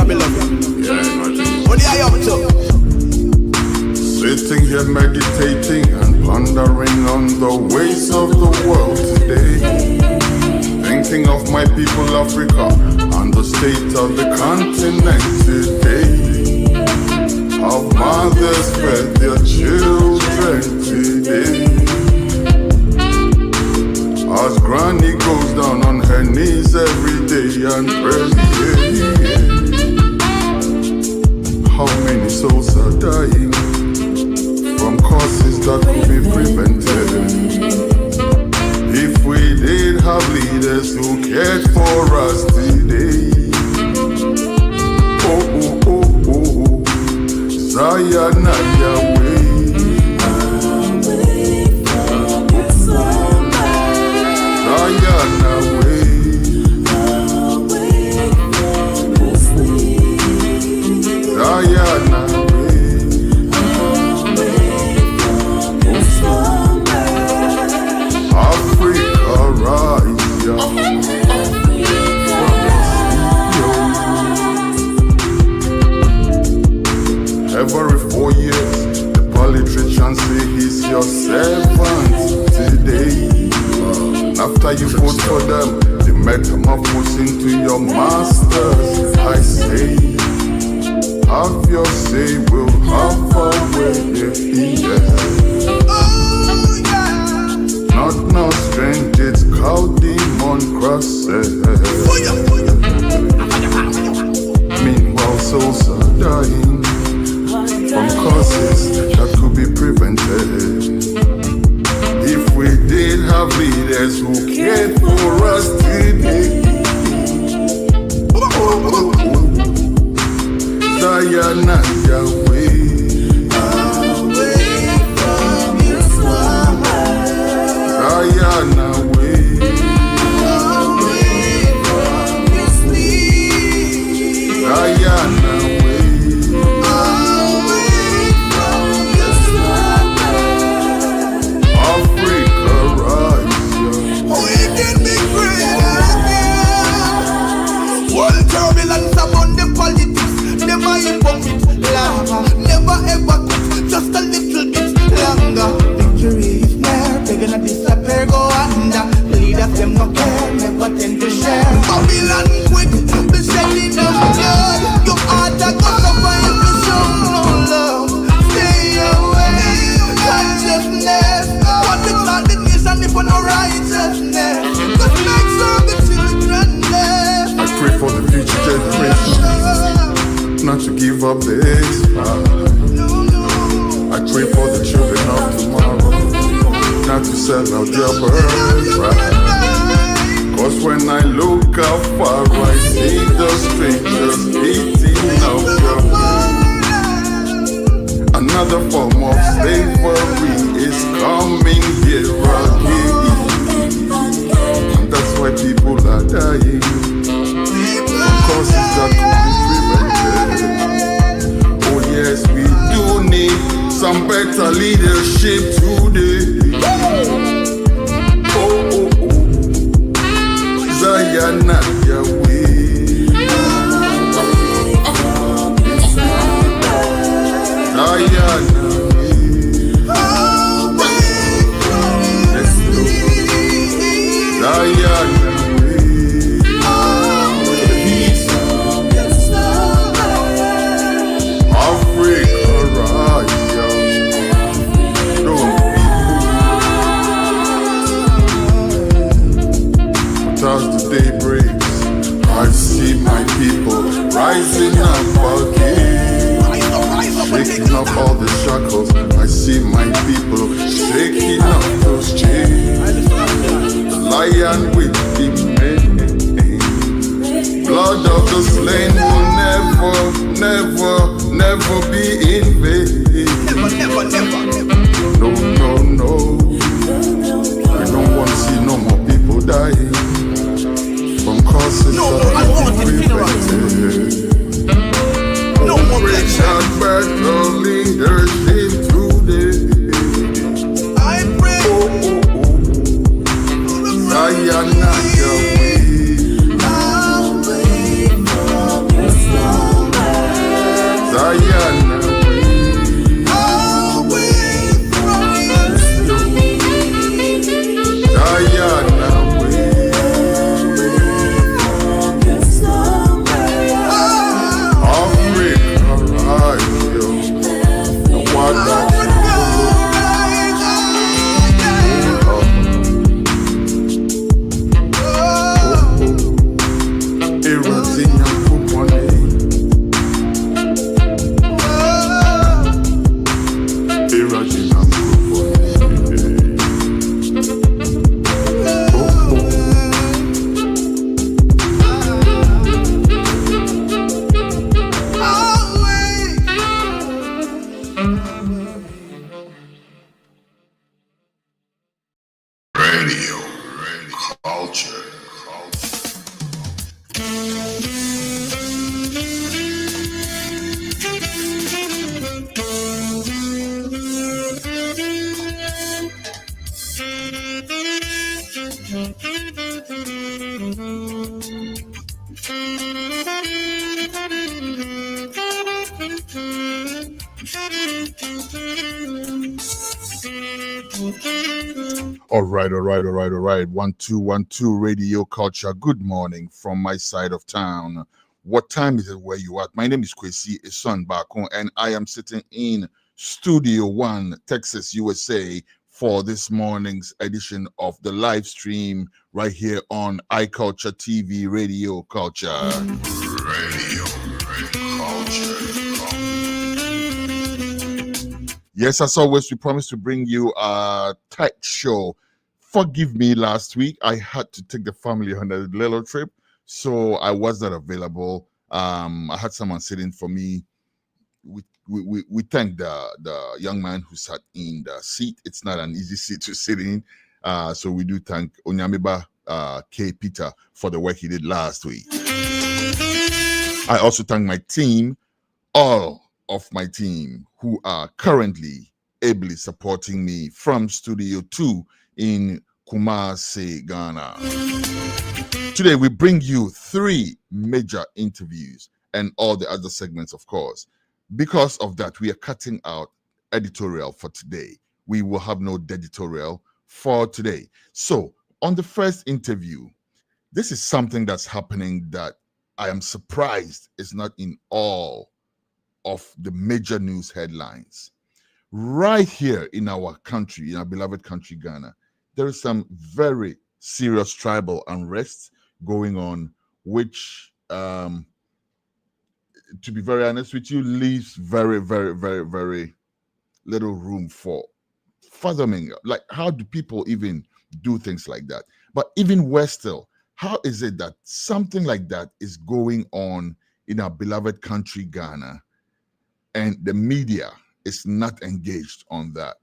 beloved. Yeah, what are you up to? Sitting here meditating and pondering on the ways of the world today. Thinking of my people Africa and the state of the continent today. How mothers fed their children today. As granny goes down on her knees every day and prays. How many souls are dying from causes that could be prevented? If we did have leaders who cared for us today. Oh, oh, oh, oh, Zion and Yahweh. Zion away. Zion away. Africa rise, young. Every 4 years, the politicians say he's your servant today. After you vote for them, they metamorphose into your masters. I say, have your say, we'll have our way, yeah. Not no strange, it's cow demon crosses. Meanwhile, souls are dying from causes that could be prevented. If we did have leaders who cared for us today. Zion and Yahweh. Away from your slumber. Zion away. Away from your sleep. Zion away. Away from your slumber. Africa rise, young. We can be great again. World turbulence among the politics. Never hypocrite, lava. Never ever quit, just a little bit longer. Victory is near, they're gonna disappear, go under. Leaders them no care, never tend to share. Babylon quick, be shedding of blood. Your heart a go suffer if you show no love. Stay away, consciousness. What the God is and if for no righteousness. Cause make sure the children live. I pray for the future generation not to give up this fight. I pray for the children of tomorrow not to sell out their birthright. Cause when I look afar, I see the strangers eating up their food. Another form of slavery is coming here again. And that's why people are dying from causes that could be prevented. Oh yes, we do need some better leadership today. Oh, oh, oh. Zion and Yahweh. Zion away. Let's go. Zion away. Africa rise, young. Don't be fooled. But as the day breaks, I see my people rising up again. Shaking off all the shackles, I see my people shaking off those chains. The lion with the mane, blood of the slain will never be in vain. Never. No. I don't want to see no more people dying from causes that could be prevented. No more bloodshed. Better leadership today. I pray. Zion and Yahweh. Away from your slumber. All right. 1212 Radio Culture. Good morning from my side of town. What time is it where you at? My name is Kwesi Ison Bako, and I am sitting in Studio One, Texas, USA, for this morning's edition of the live stream right here on iCulture TV, Radio Culture. Radio Culture. Yes, as always, we promised to bring you a tight show. Forgive me, last week I had to take the family on a little trip, so I was not available. I had someone sitting for me. We thank the young man who sat in the seat. It's not an easy seat to sit in, so we do thank Onyamiba K. Peter for the work he did last week. I also thank my team, all of my team who are currently ably supporting me from Studio 2 in Kumasi, Ghana. Today we bring you 3 major interviews and all the other segments, of course. Because of that, we are cutting out editorial for today. We will have no editorial for today. So on the first interview, this is something that's happening that I am surprised is not in all of the major news headlines. Right here in our country, in our beloved country, Ghana, there is some very serious tribal unrest going on, which, to be very honest with you, leaves very, very, very, very little room for fathoming. Like, how do people even do things like that? But even worse still, how is it that something like that is going on in our beloved country, Ghana, and the media is not engaged on that?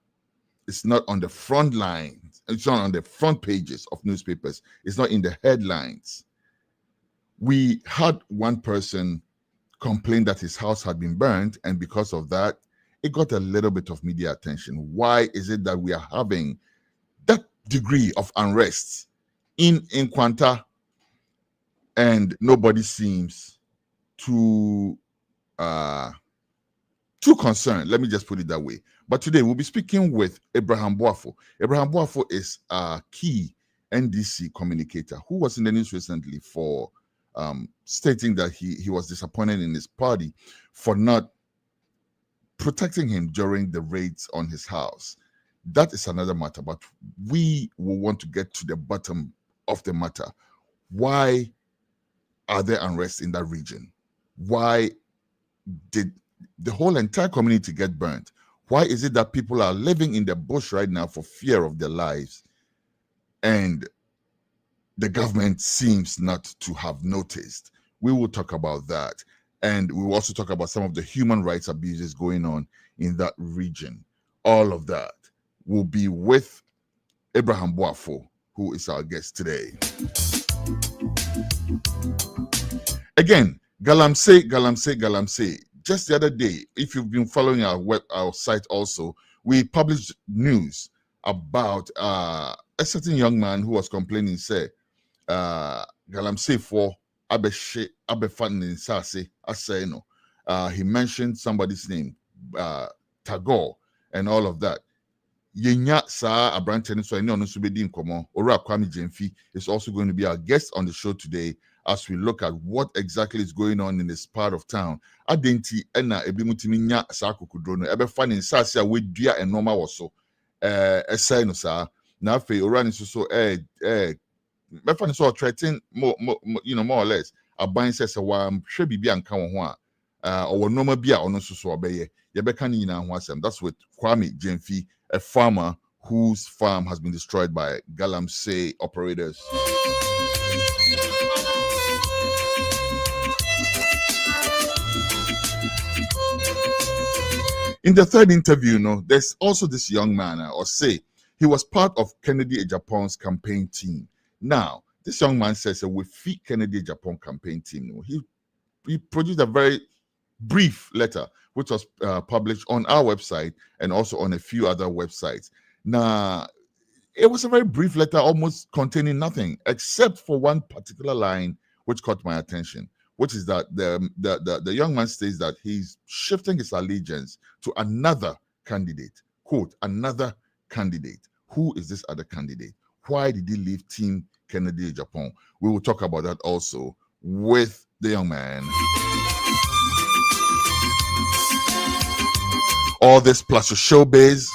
It's not on the front lines. It's not on the front pages of newspapers. It's not in the headlines. We had one person complain that his house had been burned, and because of that, it got a little bit of media attention. Why is it that we are having that degree of unrest in Nkwanta and nobody seems too concerned? Let me just put it that way. But today we'll be speaking with Abraham Boafo. Abraham Boafo is a key NDC communicator who was in the news recently for stating that he was disappointed in his party for not protecting him during the raids on his house. That is another matter, but we will want to get to the bottom of the matter. Why are there unrest in that region? Why did the whole entire community get burnt? Why is it that people are living in the bush right now for fear of their lives, and the government seems not to have noticed? We will talk about that, and we will also talk about some of the human rights abuses going on in that region. All of that will be with Abraham Boafo, who is our guest today. Again, Galamsey. Just the other day, if you've been following our site also, we published news about a certain young man who was complaining, say, Galamsey for abefan insase aseno. He mentioned somebody's name, Tagore, and all of that. Yenya sa Abraham so any on subedi nkomo. Ora Kwame Gyamfi is also going to be our guest on the show today as we look at what exactly is going on in this part of town. Adenti ena ebimutimi nya sa akukudro no ebe fa ne nsase a wedua enoma wo so esai no sa na afi ora ni so me fa ne so threaten more or less aban sese wa hwe bibia nka wo ho a owo noma bia ono so obeye ye beka ni nyina ho asem. That's with Kwame Gyamfi, a farmer whose farm has been destroyed by Galamsey operators. In the third interview, there's also this young man, he was part of Kennedy Japan's campaign team. Now, this young man says we feed Kennedy Japan campaign team. He produced a very brief letter, which was published on our website and also on a few other websites. Now, it was a very brief letter, almost containing nothing, except for one particular line which caught my attention, which is that the young man states that he's shifting his allegiance to another candidate, quote, another candidate. Who is this other candidate? Why did he leave Team Kennedy Japan? We will talk about that also with the young man. All this plus your showbiz.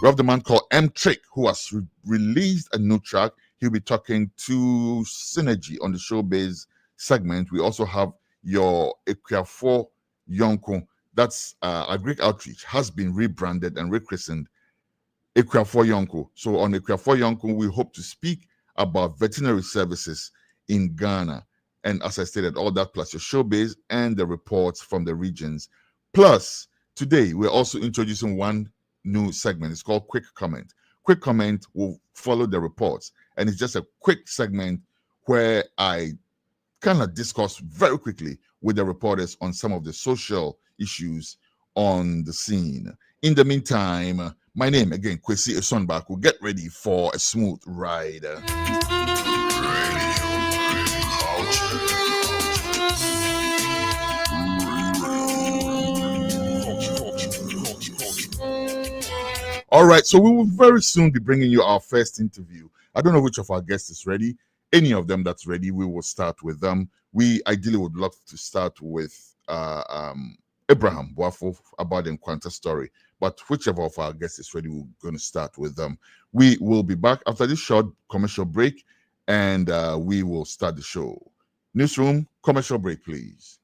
We have the man called M Trick, who has released a new track. He'll be talking to Synergy on the showbiz segment. We also have your Equiafo Yonko. That's a Greek outreach, has been rebranded and rechristened Equiafo Yonko. So on Equiafo Yonko, we hope to speak about veterinary services in Ghana. And as I stated, all that plus your showbiz and the reports from the regions. Plus, today, we're also introducing one new segment. It's called Quick Comment. Quick Comment will follow the reports. And it's just a quick segment where I kind of discuss very quickly with the reporters on some of the social issues on the scene. In the meantime, my name again, Kwesi Esonbaku. Get ready for a smooth ride. All right, so we will very soon be bringing you our first interview. I don't know which of our guests is ready. Any of them that's ready, we will start with them. We ideally would love to start with Abraham Boafo about the Nkwanta story. But whichever of our guests is ready, we're going to start with them. We will be back after this short commercial break, and we will start the show. Newsroom, commercial break, please.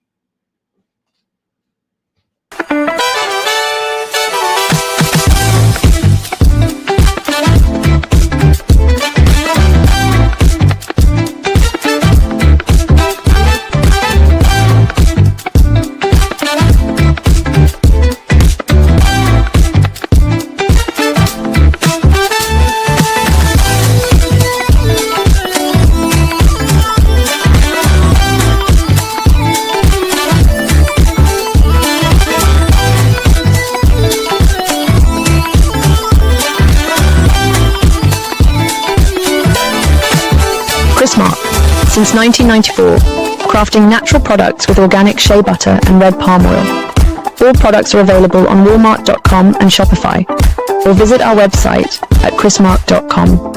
Since 1994, crafting natural products with organic shea butter and red palm oil. All products are available on Walmart.com and Shopify, or visit our website at chrismark.com.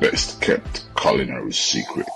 best kept culinary secret.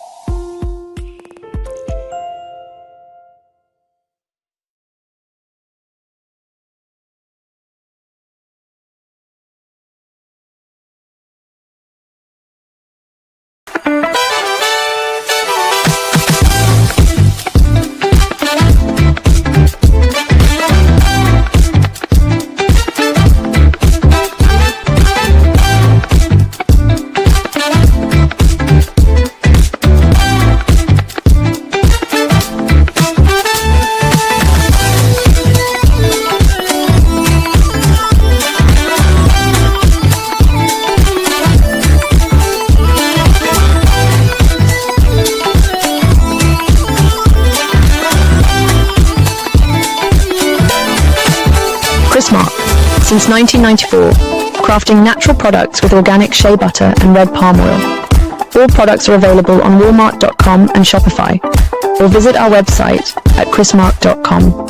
Since 1994, crafting natural products with organic shea butter and red palm oil. All products are available on Walmart.com and Shopify, or visit our website at chrismark.com.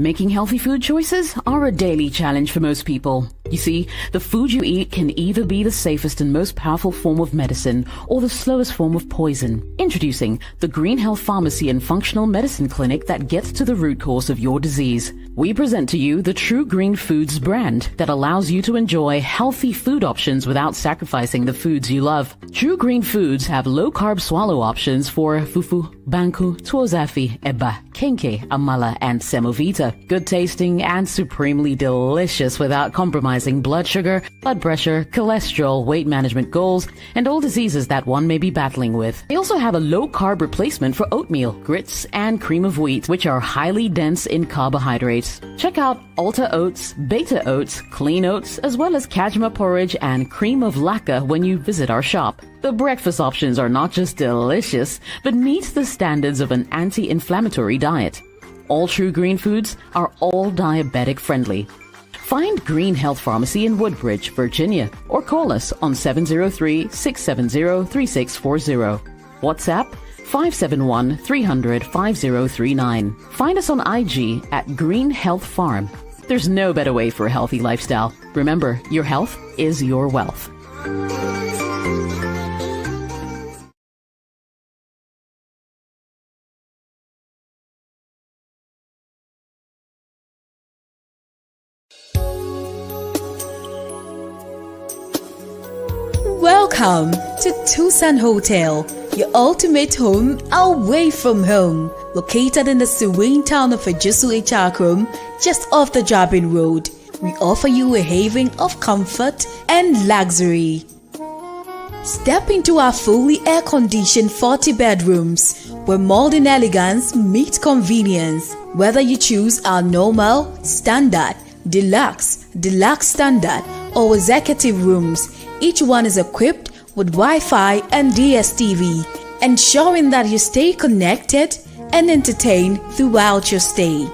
Making healthy food choices are a daily challenge for most people. You see, the food you eat can either be the safest and most powerful form of medicine or the slowest form of poison. Introducing the Green Health Pharmacy and Functional Medicine Clinic that gets to the root cause of your disease. We present to you the True Green Foods brand that allows you to enjoy healthy food options without sacrificing the foods you love. True Green Foods have low-carb swallow options for fufu, banku, tuozafi, eba, kenke, amala, and semovita. Good tasting and supremely delicious without compromising blood sugar, blood pressure, cholesterol, weight management goals, and all diseases that one may be battling with. They also have a low-carb replacement for oatmeal, grits, and cream of wheat, which are highly dense in carbohydrates. Check out Alta Oats, Beta Oats, Clean Oats, as well as Kajma porridge and cream of lacca when you visit our shop. The breakfast options are not just delicious, but meet the standards of an anti-inflammatory diet. All True Green Foods are all diabetic friendly. Find Green Health Pharmacy in Woodbridge, Virginia, or call us on 703-670-3640. WhatsApp 571-300-5039. Find us on IG at Green Health Farm. There's no better way for a healthy lifestyle. Remember, your health is your wealth. Welcome to Tucson Hotel, your ultimate home away from home. Located in the serene town of Ejisu Echakrum, just off the Jabin Road, we offer you a haven of comfort and luxury. Step into our fully air-conditioned 40 bedrooms, where modern elegance meets convenience. Whether you choose our normal, standard, deluxe, deluxe standard, or executive rooms, each one is equipped with Wi-Fi and DSTV, ensuring that you stay connected and entertained throughout your stay.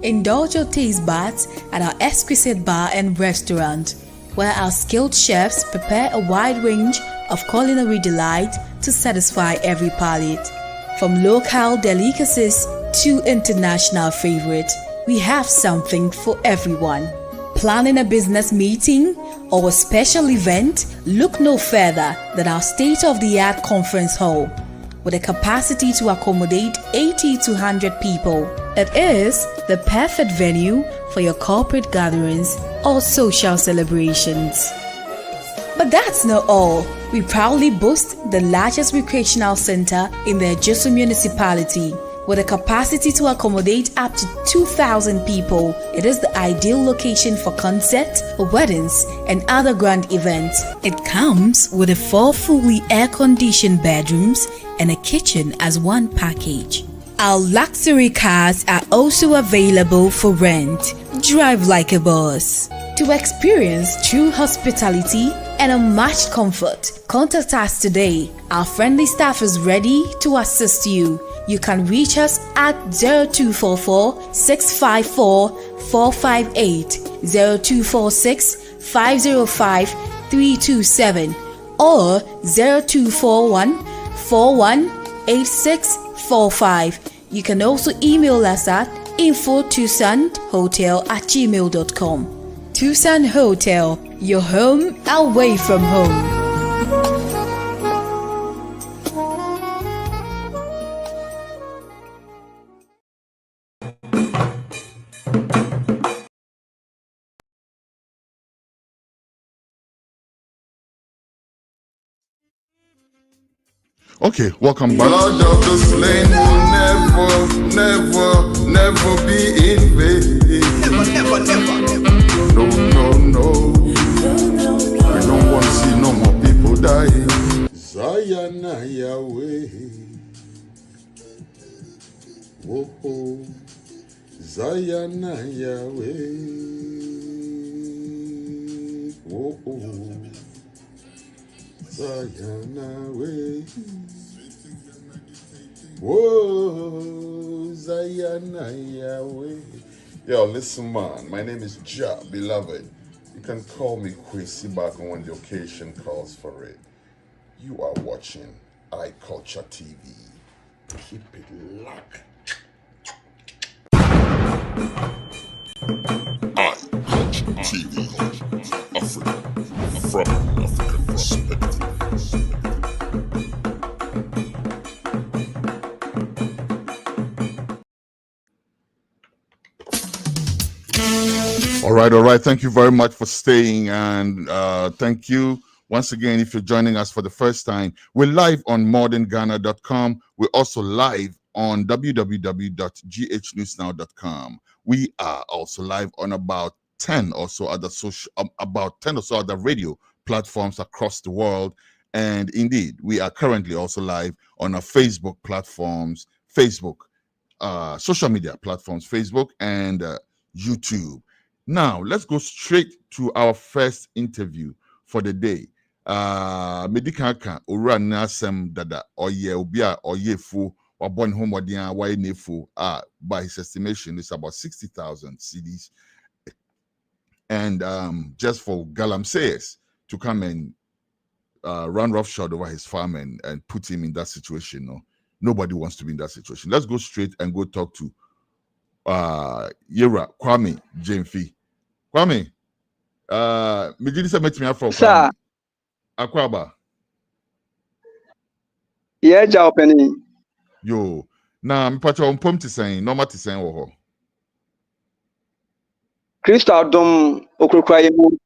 Indulge your taste buds at our exquisite bar and restaurant, where our skilled chefs prepare a wide range of culinary delight to satisfy every palate. From local delicacies to international favorites, we have something for everyone. Planning a business meeting or a special event? Look no further than our state-of-the-art conference hall with a capacity to accommodate 80 to 100 people. It is the perfect venue for your corporate gatherings or social celebrations. But that's not all. We proudly boast the largest recreational center in the Ejisu municipality. With a capacity to accommodate up to 2,000 people, it is the ideal location for concerts, weddings, and other grand events. It comes with 4 fully air-conditioned bedrooms and a kitchen as one package. Our luxury cars are also available for rent. Drive like a boss. To experience true hospitality and unmatched comfort, contact us today. Our friendly staff is ready to assist you. You can reach us at 0244-654-458, 0246-505-327, or 0241-418645. You can also email us at info@tucsonhotel@gmail.com. Tucson Hotel, your home away from home. Okay, welcome back. Blood of the slain will never be in vain. Never. No. We don't want to see no more people dying. Zayana Yahweh. Whoa. Zayana Yahweh. Whoa. Zayana Yahweh. Whoa, Zayana Yahweh. Yo, listen, man. My name is Ja, beloved. You can call me Kwesi back when the occasion calls for it. You are watching iCulture TV. Keep it locked. TV, Africa, from African perspective. All right. Thank you very much for staying, and thank you once again if you're joining us for the first time. We're live on modernghana.com. We're also live on www.ghnewsnow.com. We are also live on about 10 or so other radio platforms across the world. And indeed, we are currently also live on our Facebook platforms, social media platforms, Facebook and YouTube. Now, let's go straight to our first interview for the day. Medikaka ora nasem dada oye obia oye fu wabon homodian waye nefu by his estimation it's about 60,000 CDs. And just for Galamseyers to come and run roughshod over his farm and put him in that situation. No, nobody wants to be in that situation. Let's go straight and go talk to Kwame Gyamfi. Kwame, me did say met me from Kwame. Akwaba. Yeah, Jalpeni. Yo, na me pacha on pom ti saying, normal ti saying wo. Crystal dom okrokra yemu.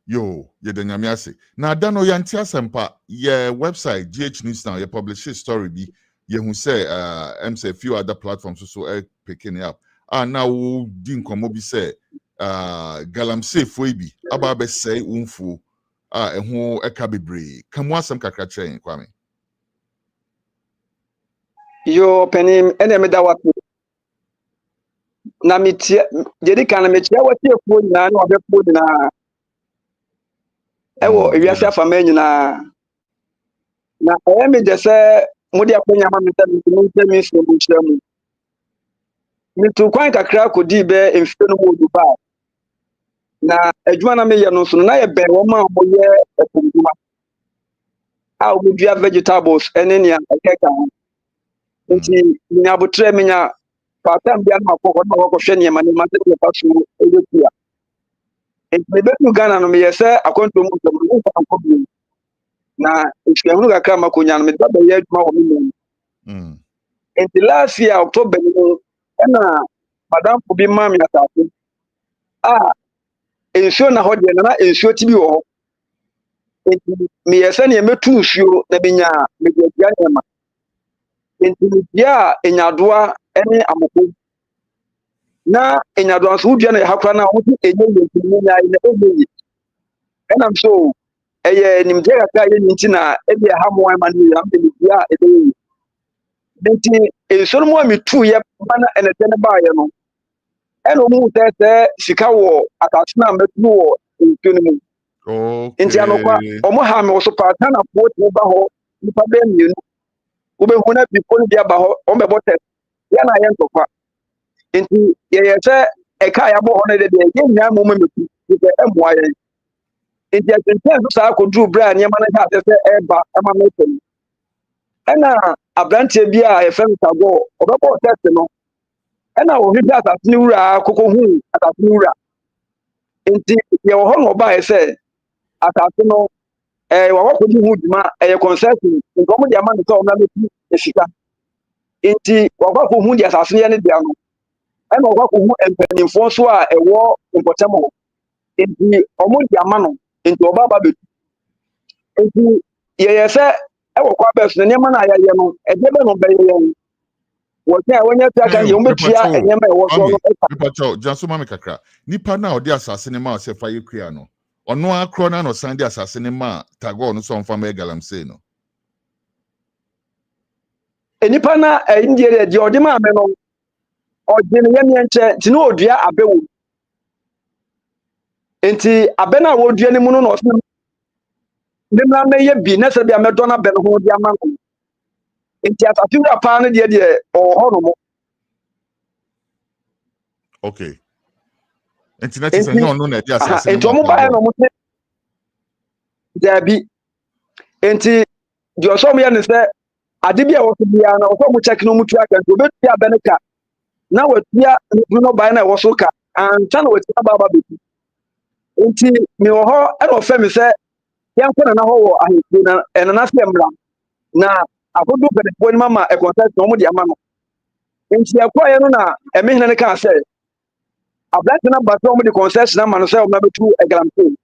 Yo, ye the nyame ase. Na da no yanti asempa ye website GH News Now ye publish a story bi ye hu say say a few other platforms so picking it up. Now din komo bi say Galamseyer foi bi aba be say unfu eho eka bebre. Kamu asem kakra chen Kwame. Yo penim ene me da wapi. Na mitia jedi kana me chia wati efu nyina na obefu nyina. Ewo ewiase afama nyina. Na me de se mudi akonya ma me mi so mu chiamu. Mi tu kwan kakra kodi be emfie no mu Dubai. Na adwuma na me ye no so na ye be wo ma mo ye ekunduma. A wo dua vegetables ene ne akeka. Nti nya botre menya patam bia na akoko na akoko ne ma ne ma se de pasu edetia. Nti me be tu Ghana no me ye se akonto mu so mo fa problem. Na ifiahunu kakra makonya no me da be ye adwuma wo me. Nti last year October no na madam ko bi ma me atase. Ensure na ho de na ensure ti bi wo. Nti me ye se ne metu nsuo na binya me de dia nyama. Nti dia enyadoa ene amoko. Na enyadoa so dua na hakra na ho ti enye nti nya ina ebeyi. Enam so eye nimje kakra ye nti na ebe ha mo an manu ya mbe dia ebeyi. Nti ensure mo metu ye bana enete ne ba ye no. Eno mu tete sika wo atase na metu wo nti no mu. Okay. Nti anokwa omo ha me wo so pa na po ti ba ho nipa be mienu. Ube huna before dia ba ho on be botet ya na ye ntokwa nti ye se e ka ya bo ho ne de ye nya mo metu be emwa ye nti ya tenten so sa ko dru bra ne ma na ha se e ba ama metu ena abrantie bia ye fem tago obebo test no ena wo hidi asasini wura akoko hu asasini wura nti ye wo ho no ba ye se asasino wawako di huduma concession ngomo di amana so na metu esika nti wawako hu di asase ne dia no ena wawako hu empanimfo so a ewo impotemo nti omo di amana nti obaba betu nti ye se ewo kwa bes ne ma na ya no edebe no be ye wo se wonya tia kan ye umbetua enyema ewo so no Nipacho janso mame kakra nipa na odi asase ne ma o se fa ye kua no ono akro na no sande asase ne ma tago no so mfa ma Galamseyer no enipa na indie de odi ma me no odi ne ye nche ti no odua abewo enti abe na wo dua ne mu no so ne mra me ye bi na se bia me do na be no ho dia ma no enti asase wura pa ne de o ho no mo. Okay. Enti na ti se no no na di asase ne enti omo ba no mo se dabi enti di oso mo ye ne se ade bia wo se bia na oso mo check no mo tu aka do be tia be ne ka na watua no by na wo so ka anta na watua baba beti nti me wo ho e no fa me se yankɔ na ho wo ahemfie na ɛna se mmra na akodo pɛdefo ni mama e contract no mo de ama no nti akɔyɛ no na ɛmehena ne ka sɛ ablante na bato mo de concession na ma no sɛ o na betu Galamsey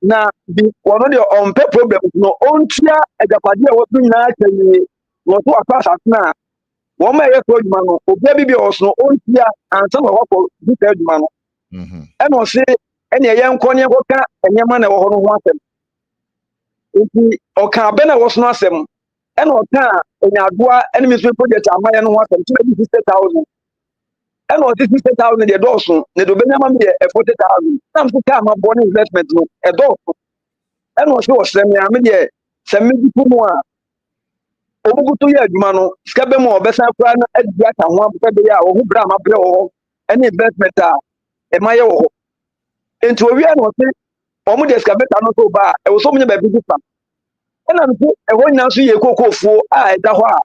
na bi wono de on pe problem no ontua agapade a wotu nyina kyɛnye wo to akasa na wo ma yɛ so adwuma no obia bi ɔso ontua ansa na wɔkɔ bi ta adwuma no ɛna ɔse ɛne yɛ nkɔ ne nkɔka ɛnyɛma na wɔ hɔ no ho asɛm nti ɔka abɛ na wɔso no asɛm ɛna ɔka enyadoa ɛne mi so project amayɛ no ho asɛm 260,000 ɛna ɔte 60,000 deɛ dɔɔso ne do bɛnyama mi yɛ 40,000 nam so kaa ma bɔ ne investment no ɛdɔɔso ɛna ɔse ɔsrɛ me a me deɛ sɛ medi po mu a ɔmukuto yɛ adwuma no sika bɛ mu a ɔbɛsan koraa no adi aka ho apɛ bɛyɛ a ɔho brɛ a mabrɛ wɔ hɔ ɛne investment a ɛma yɛ wɔ hɔ nti owia na ɔse ɔmo deɛ sika bɛta no so ba a ɛwɔ so ɔmo nyɛ baabi bi fa ɛna nso ɛhɔ nyinaa nso yɛ kokoofuo a ɛda hɔ a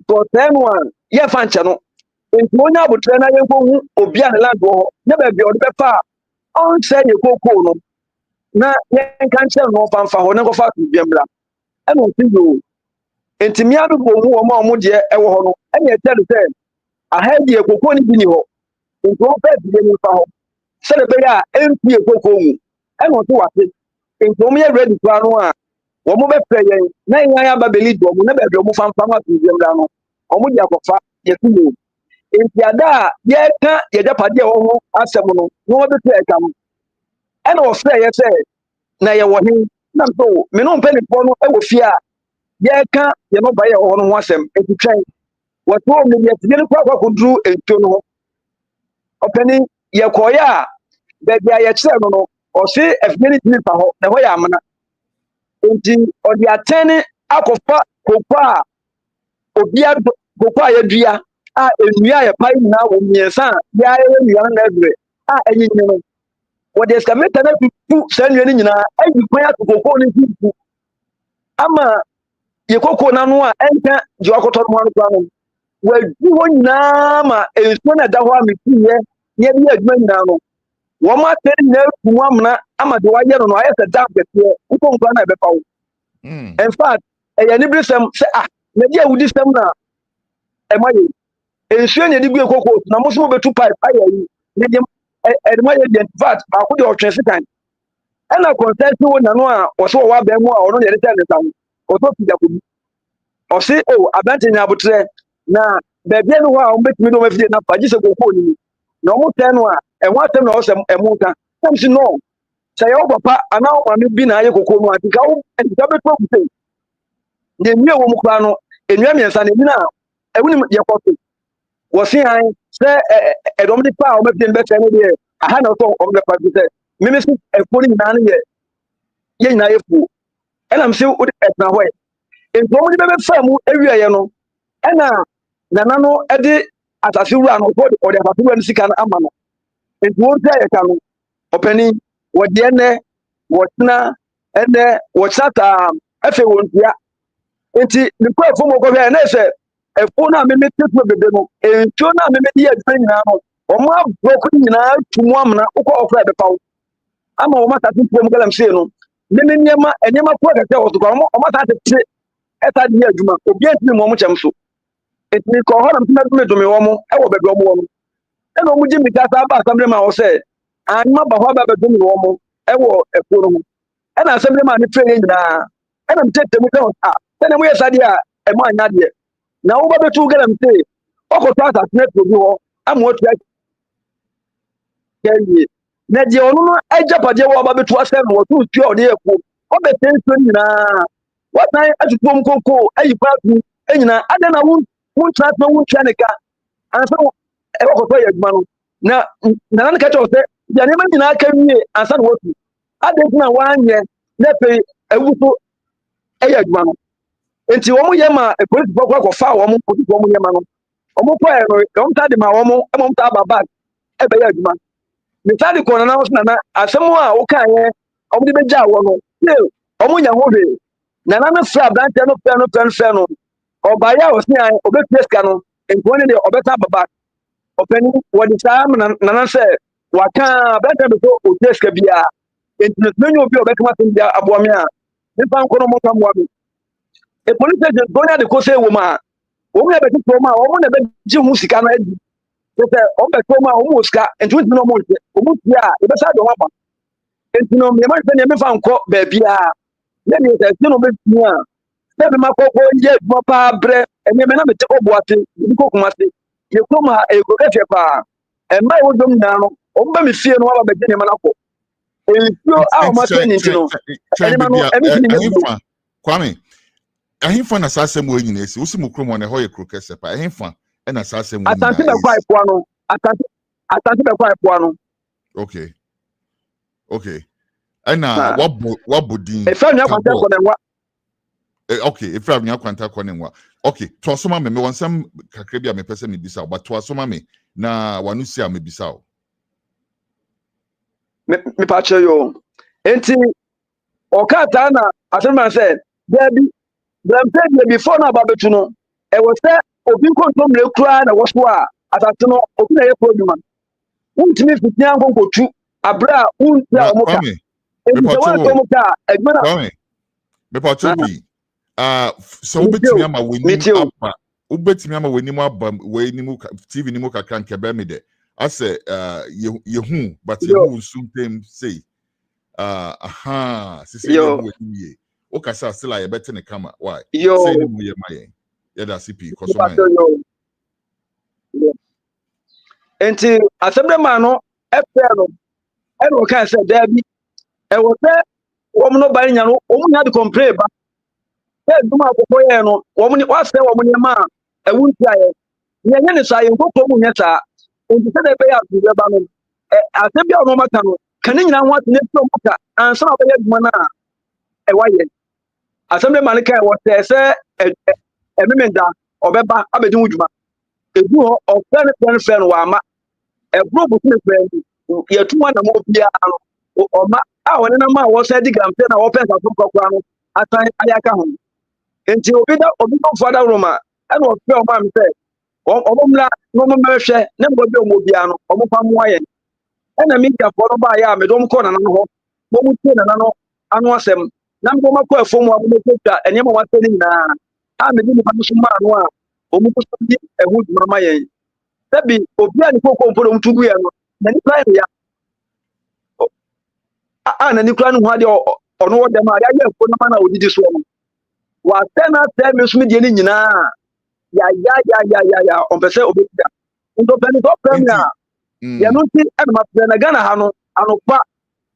tɔɔsɛɛ no a yɛfa nkyɛ no nti onye abotire na yɛnkɔhu obi a ne land wɔ hɔ ne baabi a ɔde bɛfa a ɔnsɛ yɛ kokoo no na yɛnka nkyɛn no ɔfa mfa hɔ ne nkɔfa ato biamla ɛna ɔsi yo nti mmea no bɔ mu wɔn a wɔn deɛ ɛwɔ hɔ no ɛna ɛkyɛ no sɛ aha deɛ kokoo no bi ni hɔ nti wɔn fɛɛ bie no mfa hɔ sɛdeɛ bɛyɛ a ɛmpie kokoo mu ɛna ɔto wate nti wɔn yɛ ready kura no a wɔn bɛfɛ yɛn na yɛn aba bɛli dɔm na baabi a wɔn fa mfa ato biamla no wɔn de akɔfa yɛsi yo nti ada a yɛka yɛgyapadeɛ wɔ ho asɛm no na wɔbɛtu ɛka no ɛna wɔfrɛ yɛ sɛ na yɛwɔ he nam so me no mpanifoɔ no ɛwɔ fie a yɛka yɛno ba yɛ wɔ hɔ no ho asɛm nti twɛn wɔtoo me yɛtide no kɔ akɔduru nsuo no ho ɔpani yɛkɔɔyɛ a baabi a yɛkyerɛ no no ɔse afidie no tumi fa hɔ na ɛhɔ yɛ amena nti ɔde atɛne akɔfa koko a obia koko a yɛdua a ennua yɛ pa nyinaa wɔ mmiɛnsa a yɛayɛ nnua no ɛbrɛ a ɛnyinyi no wɔde eskameta na tutu saa nnua no nyinaa ayi kwan ato kokoo no ntutu ama yɛ kokoo n'ano a ɛnka gye wakɔtɔ no ho ano koraa no wɔadu hɔ nyinaa ma nsuo no ɛda hɔ a metuyɛ ne yɛde yɛ adwuma nyinaa no wɔn atɛre nyinaa atu mu amena ama deɛ wɔayɛ no no ayɛ sɛ dam kɛseɛ wokɔ nkora na ɛbɛfa wo in fact ɛyɛ anibere sɛm sɛ na deɛ awudi sɛm na ɛma yɛ nsuo ne yɛde gu kokoo na mo so mobɛtu pipe ayɛ yi ne deɛ ɛde ma yɛ deɛ vat baako deɛ ɔtwe sekan ɛna kɔnsɛnti wo nano a ɔso wɔ wabɛn mu a ɔno deɛ de sɛ ne nsa ho ɔtɔ fi jakobi ɔse abɛnte nya abotrɛ na baabi no hɔ a ɔmbɛtumi de ɔmafidie na fa gye sɛ kokoo no mu na ɔmo tɛ no a ɛho asɛm na ɔsɛ ɛmo nka nam si no sɛ yɛwo papa anaa ɔmame bi na ayɛ kokoo no a ntika bɛtɔ agu sɛ deɛ nnua wɔ mu koraa no nnua mmiɛnsa na ɛnyina a ɛwonim yɛkɔ so wɔse han sɛ ɛdɔm de pa a ɔmafidie no bɛsɛ no deɛ aha na ɔsɛ ɔmo bɛfa bi sɛ meme so ɛfuo no nyinaa no yɛ nyinaa yɛfuo ɛnam sɛ wode ɛtena hɔ nti ɔmo de bɛbɛfa mu awieɛ no ɛna nana no ɛde asase wura no ɔde asase wura no sika no ama no nti wɔn sɛ yɛka no ɔpani wɔde ɛnɛ wɔtena ɛnɛ wɔkyena taa afei wɔn tua nti ne kɔ ɛfo mu ɔkɔhwɛ ɛnɛ sɛ ɛfo no a meme tetuo bebe no nsuo no a meme de yɛ adwuma nyinaa no ɔmo aborɔko nyinaa tu mu amena wokɔ ɔkora ɛbɛfa wo ama wɔn asase mpuom Galamsey no meme nneɛma kɔ kɛkɛ wɔ so kɔ ɔmo asase te ɛta de yɛ adwuma obiara ntumi mu ɔmo kyɛm so nti kɔ hɔ nam sɛ mɛdome wɔ mo ɛwɔ baabi ɔmo wɔ no ɛna ɔmo gye mika saa ba asɛmdɛ ma wɔ sɛ anma ba hɔ aba bɛdome wɔ mo ɛwɔ ɛfuo no ho ɛna asɛmdɛ ma ne fɛ yɛ nyinaa ɛna mtetɛ mu sɛ sɛnea moyɛ saa deɛ a ɛmo anya deɛ na woba bɛtu Galamsey ɔkɔtɔ asase no atuo bi hɔ ama watua yɛwie na deɛ ɔno no agyapadeɛ wɔ ɔba bɛtu asɛm no wɔto tua ɔde yɛ kuo ɔbɛtɛ nsuo nyinaa wɔsan atutuo mu kokoo ayi pa atu nyinaa adɛn na wontena tena wontua ne ka ansa ɛkɔkɔtɔ yɛ adwuma no na nana no ka kyerɛ wo sɛ deɛ nneɛma nyinaa ka wie ansa na watu adɛn nti na woanyɛ na afei awu so ɛyɛ adwuma no nti wɔn yɛ ma polisifoɔ kɔ akɔfa wɔn polisifoɔ wɔn yɛ ma no wɔn kɔɛ no wɔn ta de ma wɔn ta aba bag ɛbɛyɛ adwuma nisa de kɔ nana wɔn so nana asɛm a wɔka yɛ wɔn de bɛgya wɔn no wɔn nya ho hwee nana no fira aberanteɛ no fɛ no ɔbaayɛ a wɔsi yan ɔbɛtua sika no nkuwa ne deɛ ɔbɛta aba bag openi wadi sam na say waka better before o desk bia enti menyo bi obekama tin bia aboame a nipa nkono mo kam wa bi e police station gonya de ko say wo ma wo me be to ma wo na be ji hu sika na adi so say o be to ma o mo sika enti wo no mo se o mo tia e be sa do wa ba enti no me ma se ne me fa nko ba bia na ni se no be tia se be ma ko ye mo pa bre enye me na me te ko boate bi ko kuma se ye ko ma e ko efe pa e ma wo dom na no o mba me fie no wa ba gye ne ma na ko e fio a ma se ni no ene ma no e mi ni Kwame ahimfa na sasem wo nyina esi usi mukrom na ho ye krokese pa ahimfa na sasem wo nyina atante be kwa epo ano atante be kwa epo ano okay ana wabodin e fa nwa kwanta ko nenwa okay if I'm Nkwanta ko nenwa okay to asoma me wonsam kakra bia me pese me bisa but to asoma me na wanu sia me bisa o me pa che yo enti okata na asema say Debbie Galamseyers before na babetu no e wo se obi kontom le kura na wo so a atatu no obi na ye produma untimi fitian konkotu abra untia omoka e se wa to omoka egmana me pa chobi so ubetimi ama weni aba weni TV ni mu kakra nkebe me de ase yehu but yehu suntem say sisi yehu weni okasa still I better ne kama why say ni mu ye maye ya da CP koso man enti asembe ma no efelo eno kan say Debbie e wo se wo no ba nya no wo nya de complain ba e duma akoko ye no wo ni wa se wo ni ma e wunti aye nye ne sa ye nkoko mu nya sa enti se de be ya du ba no asembe ono maka no kan nyina ho atene so muka ansa ba ye duma na e wa ye asembe ma ne kai wo se ememenda obeba abedi wuduma edu ho ofren wa ma ebro bu ne friend ye tuwa na mo bia no oma a woni na ma wo se di Galamseyers na wo pensa so kokwa no atan ayaka ho enti obi do fada roma e no fe o ma me se omomla no mo mehwe ne mo bi o mo bia no omo fa mo aye e na mi ga fo no ba ya me do mo ko na no ho mo mu tie na no anu asem na mo ma ko afo mo mo twa enye mo wa se ni na a me di ni pa so ma no a omo ko so di ehu duma ma yen tabi obi ani ko mpodo mtugu ya no na ni plan ya na ni plan ho ade ono wo dem ari aye ko na ma na odidi so no wa tena tell me sumi die ni nyina ya on pese obi da ndo peni to premier ya no ti e ma pre na Ghana ha no anopa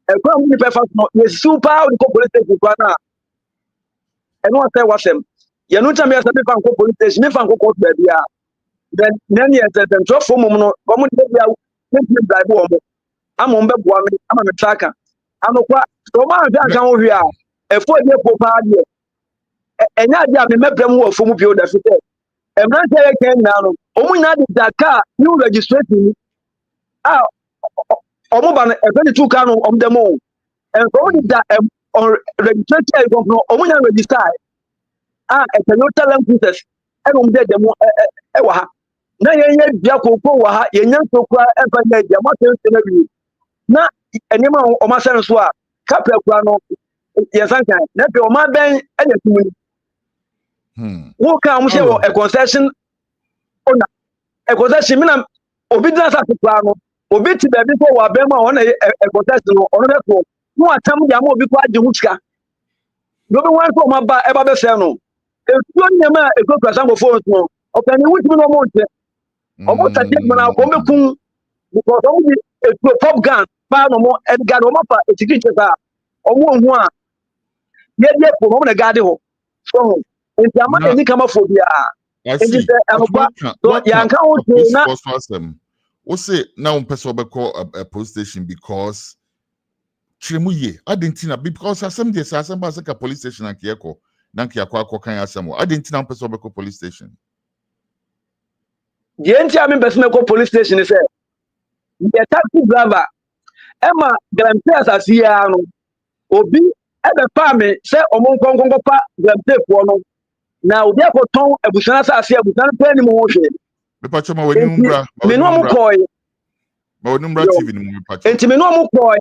e kwa mu ni pe fast no ye super ko police station kwa na e no say wasem ya no time ya sabe fan ko police station me fan ko court ba bia then yes the drop for mum no komu de bia we drive wo mo ama mbe boa me ama me traka anokwa to ma anja kan wo hwi a efo de po pa de enya de a me mebrem wo fo mu bi o da fite emra say ken na no omu nya de daka new registration omu ba na 22 ka no om dem o en so de da registration e go no omu nya register e Toyota Land Cruisers e om de dem e wa ha na yenye bia kokko wa ha yenya sokwa eba na dia moto na bi na enema o ma sen so a kapra kwa no yesankan na pe o ma ben anya tumuni wo ka mo se wo a concession ona a concession mina obi dina sa kwa no obi ti be bi ko wa ben ma ona a concession no ono be ko no atam dia ma obi ko age huska no be wan ko ma ba eba be se no e tuo nyama e ko kwasa ngo phone no o kan ni wutimi no mo nte omo tade mana ko mekun because omo di a pop gun pa no mo edgar o ma pa etikiti sa omo hu a ye po mo na gade ho so enti ama ni kama phobia enti se ampa so yanka o na o say now person obekọ a police station because trimuye adentina because asem dey asem ba ka police station anke ekọ na anke akọ kan asem adentina person obekọ police station. The entire person go police station is the taxi driver Emma Galamseyers as here no obi e be pa me say omo nkonkonko pa Galamseyers no na obi akoton abusan sa ase abusan pa ni mo hwe Mepacho ma wani umbra. Me no mo koi. Ma wani umbra TV ni mo mepacho. Enti me no mo koi.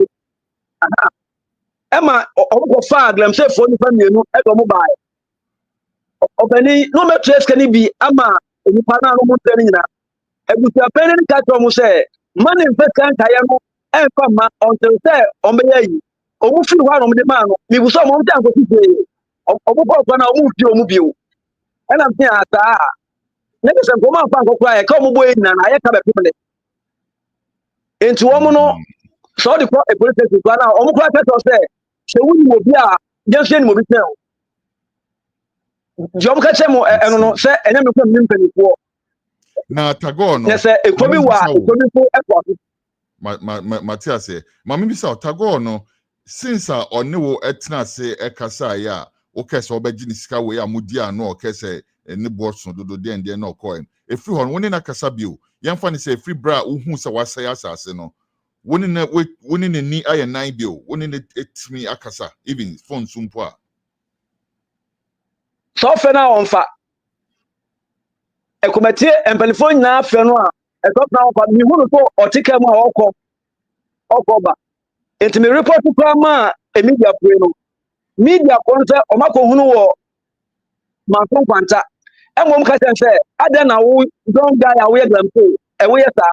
Emma omo fa Galamsey for ni famienu e do mo bai. Obani no me trace kan bi ama nipa na no mo tani nyina. Ebusia pene ni ka to mo say man in fact kan kaya no e fa ma until say on be yi. Omo fi ho no mo de ma no. Mi bu so mo mta ko fi. Omo ko na omo fi omo bio. E na mtia ata. Na ke se ko ma fa ko kra e ka omo boy na na ye ka be people. Enti omo no so the police station na omo kra tell say se wuni mo bia je ni mo bi tell. Jom ka chemo eno no se enya me ko mpanifo. Na tago no. Na se ekobi wa ekobi fo effort. Matias say, "Mami bi say tago no since oni wo etna say ekasa ya o kese obeji ni sika we amudi ano o kese ni boss dodo de ende na okoen. Efi hon woni na kasa bio. Yemfa ni say free bra uhu se wasaya asase no. Woni ne ni aye nine bio. Woni ne etimi akasa even phone sumpo a. So fe na onfa. Ekomati empanifo nyina fe no a ekop na onfa mi hu no so otika mu a okoba. Enti me report kwa ma media pre no. Media konse omako hunu wo Nkwanta. Emom ka say ade na wo don guy a we Galamsey e we yesa.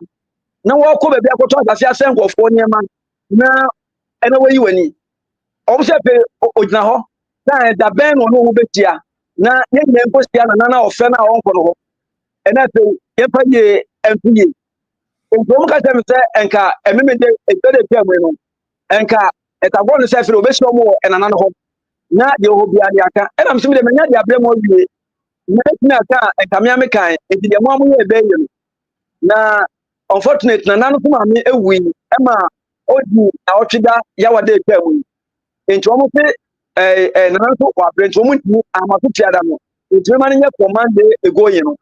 Na wo ko be bia ko to asase asenkofo niema na ene we yi wani. Omo se pe ogina ho na da ben no no betia na ye nyem posia na ofe na onko no ho. Ena pe ye pa ye empiye. Omo ka say enka ememede ebede pe amwe no. Enka etagbo no se fe obesi omo enana no ho. Na de ho bia de aka ena msimi de manya de abrem owie na aka enkamia me kan enti de mo amoye ebe ye na unfortunate na nanu kuma me ewi ema odi na otwida yawa de twamu enti omo se na nanu so kwa brent omo ntimi amatu tiada no enti ma nye command ego ye no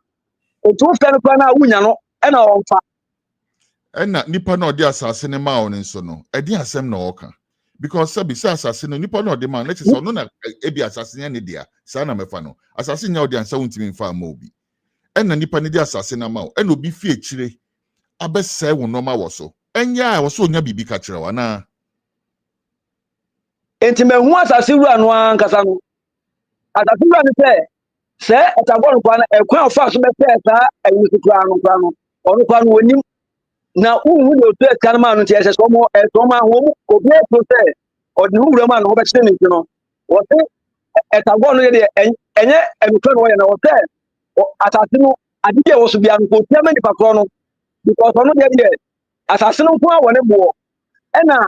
enti o fe no kwa na wunya no ena onfa Ena nipa na odi asase ne ma on nso no edi asem na oka because sabi say asase no nipa na odi ma na chese no na ebi asase ne dia sa na mefa no asase nya odi ansa wuntimi mfa ma obi ena nipa ne di asase na ma o ena obi fi echire abese wo no ma wo so enya wo so onya bibi ka kire wa na enti mehu asase wura no ankasa no asase wura ne se etagbo kwa na ekwan ofa so be sa ayusu kwa no onu kwa no onim na uhu de otu kan ma no tie se so mo ma ho obi to se odi wura ma no be kire ni no wo se etagbo no ye de enye emito no ye na wo se asase no adike wo so bia no ko tia mani pakro no because ono de asase no kwa wone bo ena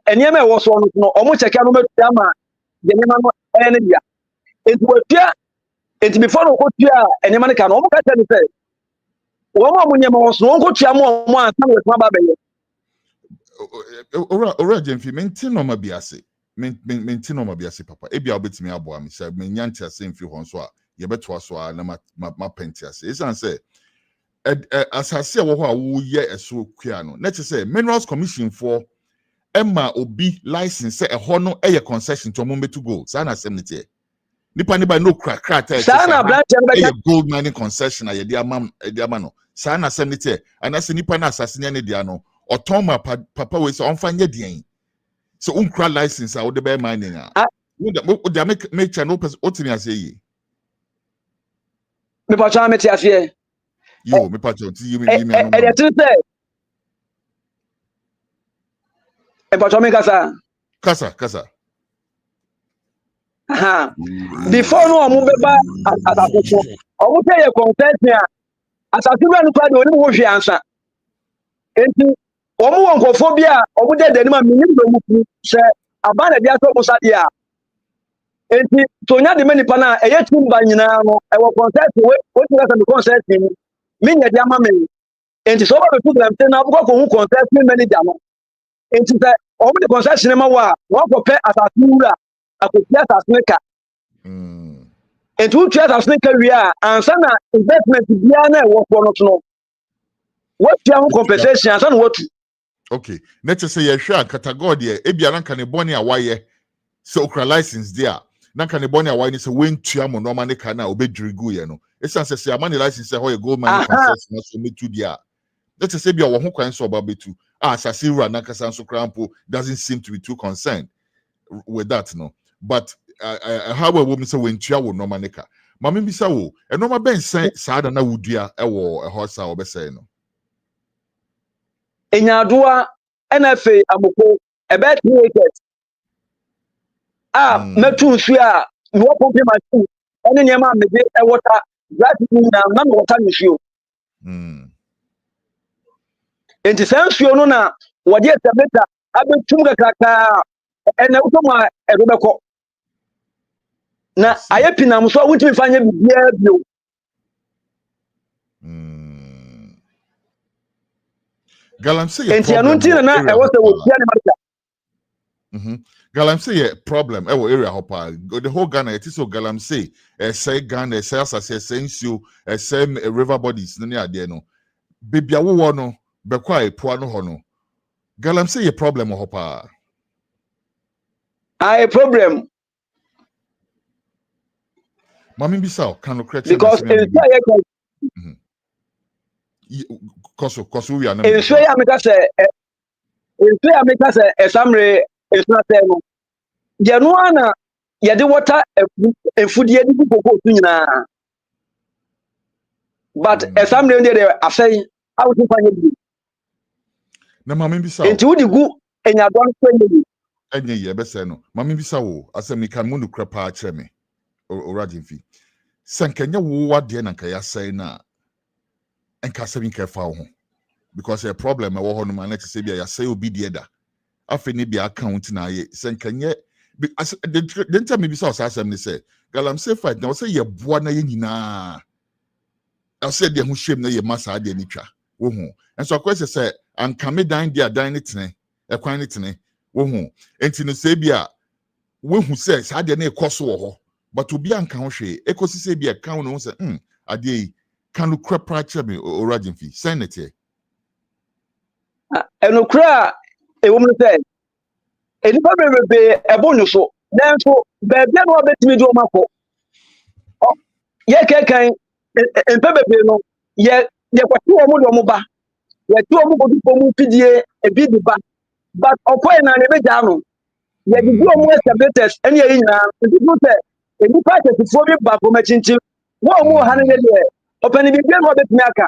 eniema e wo so no omo cheke no metua ma de niema no ene dia enti watua enti before no ko tua eniema ne ka no omo ka tell me say wo ma mo niema wo so wo ko tua mo ansa no tuma ba beye ora Gyamfi menti no ma biase menti no ma biase papa ebia obetimi abo am say menya ntiase mfi hon so a ye beto aso a na ma pentiase isan say asase wo ho a wo ye eso kua no na che say minerals commission for Emma obi license say ho no eye concession to mo metu go sa na asem nite nipa ne ba no kra ta sa na branch eye gold mining concession a ye di ama no sa na asem nite anase nipa na asase ne dia no oton ma papa we say onfa nye dien so unkra license a wo de be mining a wo da make channel person otimi ase yi me pa cha me ti ase yo me pa cha ti yi me e de tin say e pa cha me kasa before no omo beba asafo omo say ye concession asafo no kwa de oni wo hwe ansa enti omo won kofo bia omo de dani ma minim do mu se abana dia so musa dia enti to nya de mani pa na eye tumba nyina no e wo concession we ti ga se concession mi nya dia ma me enti so ba be Galamsey na abukọ ko hu concession manager no enti se omo de concession ma wa ko pe asafo wura akotia asafo ka enti wo tia asafo ka wi a ansa na investment bia na e wo ko no to no what you compensation and what okay let's say you share category e bia ranka ne boni a waye so okra license there na kan boni a wine say when tua mo normal ne kan na obedrigu ye no esa say amani license say hoye gold mining concession na so metu dia that say bia wo ho kwan so oba betu asase wura na kasa so krampo doesn't seem to be too concerned with that no but how we say when tua wo normal ne ka mama bi sa wo e normal ben say saada na wudua e wo e horse a obesay no enyadoa NFA amoko about 3 acres metu nsu a no pompe machine ene nyema mede e water that na water nsuo enti sansuo no na wode tabeta abetum kakaka ene utoma edobeko na ayepinam so wutimi fanye bibia bio Galamseyer enti anu ntina na e wo se wo tia ne marka Galamseyer problem e wo area hopa the whole Ghana it is so Galamseyer say Ghana say asase say nsuo say river bodies no ne ade no bebia wo no bekwa epoa no ho no Galamseyer problem hopa a problem mami bisa can correct because koso we are na enso ya meka se esamre esna se no je no ana ye de water efudie di kokoko nyina but esamre ndi de afei awutu fanye bi na mami bisa enti wudi gu enyadon kwenye enye ye be se no mami bisa wo asem ni kan mu no krepa a kire me orajimfi sankanya wo wade na kan ya sai na enka se bin kefa ho because a problem wo ho no man let say bia ya say obi de da afi ni bia account na ye sankanya the time me bisa asem ni say Galamsey fight na say ye boa na ye nyina I said de ho hwem na ye masa de ni twa wo hu enso akwese say anka me dan dia dan ni tene ekwan ni tene wo hu enti no say bia wo hu say sa de na ekoso wo ho but obi anka ho hwe ekosi say bia kan no say ade kan lu crap me orajimfi senate enokra ewom say enipa bebe ebonyo so nanso bebia no obetimi do mako ye kekan empe bebe no ye kwati omo do mo ba ye ti omo go do mo pidie ebi di ba but okoy na ne beja no ye di do omo established ene ye nyina ndi do say enipa tesifo bi ba po machinchi wo omo ha ne de opani bibia no obetimi aka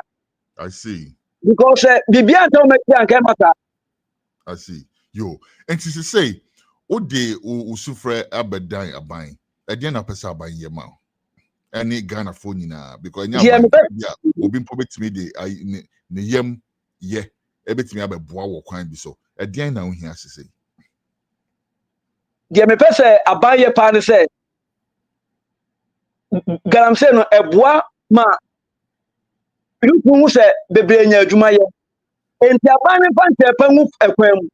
I see because bibia anta o meti anka mata I see yo and to say o de usufre abedan aban e na pesa aban ye ma any Ghana for nyina because nya aban ya obi mpo betimi de ne yam ye e betimi abeboa wo kwan bi so e na wo hia sese de me pese aban ye pa ne say Galamsey no eboa ma ruku se bebre nya adwuma ye enti aban ne fante pa mu ekwan mu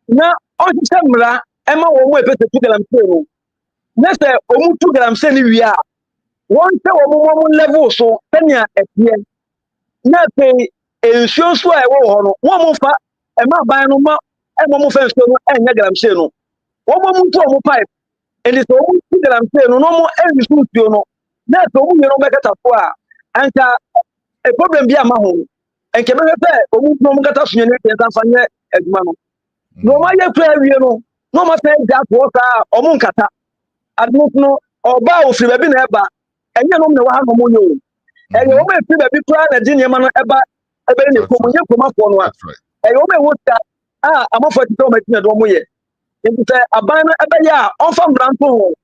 na o se mra e ma wo mu epese tu Galamsey no na se o mu tu Galamsey ni wi a won se wo mu level so tania epie na pe ensuo so a wo ho no wo mu fa e ma aban no ma e mo mu fa ensuo no enya Galamsey no wo mu tu o mu pipe enti so wo mu tu Galamsey no no mo ensuo tuo no na pe o mu yero be kata fo a anka a problem bi ama ho enke be pe o mu kata so ne tensa fanye adwuma no no ma ye kura wie no no ma say that work o mu nkata admo no oba ofiri ba bi na eba enye no me wa ha no mo nyo enye o me fi ba bi kura na di nyema no eba ne ko mo nye ko ma fo no a enye o me wota amafo ti to ma ti na do mo ye nti say aban no eba ya on fa mranto ho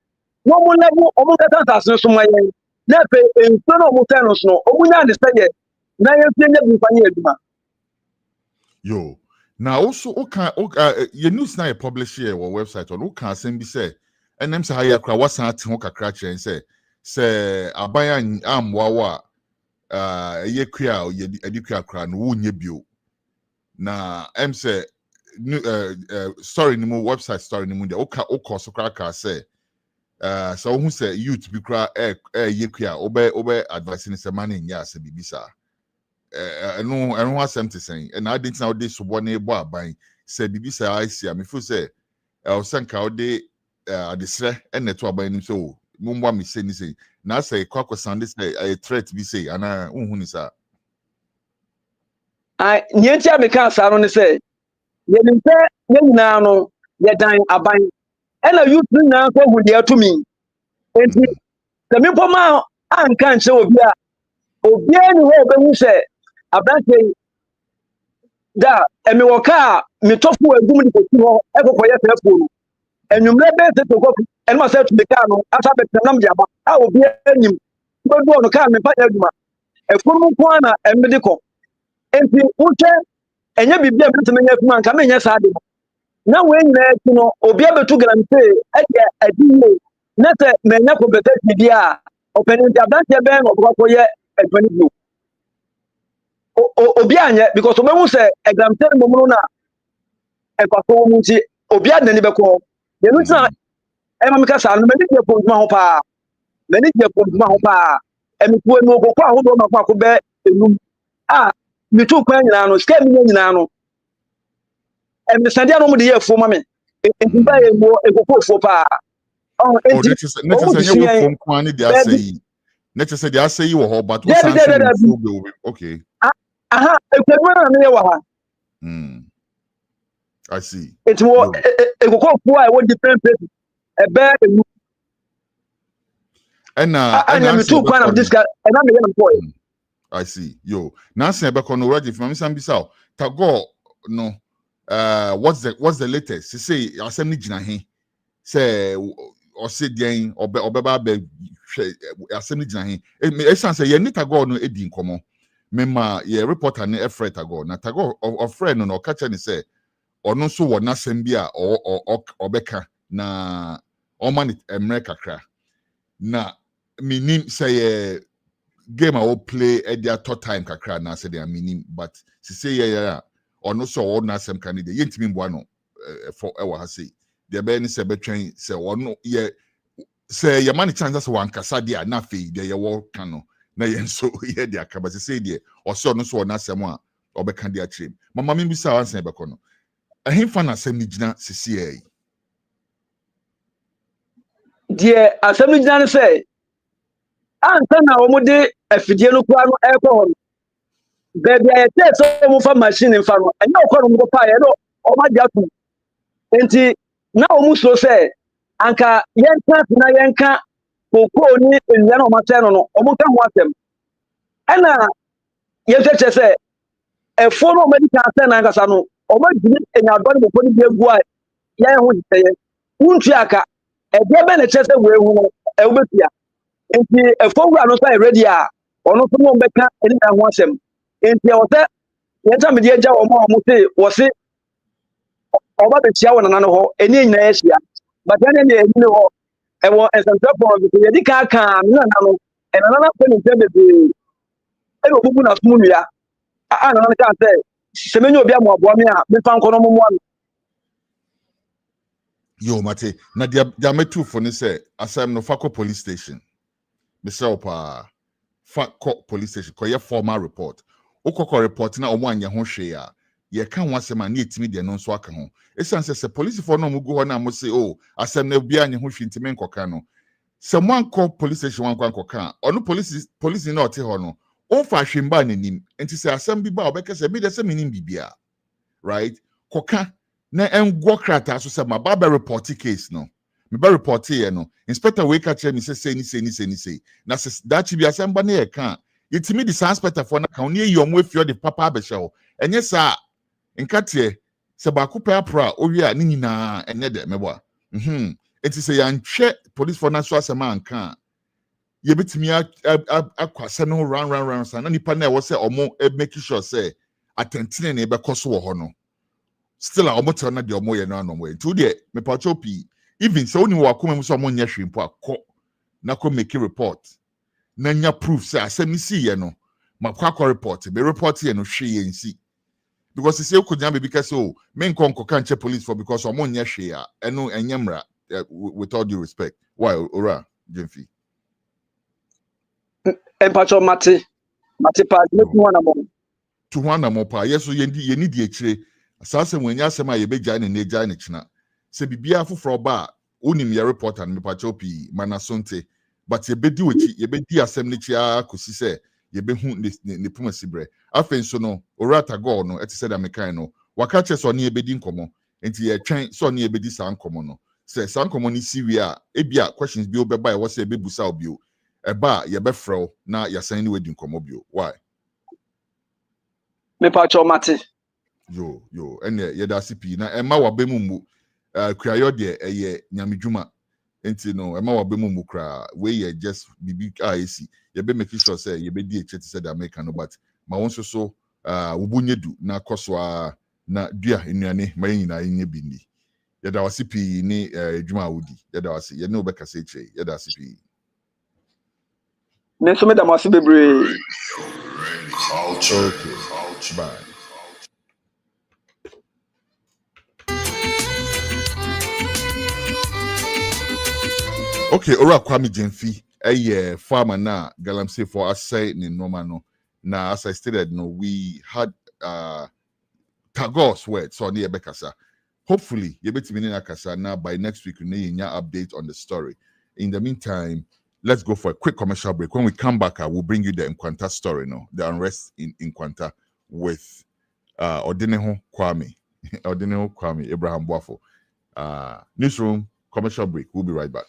no mo level o mu kata asase so ma ye na pe enso no mo ten no o mu nya ne say ye na ye fi nya bi fanye adwuma yo now also your news na publish here or website on can send be say enem say higher kra wasan ate ho kakra kire say aban amwawa ye kwa ye edikwa kra no wonye bio na em say story ni mo website story ni mo de o so kra say so who say youth bi kra ye kwa obe advice ni say man nya say bibisa no asem to say and I didn't know this one ebo aban say bibi say I see me feel say o sanka o de adesre ene to aban so mumwa me say ni say na say kwakwa sound say a threat be say ana unhu ni sa nyentia me ka sa no ne say ye nimpe ye nyina no ye dan aban ena youth nyina ko hu de atumi enti se me poma anka nche obi a obi ani ho be hu say abranche da emi wo ka me tofu agum ni ko ti ho e ko ye telefone enwumre be se to ko enu ma say to me ka no asa be tanam jaba a obi anyim be do no ka me pa aduma e funu ko na emede ko enti uche enye bibia be teme nya fuma nka me nya sa de na we nyina ti no obi abetu Galamsey e de adiye na se me nya ko beta bibia openi nti abranche be no ko ye adwani bi obi anye because obe hu say Galamsey mo na e kwaso mu nti obi adani be ko ye no tsa e ma me ka sa no me ni je ko duma ho pa me ni je ko duma ho pa e mi ku enu ko kwa ho do ma kwa ko be enum mi tu kwa nyina no ska mi nyina no e mi sande no mo de ye fu ma me e ba ye mo e ko fu pa next say you from kwani they are saying next say they are saying wo but what okay aha e ko na ye wa ha I see it was e ko fu I want different places e be enu and mi tu kwa na this guy e na me ye no boy I see. Yo, now say back on already from Sambisa. Tago no. What's the latest? She say assembly jina he. Say or say again or be assembly jina he. E say ye ni tago no edi nkomo. Mema ye reporter ne Efred tago. Na tago of friend no catch ni say ono so wo na sembia or beka na oman America kra. Na minim say game I will play at their third time kakra na say they are meaning but she say yeah or no so or na some candidate yet mean one for ewa say the be ni say between say or no yeah say your money chances one kasa dia na fe there your kano na yen so yeah dia ka but say there or so no so na some a obeka dia chim mama me bisa wan say be kono ahin fa na sem ni gina sisi die assembly jina say ansa na wo de afidie no kwa no e ko hon baby I tell so mo fa machine in fa no enye ko no mo pa ye no o ma dia tu enti na o mu so say anka yenka na yenka kokko ni enye na o ma tell no o mo ka ho asem ena ye cheche say e fo no medical say na anka sa no o ma gidi enya do ni mo ni bi egu a ye ho teye untu aka e de be na cheche we hu no e wo betia enti efowura no say ready a ono so mo beka eni na ho asem enti o se yenta me de agya o mo say wo se oba be tia wona na no ho eni nyina ya hia but eni ne eni ho e wo ensantra for be ye dika ka na no e na na pe ni te be e no bubu na sumu nua na na ka say se menyo obi amoabo me a me fa nkono mo mo yo mate na dia metu for ni say asem no fako police station Mr. Opa Fako police station koye formal report ukoko report na omo anya ho hwe a ye ka ho asem a na etimi de no nso aka ho esanse se police for no mugu ho na mo say oh asem na bia anya ho hwe ntimi nkoka no se mo anko police station wan kwa nkoka ono police na ote ho no on fa hwemba nanim enti se asem bi ba obekese bi de se minim bibia right koka na engwo krata so se ma ba report case no me ba report here no inspector we catch me say na that be assemble na e kan yetimi di inspector for na kan ne yomo afio de papa abehye enye sa nkate se ba ko pa pro owi a ni nyina enye de mebo enti se yanhwe police for na so asema anka ye betimi akwase no run sa na nipa na e wo se omo make sure say atentine na e be koso wo ho no still a omo tell na de omo ye no anomo enti de me pa chopi even so ni wakoma mu so mo nya hwempo akọ na ko make report na nya proof say asem ni see ye no makwa report be report ye no hwe ye nsi because say ko nya be because oh me nko kan che police for because o mo nya hwe a eno enyemra with all due respect why ora Gyamfi empacho mate pa me tu wana mo pa yeso ye ni di akire asase mo nya asem a ye be gya ne china se bibia foforo ba unim ya report and mepacho pi manasonte but yebedi wechi yebedi assembly chia kosi se yebehu ne pumasi bre afen so no orata go no etise da mekan no waka che so ne yebedi nkomo enti ye twen so ne yebedi san nkomo no se san nkomo ni siwi a ebia questions bi obeba e wo se ebebusa obi o eba yebefrɛ na yasan ni wedi nkomo bi o why mepacho mate yo ene yeda sipi na ema wabemu mu krayo de eye nyamedwuma enti no ema wabemu mu kra we ye just bibi isi ye be make sure say ye be di eche say the American no but ma won so wobunyedu na koso na dua enuane ma nyina nye bindi yeda wasipi ni edwuma wodi yeda wasi ye ne obeka say che yeda wasipi ne so me da wasi bebre okay bye. Okay, ora Kwame Gyamfi, farmer na Galamsey for us say ni normal no. Now as I stated, no, we had Tagos word so near Bekasa. Hopefully, you bet me na kasa now by next week we need an update on the story. In the meantime, let's go for a quick commercial break. When we come back, I will bring you the Nkwanta story, no, the unrest in Nkwanta with Ordinary Kwame, Abraham Boafo. Newsroom commercial break. We'll be right back.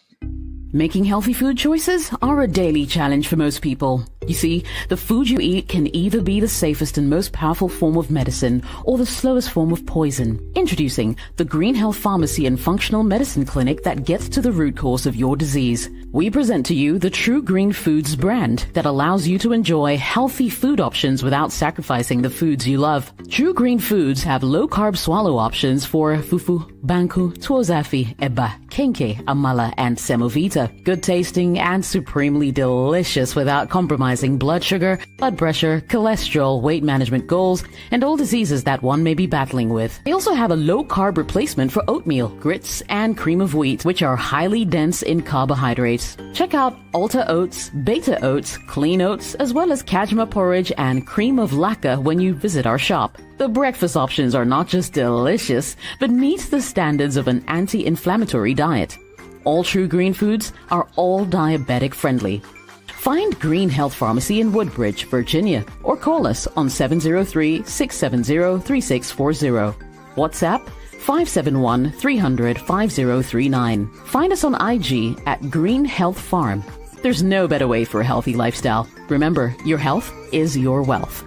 Making healthy food choices are a daily challenge for most people. You see, the food you eat can either be the safest and most powerful form of medicine or the slowest form of poison. Introducing the Green Health Pharmacy and Functional Medicine Clinic that gets to the root cause of your disease. We present to you the True Green Foods brand that allows you to enjoy healthy food options without sacrificing the foods you love. True Green Foods have low-carb swallow options for fufu, banku, tuozafi, eba, kenke, amala, and semovita. Good tasting and supremely delicious without compromising blood sugar, blood pressure, cholesterol, weight management goals, and all diseases that one may be battling with. They also have a low-carb replacement for oatmeal, grits, and cream of wheat, which are highly dense in carbohydrates. Check out Alta Oats, Beta Oats, Clean Oats, as well as Kajma porridge and cream of lacca when you visit our shop. The breakfast options are not just delicious, but meet the standards of an anti-inflammatory diet. All True Green Foods are all diabetic friendly. Find Green Health Pharmacy in Woodbridge, Virginia, or call us on 703-670-3640. WhatsApp 571-300-5039. Find us on IG at Green Health Farm. There's no better way for a healthy lifestyle. Remember, your health is your wealth.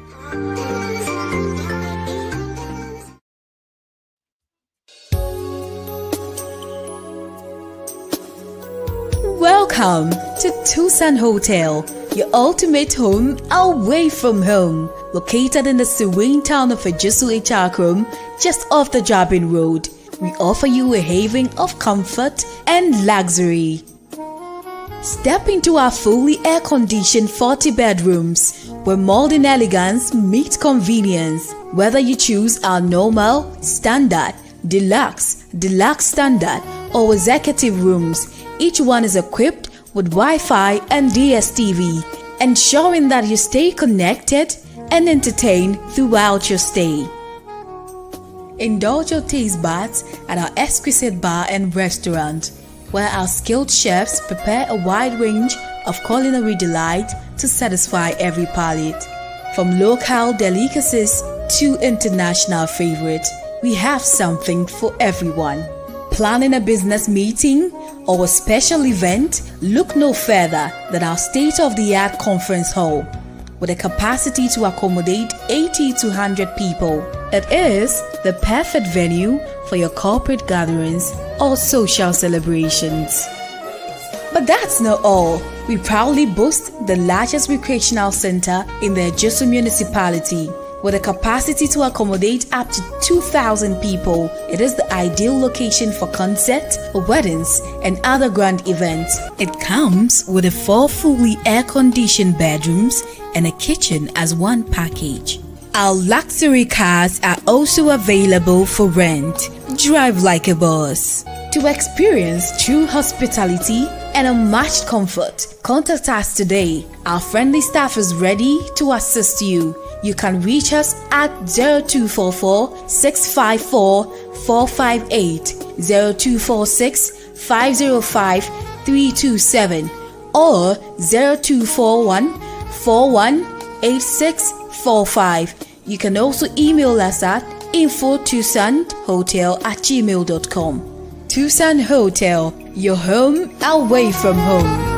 Welcome to Tucson Hotel, your ultimate home away from home. Located in the serene town of Ejisu Ichakrum, just off the Jabin Road, we offer you a haven of comfort and luxury. Step into our fully air-conditioned 40 bedrooms, where modern elegance meets convenience. Whether you choose our normal, standard, deluxe standard, or executive rooms, each one is equipped with Wi-Fi and DSTV, ensuring that you stay connected and entertained throughout your stay. Indulge your taste buds at our exquisite bar and restaurant, where our skilled chefs prepare a wide range of culinary delight to satisfy every palate. From local delicacies to international favorites, we have something for everyone. Planning a business meeting or a special event? Look no further than our state-of-the-art conference hall. With a capacity to accommodate 80 to 100 people, it is the perfect venue for your corporate gatherings or social celebrations. But that's not all. We proudly boast the largest recreational center in the Ejisu municipality. With a capacity to accommodate up to 2,000 people, it is the ideal location for concerts, weddings, and other grand events. It comes with 4 fully air-conditioned bedrooms and a kitchen as one package. Our luxury cars are also available for rent. Drive like a boss. To experience true hospitality and unmatched comfort, contact us today. Our friendly staff is ready to assist you. You can reach us at 0244 654 458, 0246 505 327 or 0241 418645. You can also email us at info@tucsandhotel@gmail.com. Tucson Hotel, your home away from home.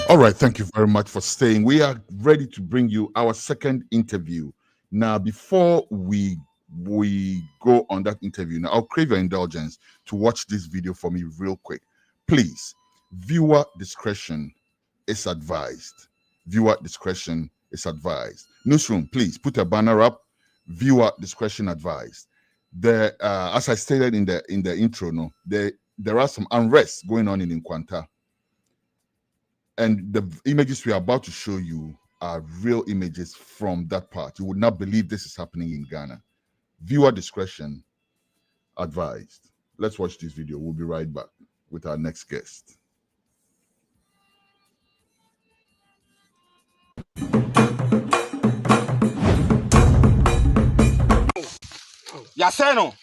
All right, thank you very much for staying. We are ready to bring you our second interview. Now, before we go on that interview, now I'll crave your indulgence to watch this video for me real quick. Please, viewer discretion is advised. Viewer discretion is advised. Newsroom, please put a banner up. Viewer discretion advised. There, as I stated in the intro, there are some unrest going on in Nkwanta. And the images we are about to show you are real images from that part. You would not believe this is happening in Ghana. Viewer discretion advised. Let's watch this video. We'll be right back with our next guest. Yaseno.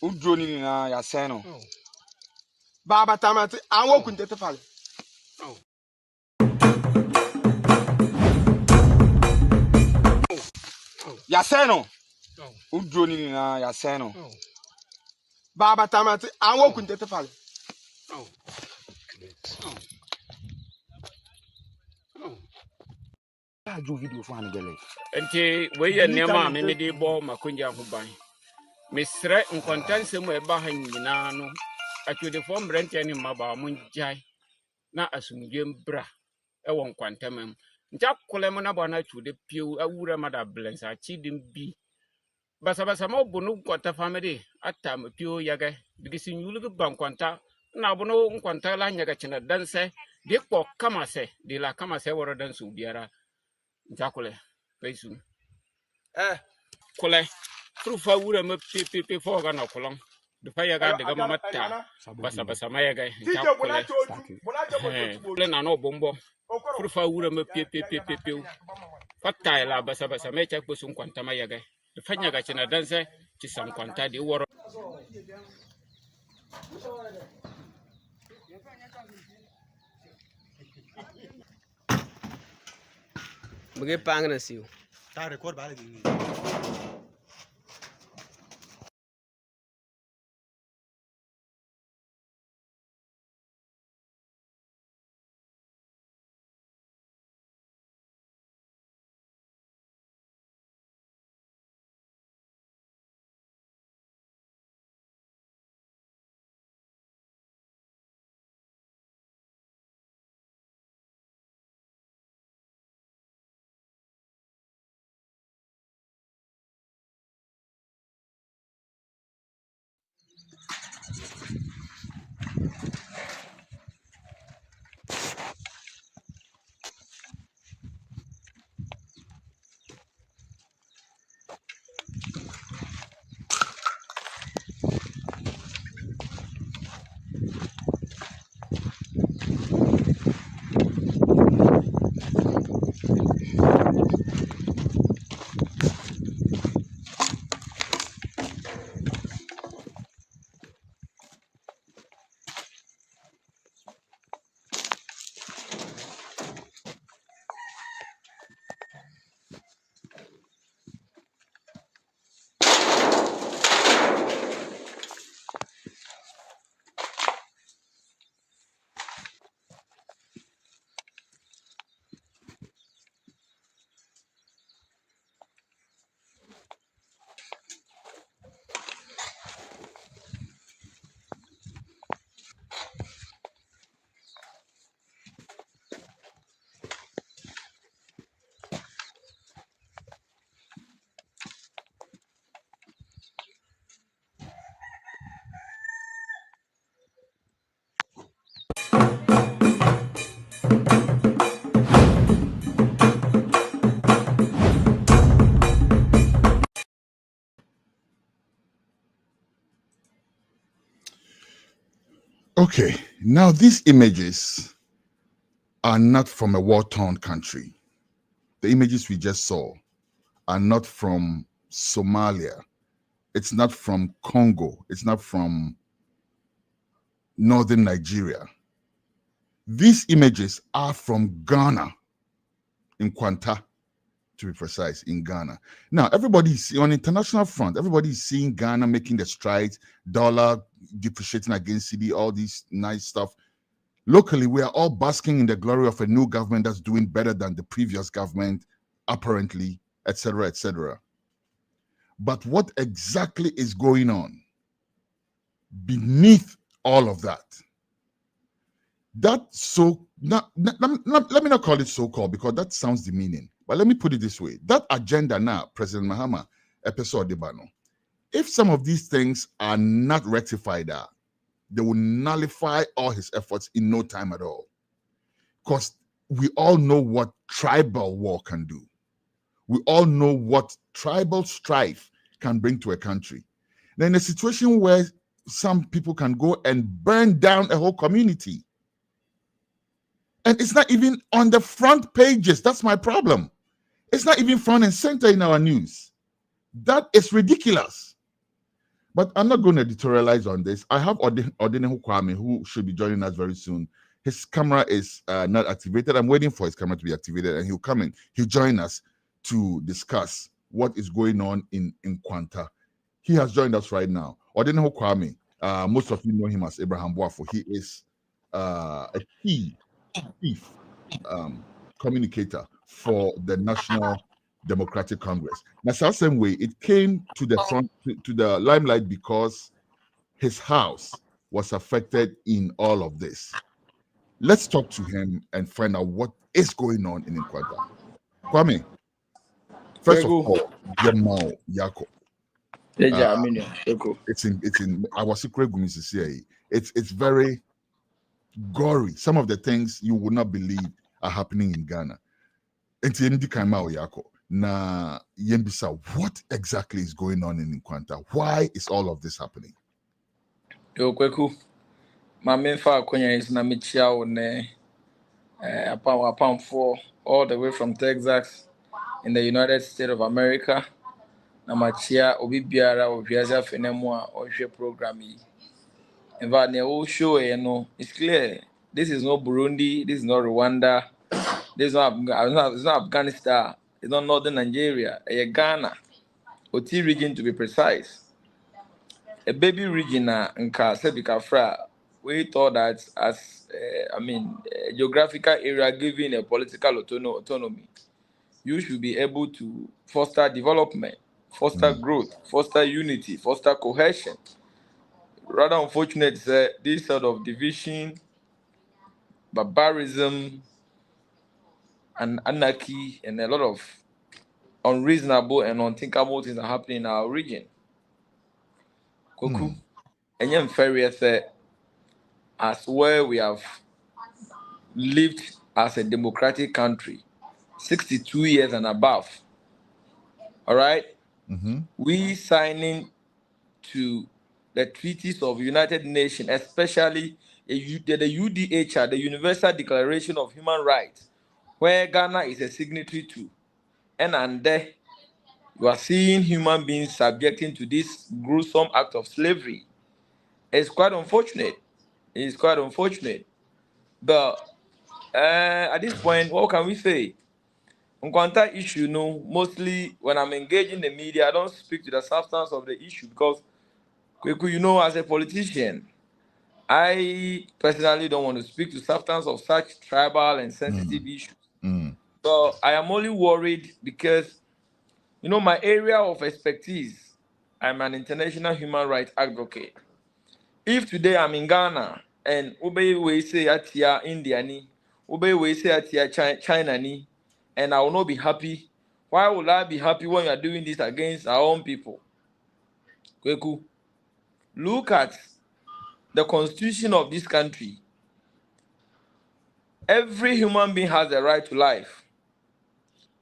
Udroni na Yaseno. Baba tamati anwo kuntete pale. Yaseno. Udroni na Yaseno. Baba tamati anwo kuntete pale. Ju video fo anegele. Enti we nema me ne de bo makonja ho ban. Mesrɛ nkɔntansɛm a ɛba ha nyinaa no atwodefo mbrɛnte ne mmaba mo ngyae na asomdwe mbra ɛwɔ nkwantam nti akɔlɛ mo na bɔ na atwode pio awura mada blens achidim bi basabasa mo bono nkwanta family atam pio yaga digisi nyulu ba nkwanta na bono nkwanta la nyaga chena danse de kpɔ kama sɛ de la kama sɛ woro danse biara nti akɔlɛ paisu kɔlɛ Trufa wura me pepe foga na kolong. De fayaga de gama mata. Basa mayaga. Le na no bombo. Trufa wura me pepe. Fatai la basa me chak bo sun kwanta mayaga. De fanyaga china danse ci sam kwanta di woro. Bagi pang na siyo. Ta record balik ini. Okay, now these images are not from a war-torn country. The images we just saw are not from Somalia. It's not from Congo. It's not from northern Nigeria. These images are from Ghana, Nkwanta, to be precise, in Ghana. Now, everybody's on international front. Everybody's seeing Ghana making the strides, dollar depreciating against CD, all these nice stuff. Locally, we are all basking in the glory of a new government that's doing better than the previous government, apparently, etc., etc. But what exactly is going on beneath all of that? Let me not call it so-called because that sounds demeaning. But let me put it this way. That agenda now, President Mahama, episode Debano, if some of these things are not rectified, they will nullify all his efforts in no time at all. Because we all know what tribal war can do. We all know what tribal strife can bring to a country. Then in a situation where some people can go and burn down a whole community, and it's not even on the front pages. That's my problem. It's not even front and center in our news. That is ridiculous. But I'm not going to editorialize on this. I have Odenehu Kwame, who should be joining us very soon. His camera is not activated. I'm waiting for his camera to be activated, and he'll come in. He'll join us to discuss what is going on in Nkwanta. He has joined us right now. Odenehu Kwame, most of you know him as Abraham Boafo. He is a key chief communicator for the National Democratic Congress. Now, the same way, it came to the front, to the limelight because his house was affected in all of this. Let's talk to him and find out what is going on in Nkwanta. Kwame, first of all, Yemo Yako. It's in our secret gumi. It's very gory. Some of the things you would not believe are happening in Ghana. Na Yembisa, what exactly is going on in Nkwanta? Why is all of this happening? Yo kweku mame fa akonya is na mechia wo ne apam for all the way from Texas in the United States of America. Na machia obi biara obiaza fenemu a ohwe program yi. In fact, the show it's clear. This is not Burundi, this is not Rwanda, this is not Afghanistan, it's not northern Nigeria, it's Ghana, Oti region to be precise. A baby region in Kasebikafra, we thought that as a geographical area given a political autonomy, you should be able to foster development, foster growth, foster unity, foster cohesion. Rather unfortunate this sort of division, barbarism, and anarchy, and a lot of unreasonable and unthinkable things are happening in our region. Koku, and yet very as where we have lived as a democratic country, 62 years and above. All right, we signing to the treaties of United Nations, especially the UDHR, the Universal Declaration of Human Rights, where Ghana is a signatory to. And there, you are seeing human beings subjecting to this gruesome act of slavery. It's quite unfortunate. It's quite unfortunate. But at this point, what can we say? Nkwanta issue, mostly when I'm engaging the media, I don't speak to the substance of the issue because as a politician, I personally don't want to speak to substance of such tribal and sensitive issues. So I am only worried because, my area of expertise, I'm an international human rights advocate. If today I'm in Ghana and we say atia India ni, we say atia China ni, and I will not be happy, why would I be happy when you are doing this against our own people? Kweku. Look at the constitution of this country. Every human being has a right to life.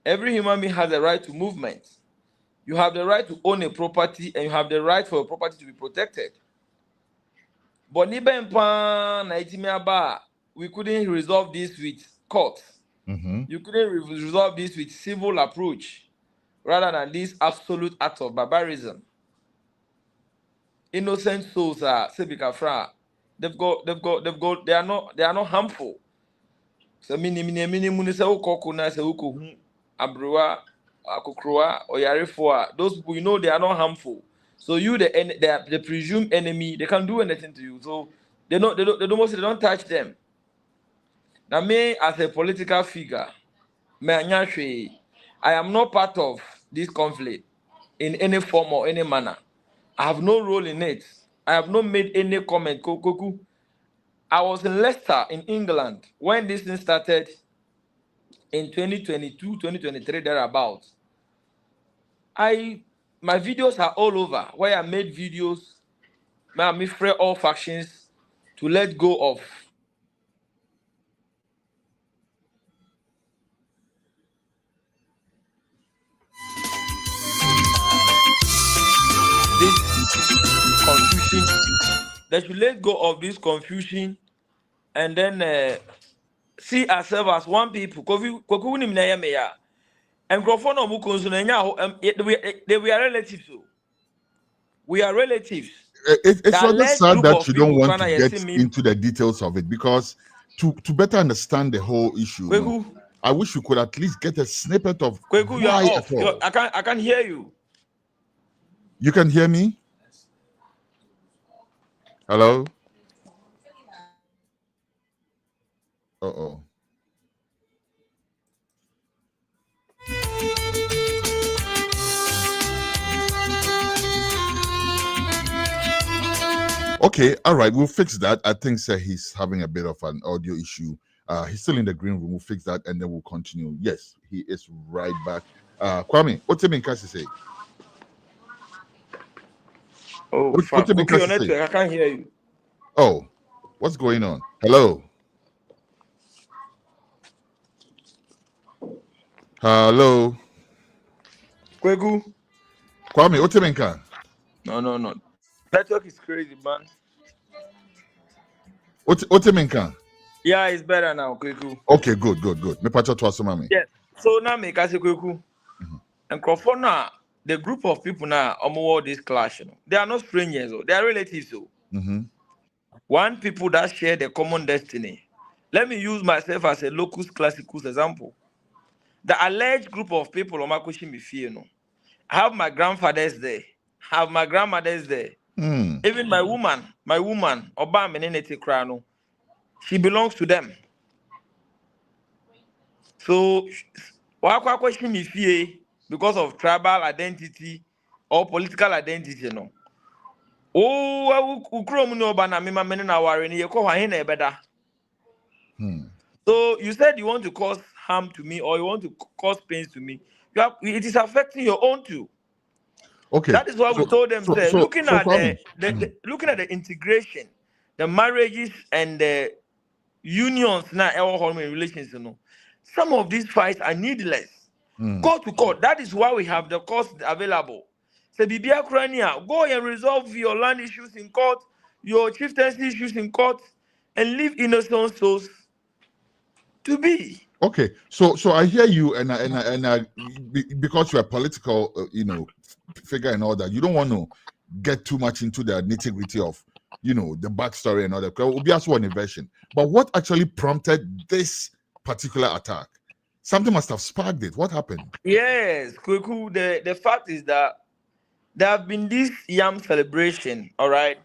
Every human being has a right to movement. You have the right to own a property and you have the right for your property to be protected. But we couldn't resolve this with court. You couldn't resolve this with civil approach, rather than this absolute act of barbarism. Innocent souls are Sebikafra. They are not harmful. So those people, you know, they are not harmful. So you the presumed enemy, they can't do anything to you. So they don't touch them. Now me as a political figure, I am not part of this conflict in any form or any manner. I have no role in it. I have not made any comment. I was in Leicester in England when this thing started in 2022, 2023, thereabouts. My videos are all over where I made videos, I made free all factions to let go of this confusion. They should let go of this confusion and then see ourselves as one people. And they were relatives. We are relatives. It's rather sad that you don't want to get into the details of it, because to better understand the whole issue, I wish you could at least get a snippet of why at all. I can't hear you. You can hear me? Hello? Uh-oh. Okay, all right, we'll fix that. I think he's having a bit of an audio issue. He's still in the green room. We'll fix that and then we'll continue. Yes, he is right back. Kwame, what's it mean, Kasi say? Oh, fuck. Okay, I can't hear you. Oh, what's going on? Hello? Hello? Kwegu? Kwame, what's it mean, Ka? No. Network is crazy, man. What's it mean, Ka? Yeah, it's better now, Kwegu. Okay, good. Me pacha to asoma me. Yes. So now me kasi Kwegu. And Krofona, the group of people now on this clash, they are not strangers, they are relatives. One people that share the common destiny. Let me use myself as a locus classicus example. The alleged group of people I have my grandfathers there, have my grandmothers there. Even my woman, Obama, she belongs to them. So, why question me fear because of tribal identity or political identity? No. So you said you want to cause harm to me or you want to cause pains to me. It is affecting your own too. Okay. That is why we told them, looking at the integration, the marriages and the unions now, our relations, some of these fights are needless. Court to court. That is why we have the courts available. So Bibia Krania, go and resolve your land issues in court, your chieftaincy issues in court, and leave innocent souls to be. Okay, so I hear you, and I because you're a political, figure and all that, you don't want to get too much into the nitty-gritty of, the backstory and all that. We'll be also one version. But what actually prompted this particular attack? Something must have sparked it. What happened? Yes, Kweku, the fact is that there have been this yam celebration, all right?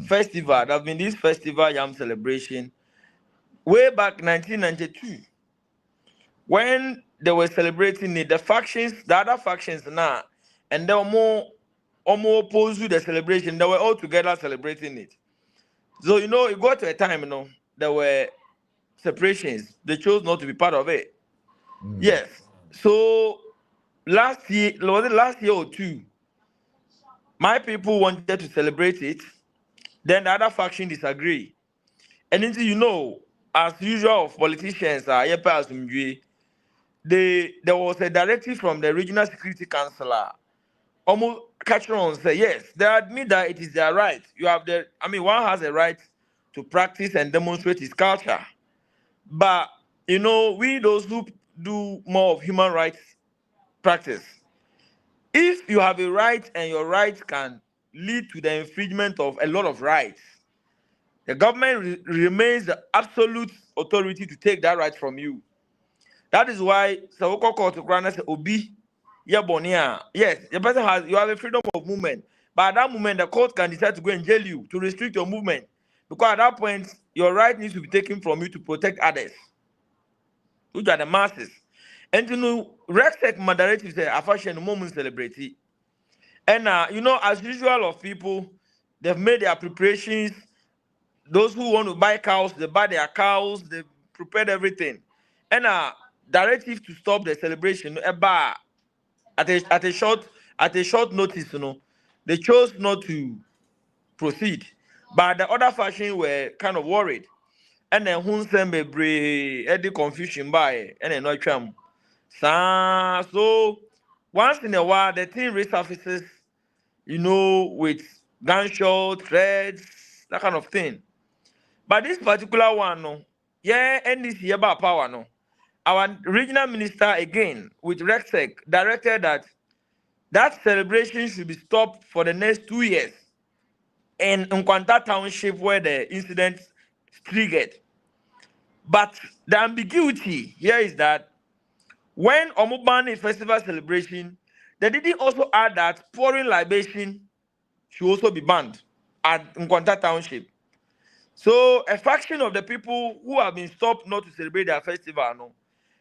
Festival. There have been this festival yam celebration way back 1992. When they were celebrating it, the other factions now, and they were more opposed to the celebration. They were all together celebrating it. So, it got to a time, there were separations. They chose not to be part of it. Yes. So, last year or two, my people wanted to celebrate it. Then the other faction disagree. And as usual of politicians, there was a directive from the Regional Security Councillor. Almost catch on say yes, they admit that it is their right. One has a right to practice and demonstrate his culture. But, you know, we those who do more of human rights practice, if you have a right and your rights can lead to the infringement of a lot of rights, the government remains the absolute authority to take that right from you. That is why Sawoko Court to Grana say Obi Yabonia. Yes, the person has you have a freedom of movement. But at that moment, the court can decide to go and jail you to restrict your movement. Because at that point, your right needs to be taken from you to protect others, which are the masses. And you know, Rexec moderative say a fashion moment celebrity. And you know, as usual of people, they've made their preparations. Those who want to buy cows, they buy their cows, they prepared everything. And directive to stop the celebration at a short notice, you know, they chose not to proceed. But the other faction were kind of worried. And then the confusion by and then no tram. So once in a while the thing resurfaces, you know, with gunshot, threats, that kind of thing. But this particular one, no, yeah, and this year about power, no. Our regional minister again with Rexec directed that celebration should be stopped for the next 2 years in Nkwanta township where the incident triggered. But the ambiguity here is that when Omubani festival celebration, they didn't also add that pouring libation should also be banned at Nkwanta township. So a fraction of the people who have been stopped not to celebrate their festival, no,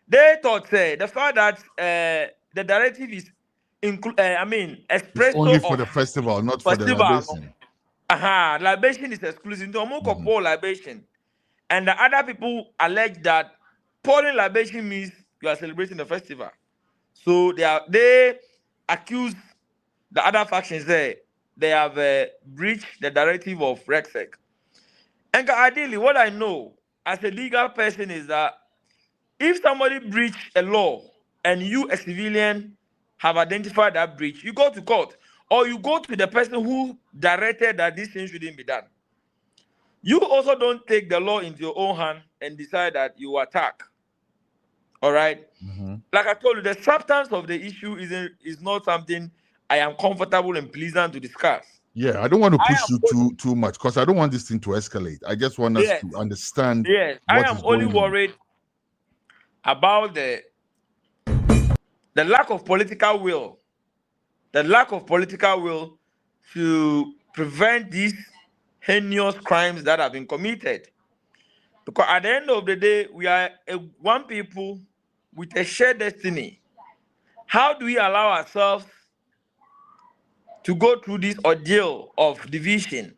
they thought the fact that the directive is It's only for the festival, not for the libation. Libation is exclusive. No pour libation, and the other people allege that pouring libation means you are celebrating the festival. So they accuse the other factions there. They have breached the directive of Rexec. And ideally, what I know as a legal person is that if somebody breached a law and you, a civilian, have identified that breach, you go to court or you go to the person who directed that this thing shouldn't be done. You also don't take the law into your own hand and decide that you attack. All right? Like I told you, the substance of the issue is not something I am comfortable and pleasant to discuss. Yeah, I don't want to push you too much because I don't want this thing to escalate. I just want us to understand. Yes, I am only worried about the lack of political will, to prevent these heinous crimes that have been committed. Because at the end of the day, we are one people with a shared destiny. How do we allow ourselves to go through this ordeal of division?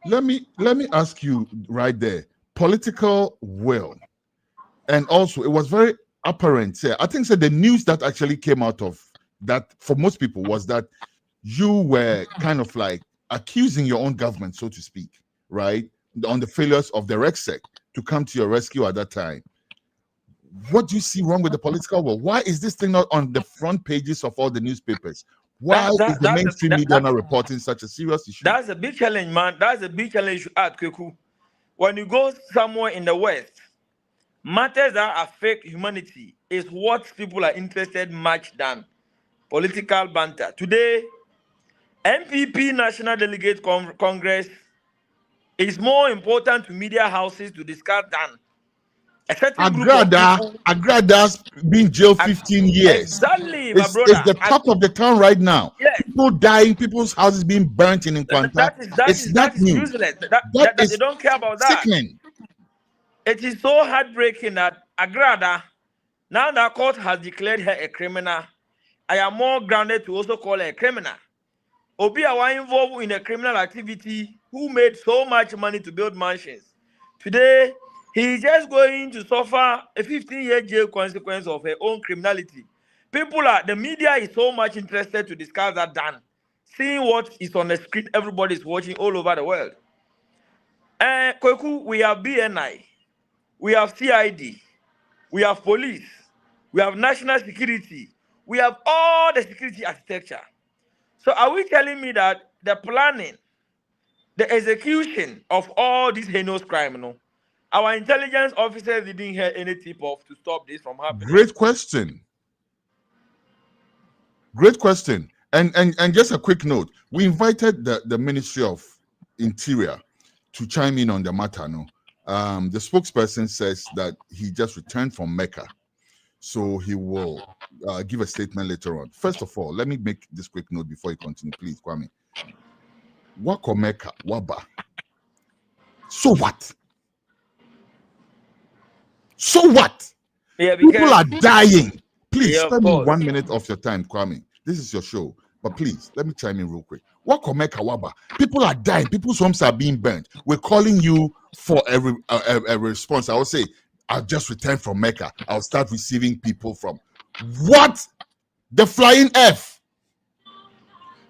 Let me ask you right there, political will. And also, it was very apparent. I think the news that actually came out of that for most people was that you were kind of like accusing your own government, so to speak, right, on the failures of the Rexec to come to your rescue at that time. What do you see wrong with the political will? Why is this thing not on the front pages of all the newspapers? Why is the mainstream media not reporting such a serious issue? That's a big challenge, man. That's a big challenge at Kweku. When you go somewhere in the West, matters that affect humanity is what people are interested much than political banter. Today, MPP National Delegate Congress is more important to media houses to discuss than a certain group of people. Agrada's been jailed 15 years. Exactly, my brother. It's the talk of the town right now. Yes. People dying, people's houses being burnt in Nkwanta. That is useless. They don't care about that. Sickening. It is so heartbreaking that Agrada, now that court has declared her a criminal, I am more grounded to also call her a criminal. Obi Awa involved in a criminal activity who made so much money to build mansions. Today, he is just going to suffer a 15-year jail consequence of her own criminality. The media is so much interested to discuss that than seeing what is on the screen everybody is watching all over the world. Kweku, we have BNI, we have CID, we have police, we have national security, we have all the security architecture. So are we telling me that the planning, the execution of all these heinous crime, no, our intelligence officers didn't hear any tip off to stop this from happening. Great question. Great question. And just a quick note. We invited the Ministry of Interior to chime in on the matter. No, the spokesperson says that he just returned from Mecca, so he will give a statement later on. First of all, let me make this quick note before you continue, please, Kwame. Wako Mecca, Waba. So what? So what? Yeah, people are dying. Please Yeah, spend me course. 1 minute of your time, Kwame. This is your show. But please, let me chime in real quick. Wako Mecca, Waba. People are dying. People's homes are being burned. We're calling you for a response. I will say, I'll just return from Mecca. I'll start receiving people from what? The flying F.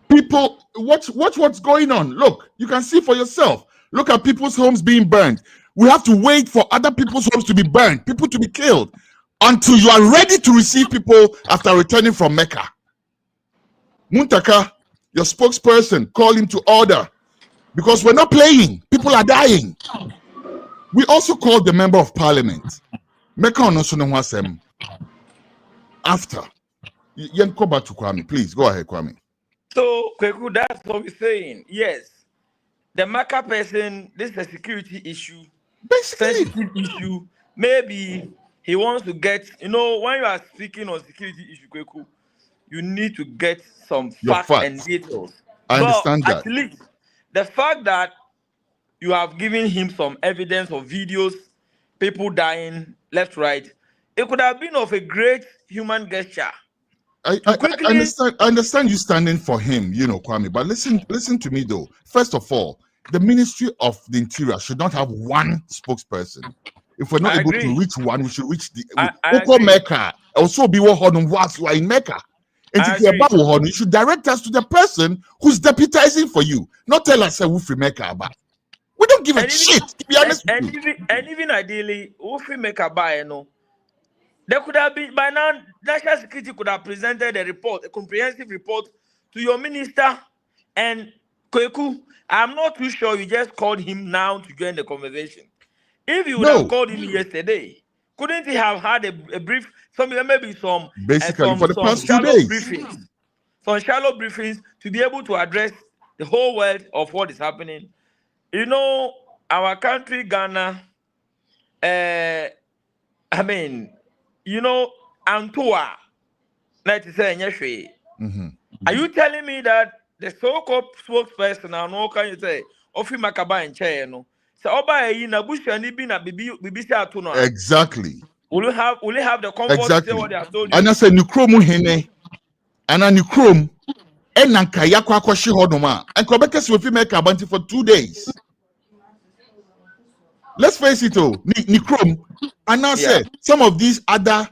People, watch what's going on. Look, you can see for yourself. Look at people's homes being burned. We have to wait for other people's homes to be burned, people to be killed, until you are ready to receive people after returning from Mecca. Muntaka, your spokesperson, call him to order, because we're not playing. People are dying. We also called the member of parliament. Mecca Onosonowasem. After. Go back to Kwame. Please, go ahead, Kwame. So, Kweku, that's what we're saying. Yes. The Mecca person, this is a security issue. Basically. Sensitive issue. Maybe he wants to get, when you are speaking on security issue, Kweku, you need to get some facts and details. I understand that. At least, the fact that you have given him some evidence of videos, people dying left, right, it could have been of a great human gesture. I understand you standing for him, Kwame, but listen to me though. First of all, the Ministry of the Interior should not have one spokesperson. If we're not able to reach one, we should reach the Mecca. Also be whilst you are in Mecca. And you should direct us to the person who's deputizing for you. Not tell us who free Mecca. We don't give a shit, to be honest with you. And even ideally, who free Mecca by there could have been, by now, National Security could have presented a comprehensive report to your minister. And Kweku, I'm not too sure you just called him now to join the conversation. If you would have called him yesterday, couldn't he have had a brief, maybe some basically for the past 2 days, some shallow briefings to be able to address the whole world of what is happening? Our country, Ghana, Antua, are you telling me that the so-called spokesperson, and what can you say, Ofi Makaba and Chair, exactly. Will you have the comfort to say what they have told you? And I said, Nukromu Hene, and a Nukrom, and Nankayakwa Kwashi Hodoma, and Quebecers will be make a bounty for 2 days. Let's face it, Nikrom, and now say some of these other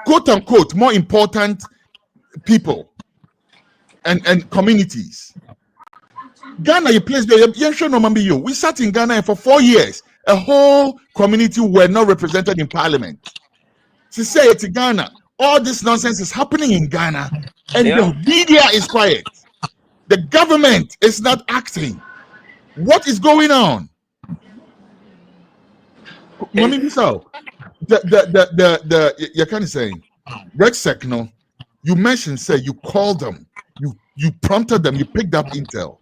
quote unquote more important people and communities. Ghana, we sat in Ghana for 4 years. A whole community were not represented in parliament. To say it in Ghana, all this nonsense is happening in Ghana, and the media is quiet. The government is not acting. What is going on? Mami Bissau, you're kind of saying, Rexec, no, you mentioned, say you called them, you prompted them, you picked up intel,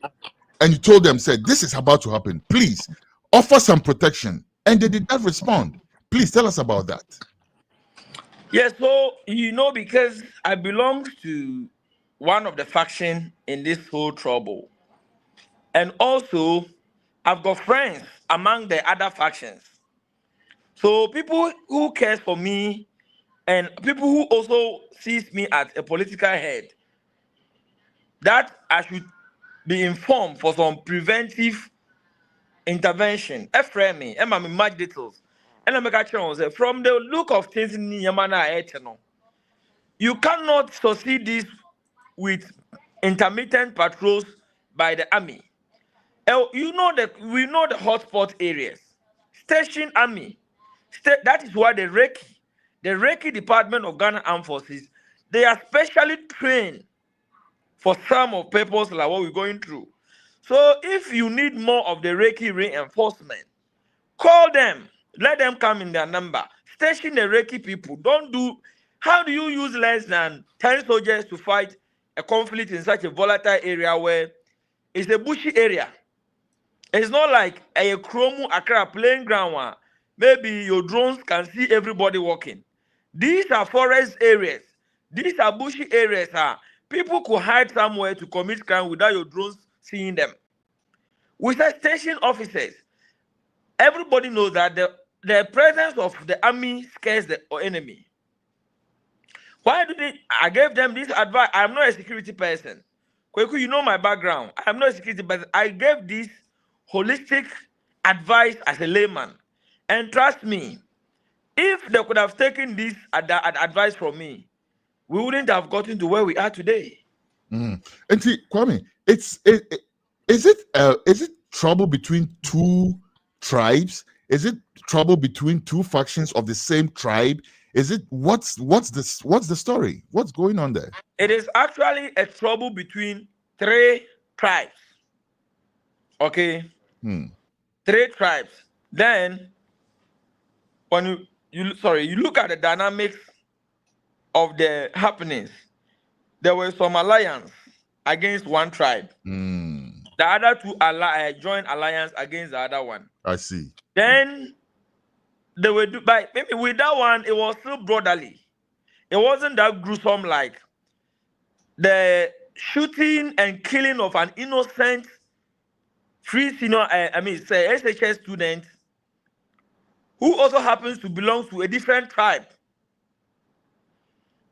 and you told them, said, this is about to happen. Please offer some protection. And they did not respond. Please tell us about that. Yes, so, because I belong to one of the faction in this whole trouble. And also, I've got friends among the other factions. So people who cares for me and people who also sees me as a political head, that I should be informed for some preventive intervention. Efremi, Emma much details. And I'm say from the look of things in Yamana, you cannot succeed this with intermittent patrols by the army. We know the hotspot areas. Station army. That is why the Reiki Department of Ghana Armed Forces, they are specially trained for some of purpose like what we're going through. So if you need more of the Reiki reinforcement, call them. Let them come in their number. Station the Reiki people. Don't do. How do you use less than 10 soldiers to fight a conflict in such a volatile area where it's a bushy area? It's not like a Chromo Accra playing ground one. Maybe your drones can see everybody walking. These are forest areas. These are bushy areas. People could hide somewhere to commit crime without your drones seeing them. With the station officers, everybody knows that the presence of the army scares the enemy. Why do they? I gave them this advice. I'm not a security person. Kweku, you know my background. I'm not a security person. I gave this holistic advice as a layman. And trust me, if they could have taken this advice from me, we wouldn't have gotten to where we are today. And see, Kwame, is it trouble between two tribes? Is it trouble between two factions of the same tribe? Is it what's the story? What's going on there? It is actually a trouble between 3 tribes. Okay. 3 tribes. Then when you look at the dynamics of the happenings, there was some alliance against one tribe. The other 2 joined alliance against the other one. I see. Then they were maybe with that one, it was still brotherly. It wasn't that gruesome like the shooting and killing of an innocent SHS student who also happens to belong to a different tribe.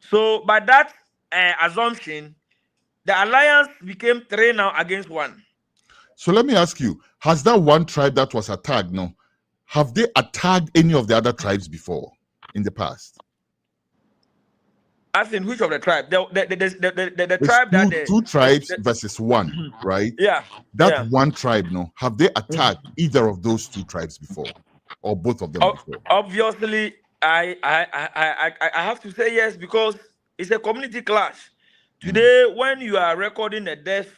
So by that assumption, the alliance became 3 now against 1. So let me ask you, has that one tribe that was attacked, have they attacked any of the other tribes before in the past? As in which of the tribe? The tribe that two tribes versus 1, right? Yeah. That one tribe, have they attacked either of those 2 tribes before, or both of them before? Obviously, I have to say yes, because it's a community clash. Today, when you are recording a death,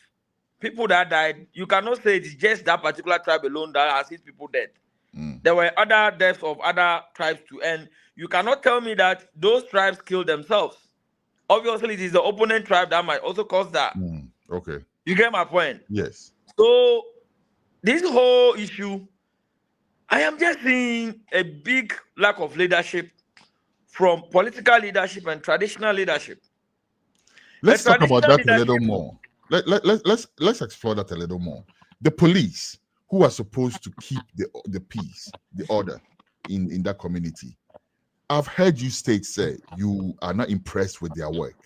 people that died, you cannot say it's just that particular tribe alone that has hit people dead. There were other deaths of other tribes too, and you cannot tell me that those tribes killed themselves. Obviously, it is the opponent tribe that might also cause that. Okay. You get my point? Yes. So, this whole issue, I am just seeing a big lack of leadership from political leadership and traditional leadership. Let's talk about that a little more. Let's explore that a little more. The police, who are supposed to keep the peace, the order in that community. I've heard you say you are not impressed with their work.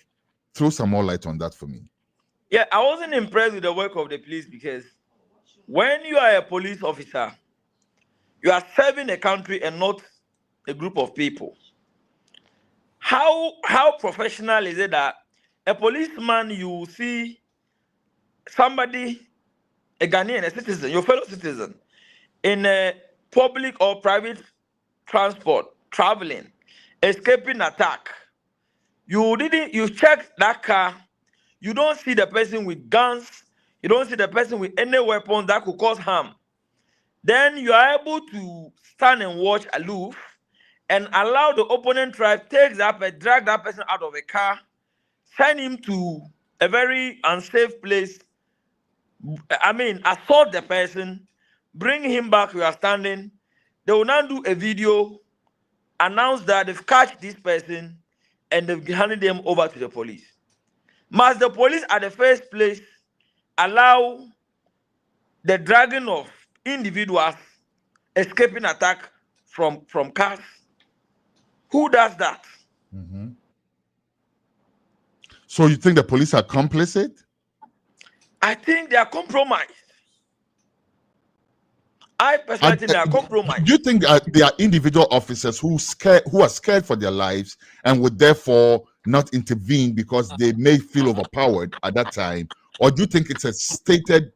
Throw some more light on that for me. Yeah, I wasn't impressed with the work of the police because when you are a police officer, you are serving a country and not a group of people. How professional is it that a policeman, you see somebody, a Ghanaian, a citizen, your fellow citizen, in a public or private transport, traveling, escaping attack. You check that car, you don't see the person with guns, you don't see the person with any weapon that could cause harm. Then you are able to stand and watch aloof and allow the opponent tribe drag that person out of a car, send him to a very unsafe place, assault the person, bring him back, you are standing. They will now do a video, announce that they've catch this person and they've handed them over to the police. Must the police at the first place allow the dragging of individuals escaping attack from cars? Who does that? So you think the police are complicit? I think they are compromised. I personally think they are compromised. Do you think there are individual officers who are scared for their lives and would therefore not intervene because they may feel overpowered at that time? Or do you think it's a stated,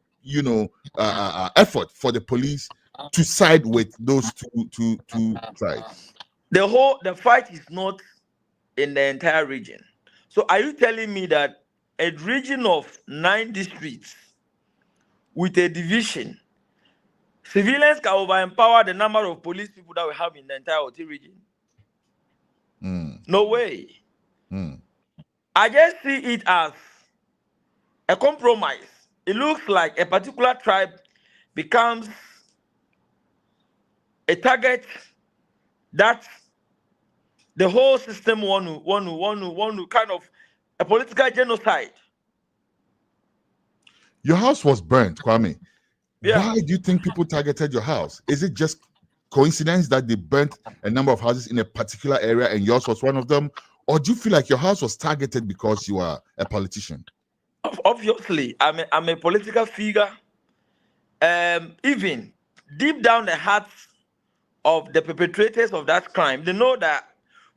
effort for the police to side with those two tribes? The fight is not in the entire region. So are you telling me that a region of 9 districts with a division, civilians can over-empower the number of police people that we have in the entire Oti region. No way. I just see it as a compromise. It looks like a particular tribe becomes a target that the whole system want to kind of a political genocide. Your house was burnt, Kwame. Yeah. Why do you think people targeted your house? Is it just coincidence that they burnt a number of houses in a particular area and yours was one of them? Or do you feel like your house was targeted because you are a politician? Obviously, I'm a political figure. Even deep down the hearts of the perpetrators of that crime, they know that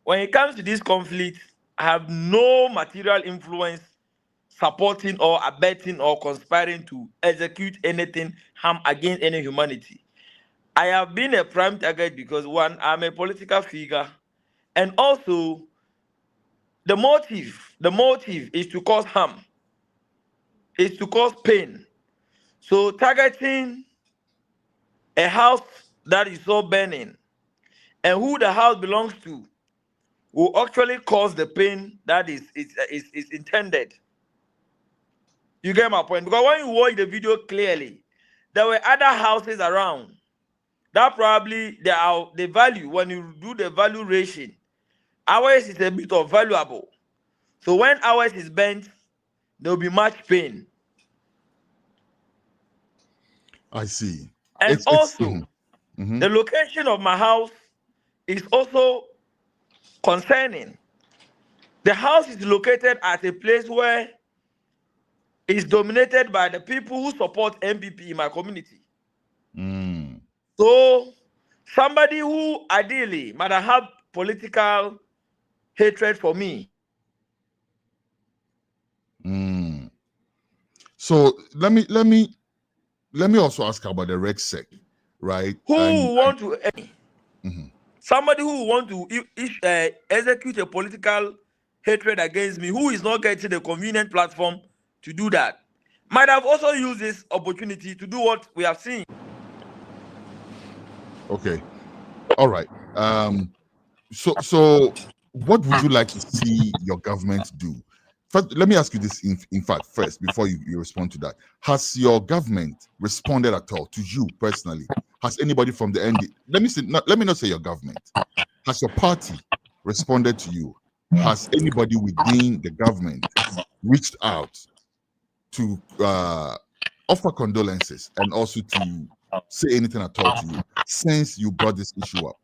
when it comes to this conflict, I have no material influence supporting or abetting or conspiring to execute anything harm against any humanity. I have been a prime target because, one, I'm a political figure, and also the motive is to cause harm, is to cause pain. So targeting a house that is so burning and who the house belongs to will actually cause the pain that is intended. You get my point? Because when you watch the video clearly, there were other houses around that probably the value, when you do the valuation, ours is a bit of valuable. So when ours is bent, there will be much pain. I see. And the location of my house is also concerning. The house is located at a place where it's dominated by the people who support MPP in my community. So somebody who ideally might have political hatred for me. So let me also ask about the RegSec, right? Somebody who want to execute a political hatred against me, who is not getting a convenient platform to do that, might have also used this opportunity to do what we have seen. Okay. All right. So what would you like to see your government do? First, let me ask you this in fact first before you respond to that. Has your government responded at all to you personally? Has anybody from the ND, let me not say your government. Has your party responded to you? Has anybody within the government reached out to offer condolences and also to say anything at all to you since you brought this issue up?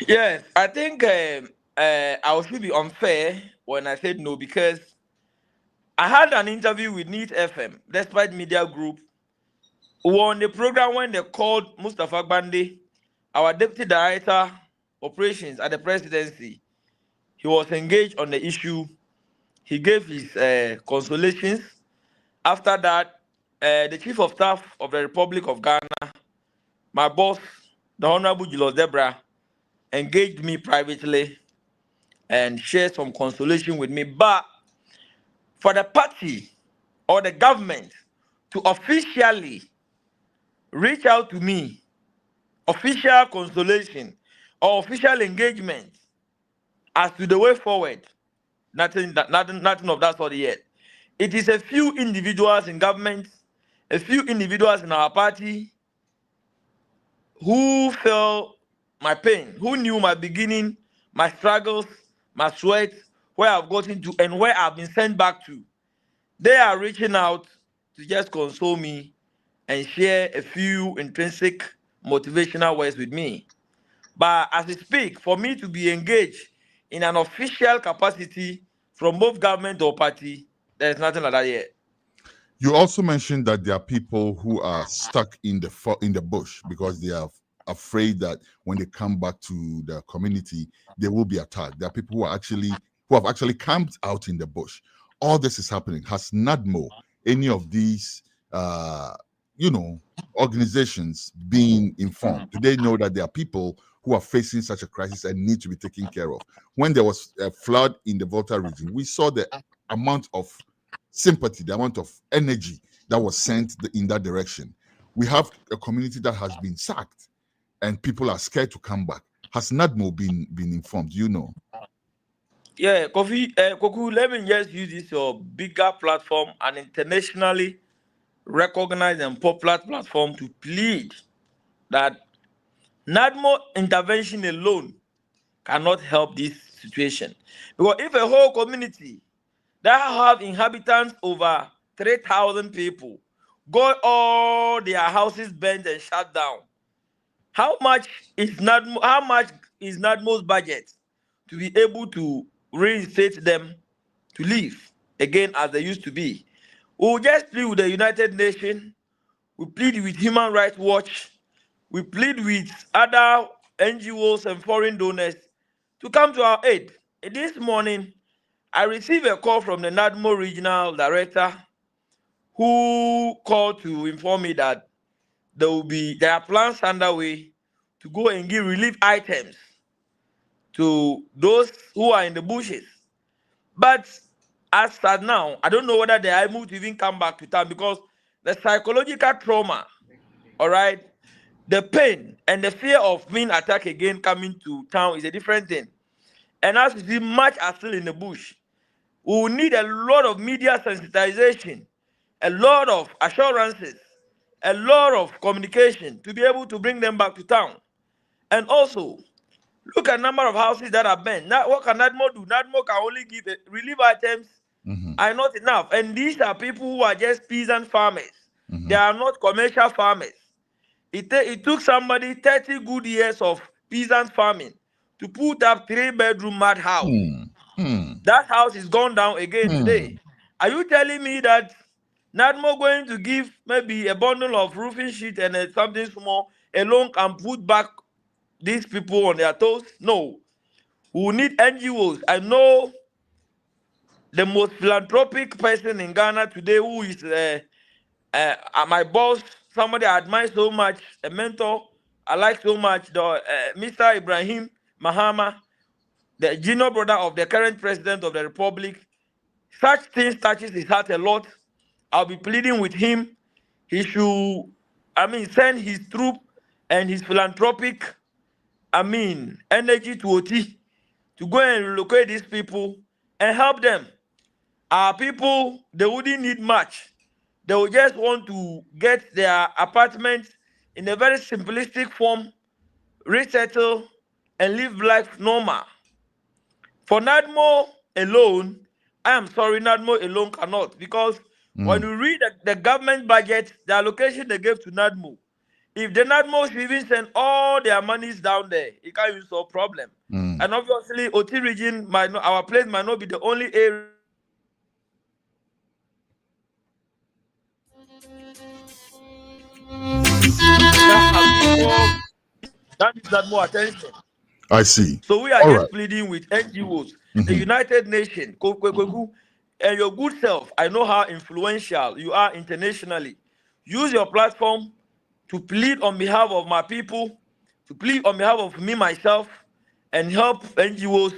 Yes, I think I should be unfair when I said no, because I had an interview with Neat FM, Despite Media Group, who on the program when they called Mustafa Bande, our Deputy Director Operations at the Presidency. He was engaged on the issue. He gave his consolations. After that, the Chief of Staff of the Republic of Ghana, my boss, the Honorable Julius Debra, engaged me privately and shared some consolation with me. But for the party or the government to officially reach out to me, official consolation or official engagement as to the way forward, nothing of that sort yet. It is a few individuals in government, a few individuals in our party who felt my pain, who knew my beginning, my struggles, my sweat, where I've gotten to and where I've been sent back to. They are reaching out to just console me and share a few intrinsic motivational words with me. But as we speak, for me to be engaged in an official capacity from both government or party, there's nothing like that yet. You also mentioned that there are people who are stuck in the bush because they are afraid that when they come back to the community, they will be attacked. There are people who have actually camped out in the bush. All this is happening. Has NADMO, any of these organizations, being informed? Do they know that there are people who are facing such a crisis and need to be taken care of? When there was a flood in the Volta region, we saw the amount of sympathy, the amount of energy that was sent in that direction. We have a community that has been sacked and people are scared to come back. Has NADMO been informed? You know? Yeah, Koku, let me just use this your bigger platform, an internationally recognized and popular platform, to plead that NADMO intervention alone cannot help this situation. Because if a whole community that have inhabitants over 3,000 people got all their houses burnt and shut down, how much is NADMO's budget to be able to reinstate them to live again as they used to be? We'll just plead with the United Nations, we plead with Human Rights Watch, we plead with other NGOs and foreign donors to come to our aid. This morning, I received a call from the NADMO regional director who called to inform me that there are plans underway to go and give relief items to those who are in the bushes. But as at now, I don't know whether they are able to even come back to town, because the psychological trauma, all right, the pain and the fear of being attacked again coming to town is a different thing. And as you see, much are still in the bush. We will need a lot of media sensitization, a lot of assurances, a lot of communication to be able to bring them back to town. And also, look at the number of houses that are burned. Now, what can NADMO do? NADMO can only give relief items are not enough. And these are people who are just peasant farmers. They are not commercial farmers. It took somebody 30 good years of peasant farming to put up 3-bedroom mud house. That house is gone down again today. Are you telling me that NADMO going to give maybe a bundle of roofing sheet and something small alone can put back these people on their toes? No. We need NGOs. I know the most philanthropic person in Ghana today, who is my boss, somebody I admire so much, a mentor I like so much, Mr. Ibrahim Mahama, the junior brother of the current president of the republic. Such things touches his heart a lot. I'll be pleading with him. He should, send his troop and his philanthropic, energy to OT to go and relocate these people and help them. Our people, they wouldn't need much. They would just want to get their apartments in a very simplistic form, resettle, and live life normal. For NADMO alone, I am sorry, NADMO alone cannot, because when you read the government budget, the allocation they gave to NADMO, if the NADMO should even send all their monies down there, it can't even solve problem. And obviously, OT region, our place might not be the only area. That needs that more attention. I see. So we are just pleading with NGOs, the United Nations, and your good self. I know how influential you are internationally. Use your platform to plead on behalf of my people, to plead on behalf of me, myself, and help NGOs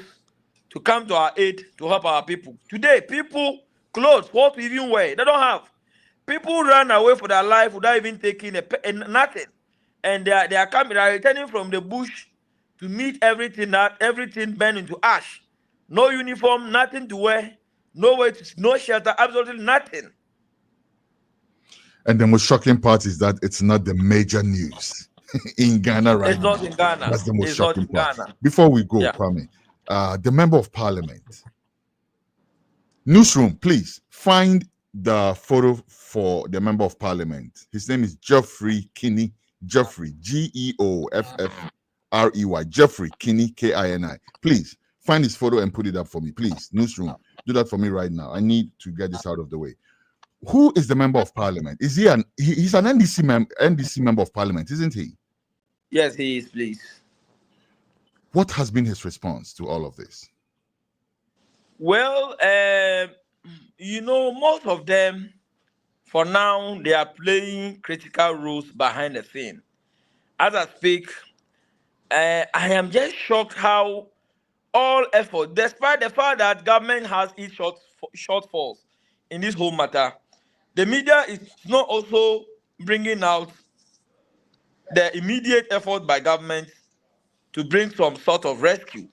to come to our aid to help our people. Today, people, clothes, what we even wear, they don't have. People run away for their life without even taking nothing. And they are returning from the bush to meet everything burned into ash. No uniform, nothing to wear, no shelter, absolutely nothing. And the most shocking part is that it's not the major news in Ghana right now. It's not in Ghana. That's the most shocking part. Before we go, Kwame, the Member of Parliament, newsroom, please find the photo for the Member of Parliament. His name is Geoffrey Kinney. Geoffrey, Geoffrey, Geoffrey Kinney, Kini. Please find his photo and put it up for me, please. Newsroom, do that for me right now. I need to get this out of the way. Who is the Member of Parliament? Is he he's an NDC Member of Parliament, isn't he? Yes, he is, please. What has been his response to all of this? Well, most of them, for now, they are playing critical roles behind the scene. As I speak, I am just shocked how all effort, despite the fact that government has its shortfalls in this whole matter, the media is not also bringing out the immediate effort by government to bring some sort of rescue.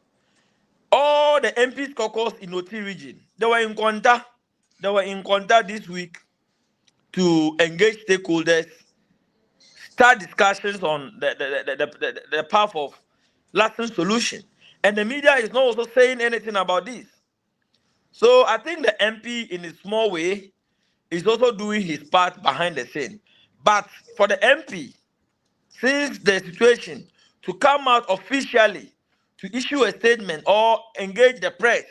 All the MPs caucus in Oti region, they were in Nkwanta. They were in Nkwanta this week to engage stakeholders, start discussions on the path of lasting solution. And the media is not also saying anything about this. So I think the MP, in a small way, is also doing his part behind the scene. But for the MP, since the situation, to come out officially to issue a statement or engage the press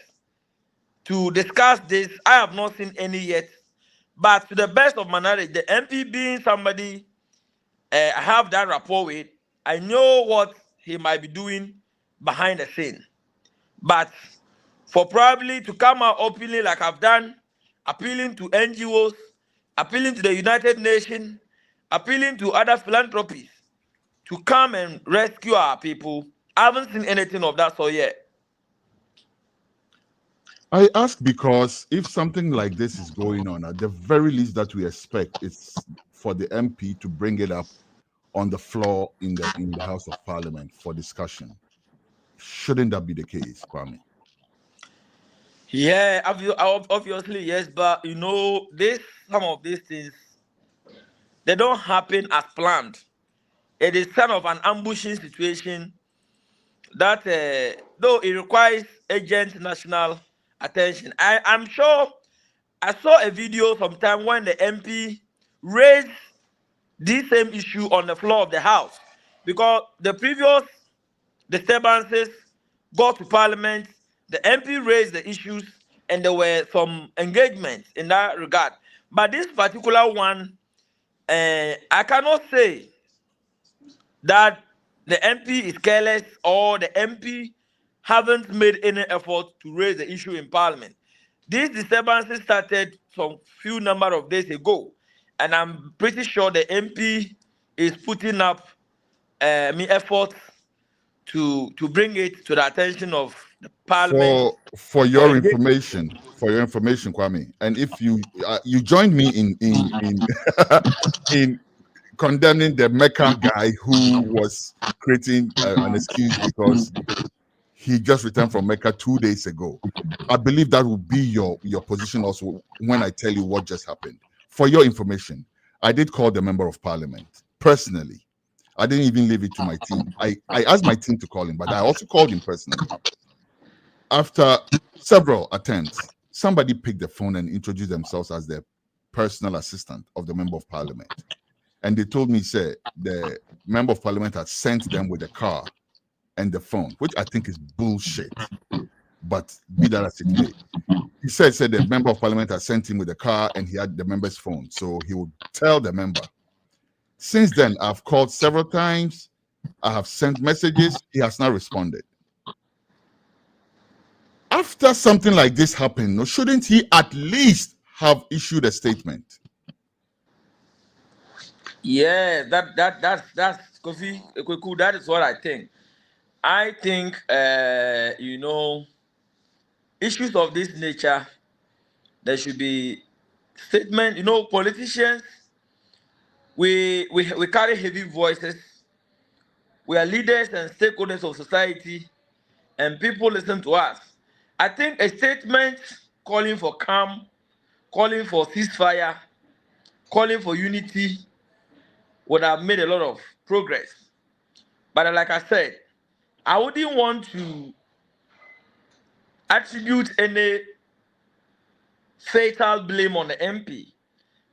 to discuss this, I have not seen any yet. But to the best of my knowledge, the MP being somebody I have that rapport with, I know what he might be doing behind the scene. But for probably to come out openly like I've done, appealing to NGOs, appealing to the United Nations, appealing to other philanthropies to come and rescue our people, I haven't seen anything of that sort yet. I ask because if something like this is going on, at the very least that we expect is for the MP to bring it up on the floor in the House of Parliament for discussion. Shouldn't that be the case, Kwame? Yeah, obviously, yes, but you know, some of these things, they don't happen as planned. It is kind of an ambushing situation that, though it requires urgent national attention. I'm sure I saw a video sometime when the MP raised this same issue on the floor of the House because the previous disturbances got to Parliament, the MP raised the issues, and there were some engagements in that regard. But this particular one, I cannot say that the MP is careless or the MP haven't made any effort to raise the issue in Parliament. These disturbances started some few number of days ago, and I'm pretty sure the MP is putting up efforts to bring it to the attention of the Parliament. For your information, Kwame, and if you joined me in in condemning the Mecca guy who was creating an excuse because he just returned from Mecca 2 days ago. I believe that will be your position also when I tell you what just happened. For your information, I did call the member of Parliament personally. I didn't even leave it to my team. I asked my team to call him, but I also called him personally. After several attempts, somebody picked the phone and introduced themselves as the personal assistant of the member of Parliament. And they told me, sir, the member of Parliament had sent them with a car and the phone, which I think is bullshit. But be that as it may. He said the member of Parliament had sent him with a car and he had the member's phone. So he would tell the member. Since then, I've called several times. I have sent messages. He has not responded. After something like this happened, shouldn't he at least have issued a statement? Yeah, that's Kofi Ekweku. That is what I think. I think you know, issues of this nature, there should be statement. You know, politicians, we carry heavy voices. We are leaders and stakeholders of society, and people listen to us. I think a statement calling for calm, calling for ceasefire, calling for unity would have made a lot of progress. But like I said, I wouldn't want to attribute any fatal blame on the MP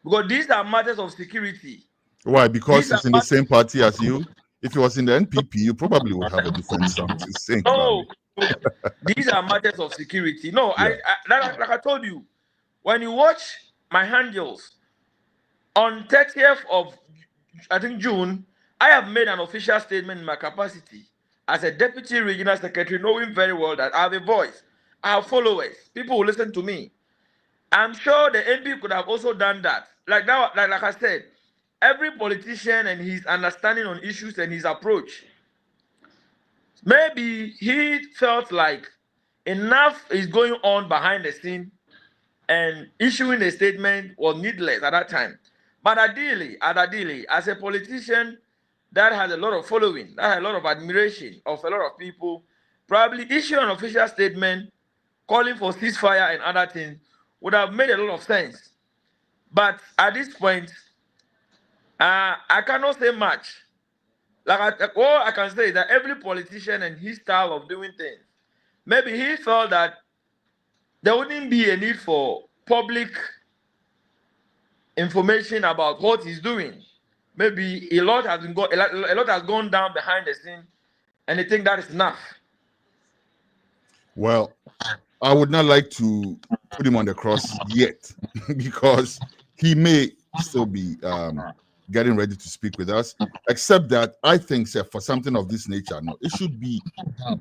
because these are matters of security. Why? Because it's in the same party as you? If it was in the NPP, you probably would have a different song to sing. No, these are matters of security. No, yeah. Like I told you, when you watch my handles on 30th of, I think, June, I have made an official statement in my capacity as a deputy regional secretary, knowing very well that I have a voice, I have followers, people who listen to me. I'm sure the MP could have also done that. Like I said, every politician and his understanding on issues and his approach. Maybe he felt like enough is going on behind the scene and issuing a statement was needless at that time. But ideally, as a politician that has a lot of following, that has a lot of admiration of a lot of people, probably issue an official statement calling for ceasefire and other things would have made a lot of sense. But at this point, I cannot say much. All I can say is that every politician and his style of doing things, maybe he felt that there wouldn't be a need for public information about what he's doing. Maybe a lot has gone down behind the scene, and they think that is enough. Well, I would not like to put him on the cross yet because he may still be getting ready to speak with us, except that I think, sir, for something of this nature, no, it should be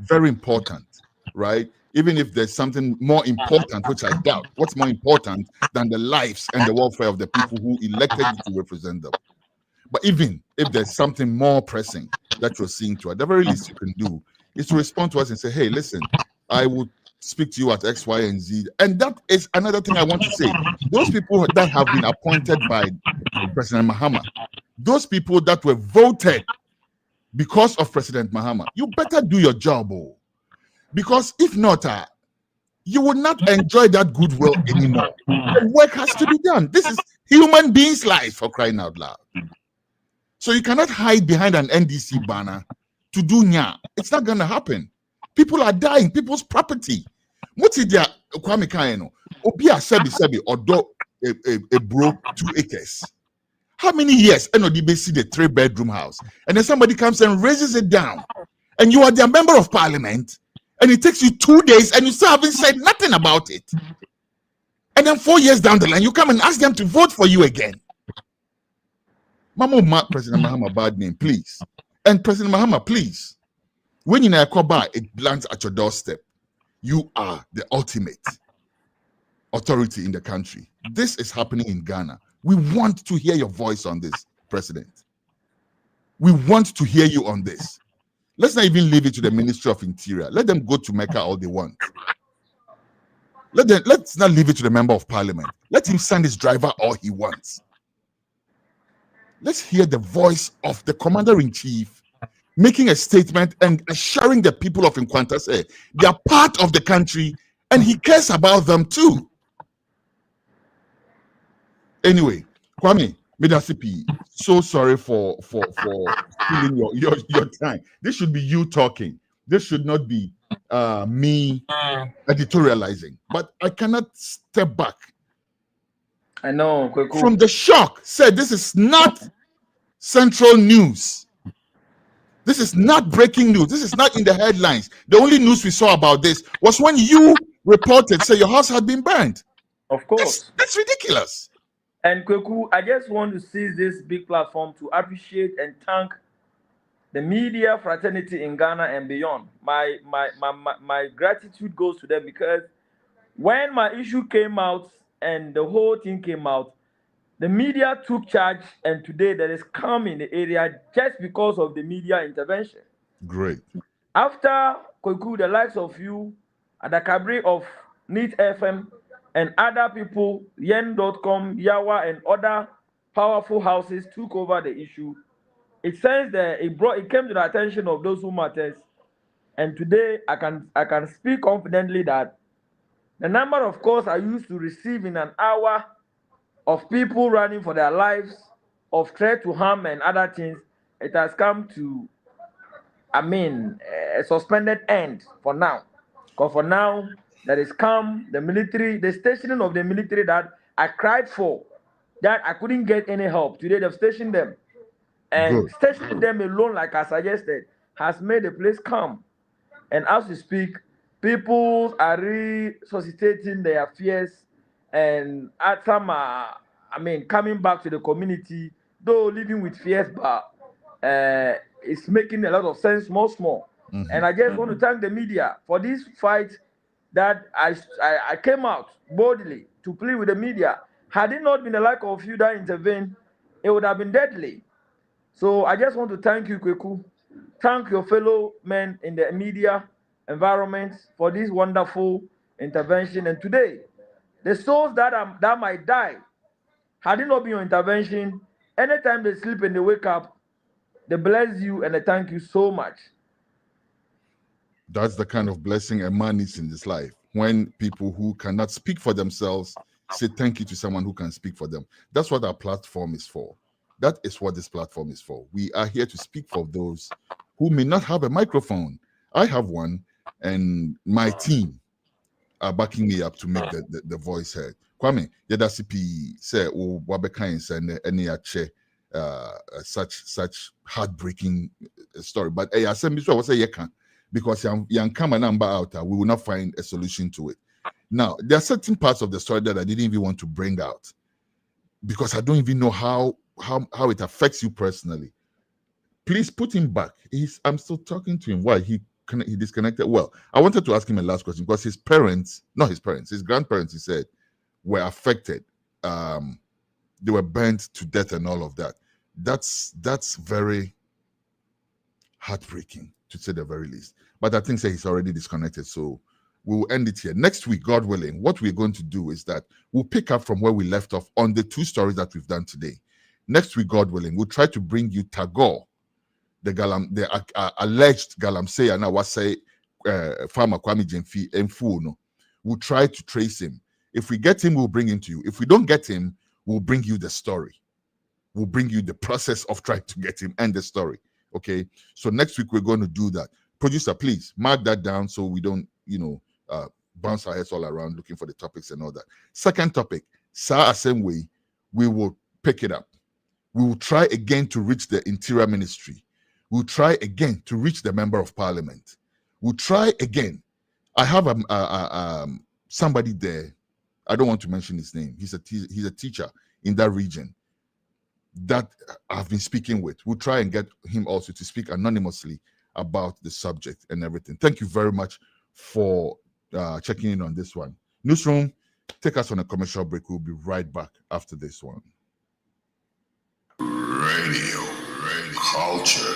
very important, right? Even if there's something more important, which I doubt, what's more important than the lives and the welfare of the people who elected you to represent them? But even if there's something more pressing that you're seeing to, at the very least you can do is to respond to us and say, hey, listen, I would speak to you at X, Y, and Z. And that is another thing I want to say. Those people that have been appointed by President Mahama, those people that were voted because of President Mahama, you better do your job. Because if not, you will not enjoy that goodwill anymore. The work has to be done. This is human beings' lives, for crying out loud. So you cannot hide behind an NDC banner to do nya. It's not going to happen. People are dying. People's property. What's it there? Kwame Gyamfi, Obia sebi or do a bro 2 acres. How many years NODB see the 3-bedroom house, and then somebody comes and raises it down, and you are their member of parliament, and it takes you 2 days, and you still haven't said nothing about it. And then 4 years down the line, you come and ask them to vote for you again. Mama, mark President Mahama bad name, please. And President Mahama, please. When you it lands at your doorstep, you are the ultimate authority in the country. This is happening in Ghana. We want to hear your voice on this, President. We want to hear you on this. Let's not even leave it to the Ministry of Interior. Let them go to Mecca all they want. Let's not leave it to the Member of Parliament. Let him send his driver all he wants. Let's hear the voice of the Commander-in-Chief making a statement and assuring the people of Nkwanta say they are part of the country and he cares about them too. Anyway, Kwame, Medasipi, so sorry for stealing your time. This should be you talking. This should not be me editorializing. But I cannot step back. I know. From the shock, said this is not central news. This is not breaking news. This is not in the headlines. The only news we saw about this was when you reported, say your house had been burned. Of course. That's ridiculous. And Kweku, I just want to seize this big platform to appreciate and thank the media fraternity in Ghana and beyond. My gratitude goes to them because when my issue came out and the whole thing came out, the media took charge, and today there is calm in the area just because of the media intervention. Great. After Kweku, the likes of you, at the Cabri of NEET FM, and other people, Yen.com, Yawa, and other powerful houses took over the issue, it says that it came to the attention of those who matters. And today I can speak confidently that the number of calls I used to receive in an hour of people running for their lives, of threat to harm and other things, it has come to, a suspended end for now. Because for now, there is calm, the military, the stationing of the military that I cried for, that I couldn't get any help. Today they've stationed them. And stationing them alone, like I suggested, has made the place calm. And as we speak, people are resuscitating their fears, and some are, coming back to the community, though living with fears, but it's making a lot of sense, small. Mm-hmm. And I just want to thank the media for this fight that I came out boldly to plead with the media. Had it not been the lack of you that intervened, it would have been deadly. So I just want to thank you, Kweku. Thank your fellow men in the media environment for this wonderful intervention. And today, The souls that might die, had it not been your intervention, anytime they sleep and they wake up, they bless you and they thank you so much. That's the kind of blessing a man needs in his life. When people who cannot speak for themselves say thank you to someone who can speak for them. That's what our platform is for. That is what this platform is for. We are here to speak for those who may not have a microphone. I have one, and my team are backing me up to make the voice heard. Kwame, CP say Wabeka and any such heartbreaking story. But I said, Mr. was say because young come a number out, we will not find a solution to it. Now, there are certain parts of the story that I didn't even want to bring out because I don't even know how it affects you personally. Please put him back. I'm still talking to him. Why? He disconnected. Well, I wanted to ask him a last question because his grandparents, he said, were affected. They were burnt to death and all of that. That's very heartbreaking, to say the very least. But I think he's already disconnected, so we'll end it here. Next week, God willing, what we're going to do is that we'll pick up from where we left off on the two stories that we've done today. Next week, God willing, we'll try to bring you Tagore, the alleged Galamseyer. Now, what say farmer Kwame Gyamfi and Funo. We'll try to trace him. If we get him, we'll bring him to you. If we don't get him, we'll bring you the story. We'll bring you the process of trying to get him and the story. Okay, so next week we're going to do that. Producer, please mark that down so we don't, bounce our heads all around looking for the topics and all that. Second topic, same way, we will pick it up. We will try again to reach the Interior Ministry. We'll try again to reach the Member of Parliament. We'll try again. I have somebody there. I don't want to mention his name. He's a teacher in that region that I've been speaking with. We'll try and get him also to speak anonymously about the subject and everything. Thank you very much for checking in on this one. Newsroom, take us on a commercial break. We'll be right back after this one. Radio culture.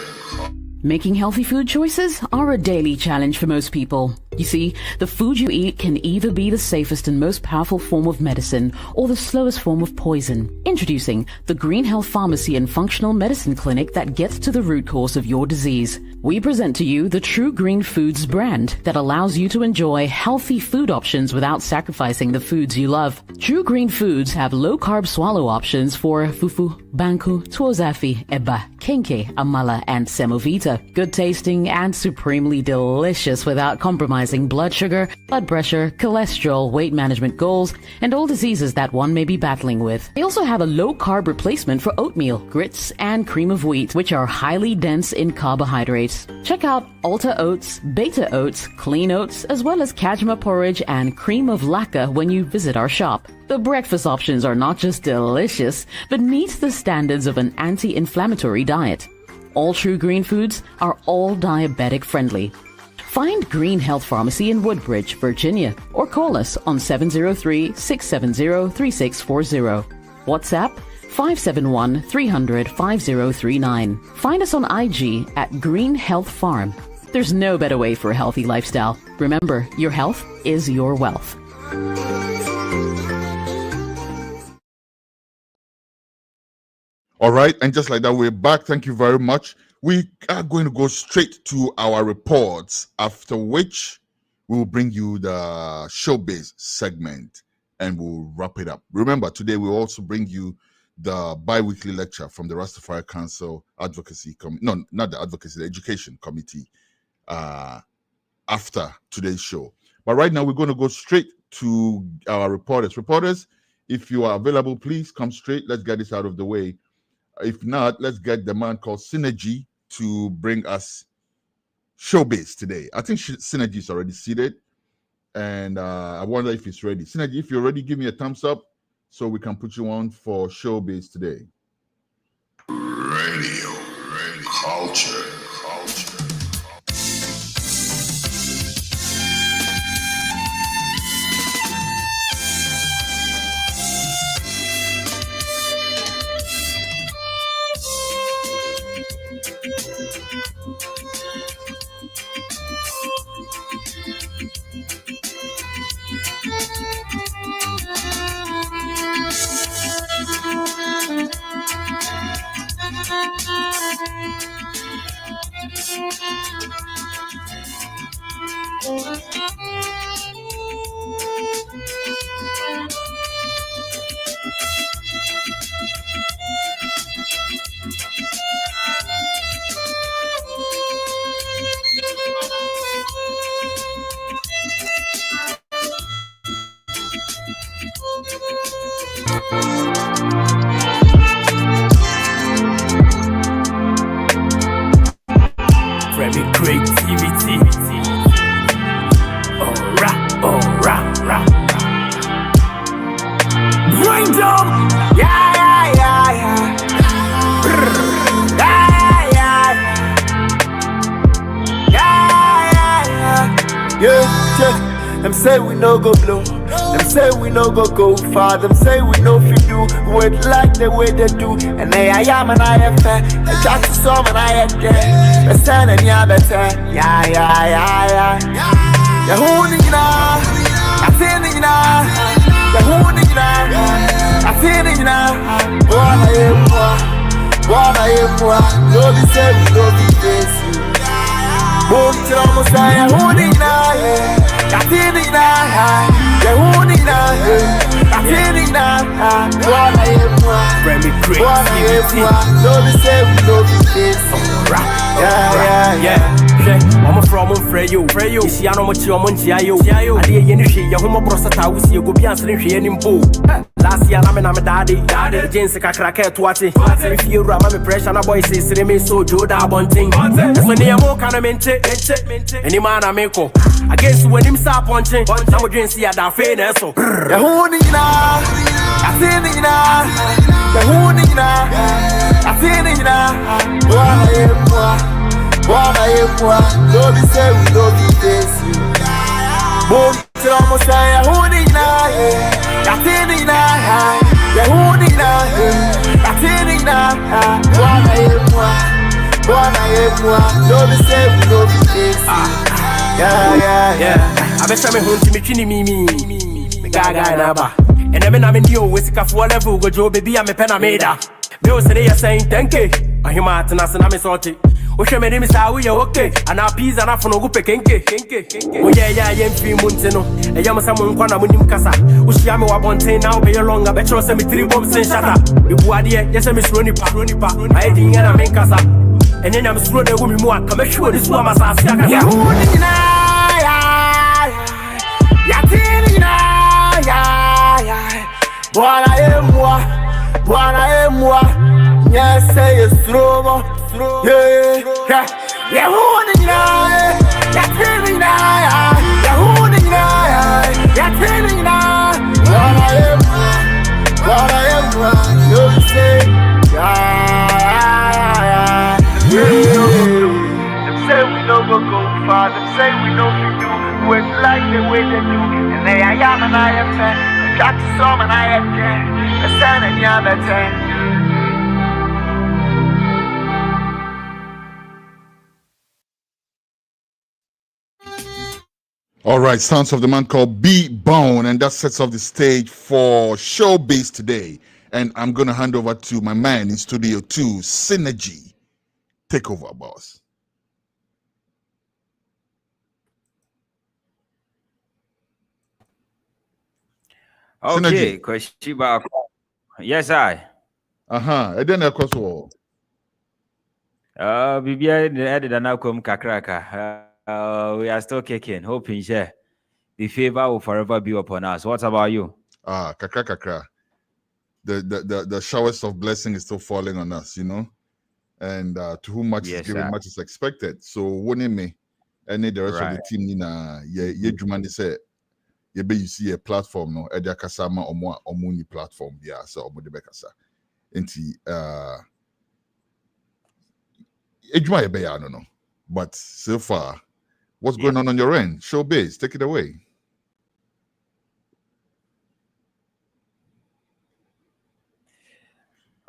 Making healthy food choices are a daily challenge for most people. You see, the food you eat can either be the safest and most powerful form of medicine or the slowest form of poison. Introducing the Green Health Pharmacy and Functional Medicine Clinic that gets to the root cause of your disease. We present to you the True Green Foods brand that allows you to enjoy healthy food options without sacrificing the foods you love. True Green Foods have low-carb swallow options for fufu, banku, tuozafi, eba, kenke, amala, and semovita. Good tasting and supremely delicious without compromising blood sugar, blood pressure, cholesterol, weight management goals, and all diseases that one may be battling with. They also have a low-carb replacement for oatmeal, grits, and cream of wheat, which are highly dense in carbohydrates. Check out Alta Oats, Beta Oats, Clean Oats, as well as Kajma porridge and cream of lacca when you visit our shop. The breakfast options are not just delicious, but meet the standards of an anti-inflammatory diet. All True Green Foods are all diabetic friendly. Find Green Health Pharmacy in Woodbridge, Virginia, or call us on 703-670-3640. WhatsApp 571-300-5039. Find us on IG at Green Health Farm. There's no better way for a healthy lifestyle. Remember, your health is your wealth. All right, and just like that, we're back. Thank you very much. We are going to go straight to our reports, after which we will bring you the showbiz segment and we'll wrap it up. Remember, today we'll also bring you the bi-weekly lecture from the Rastafari Council Advocacy Committee. No, not the Advocacy, the Education Committee after today's show. But right now, we're going to go straight to our reporters. Reporters, if you are available, please come straight. Let's get this out of the way. If not, let's get the man called Synergy to bring us showbiz today. I think Synergy is already seated, and I wonder if he's ready. Synergy, if you're ready, give me a thumbs up so we can put you on for showbiz today. Radio culture. Creativity. Oh, rap. Grind up. Yeah. Brr. Yeah. Them say we no go blow. Them say we no go far. Them say we no fit do what like the way they do. And I am and I have fair. I jack to some and I had there. The sun and ya better. Yeah. Ya hunina. I tinina. Ya hunina. I tinina. What I am. No be say we no be this. Boom, almost say hunina. I'm from Freyo. See, I know what you're on Giayo. I did any your home prostate. We see you go be answering here in Boo. Last year, I'm a daddy. James Cracker to watch it. If you ram my pressure, boy says, Remy so Joda Bunting. When they are more kind of mente, any man I make up. I guess when him start punching, I'm going to see a daffy. So, the Hunina, I think the Hunina, I think what I am, don't be say we don't be this. Boom, almost say a Hunina, I think the Hunina, I think what I am, don't be say we don't be this. Yeah. I bet I'm home to me, Chini, Gaga, Naba. And I'm in you with a full level, go Joe, baby, I'm a penameda. Bill said they are saying, thank you. I hear Martin as an Amisoti. Ocean made him say, we are okay. And our peas and up for no good kenke. Oh, yeah, I am 3 months. And Yamasa Munkwana Munim Casa. Ushiyama Wabonte now be a longer bet your cemetery bombs and shut up. The Buadia, yes, I'm Miss Ronipa. I didn't get a main casa. And then I'm through the woman more. Come sure this woman's ass. Bwana emwa nyese yestromo yeah huni na ya tini na ya huni na ya tini na bwana emwa you say yeah them say we no go far, them say we no fit do what like the way they do, and they I am and I am fair. Got to some and I had care. The sun and ya better. All right, sounds of the man called B-Bone, and that sets off the stage for Showbiz today. And I'm going to hand over to my man in Studio 2, Synergy. Take over, boss. Okay, question back. Yes, I. And then of course, BBI added an outcome kakraka. We are still kicking, hoping share the favor will forever be upon us. What about you? Kakra. The showers of blessing is still falling on us, you know. And to whom much is given, much is expected. So winning me, any the rest of the team Jumani said. You see a platform no Edia Kasama Omuni platform so Omudebekasa. Enti Ejuma Ebe I don't know. But so far, what's going on your end? Showbiz, take it away.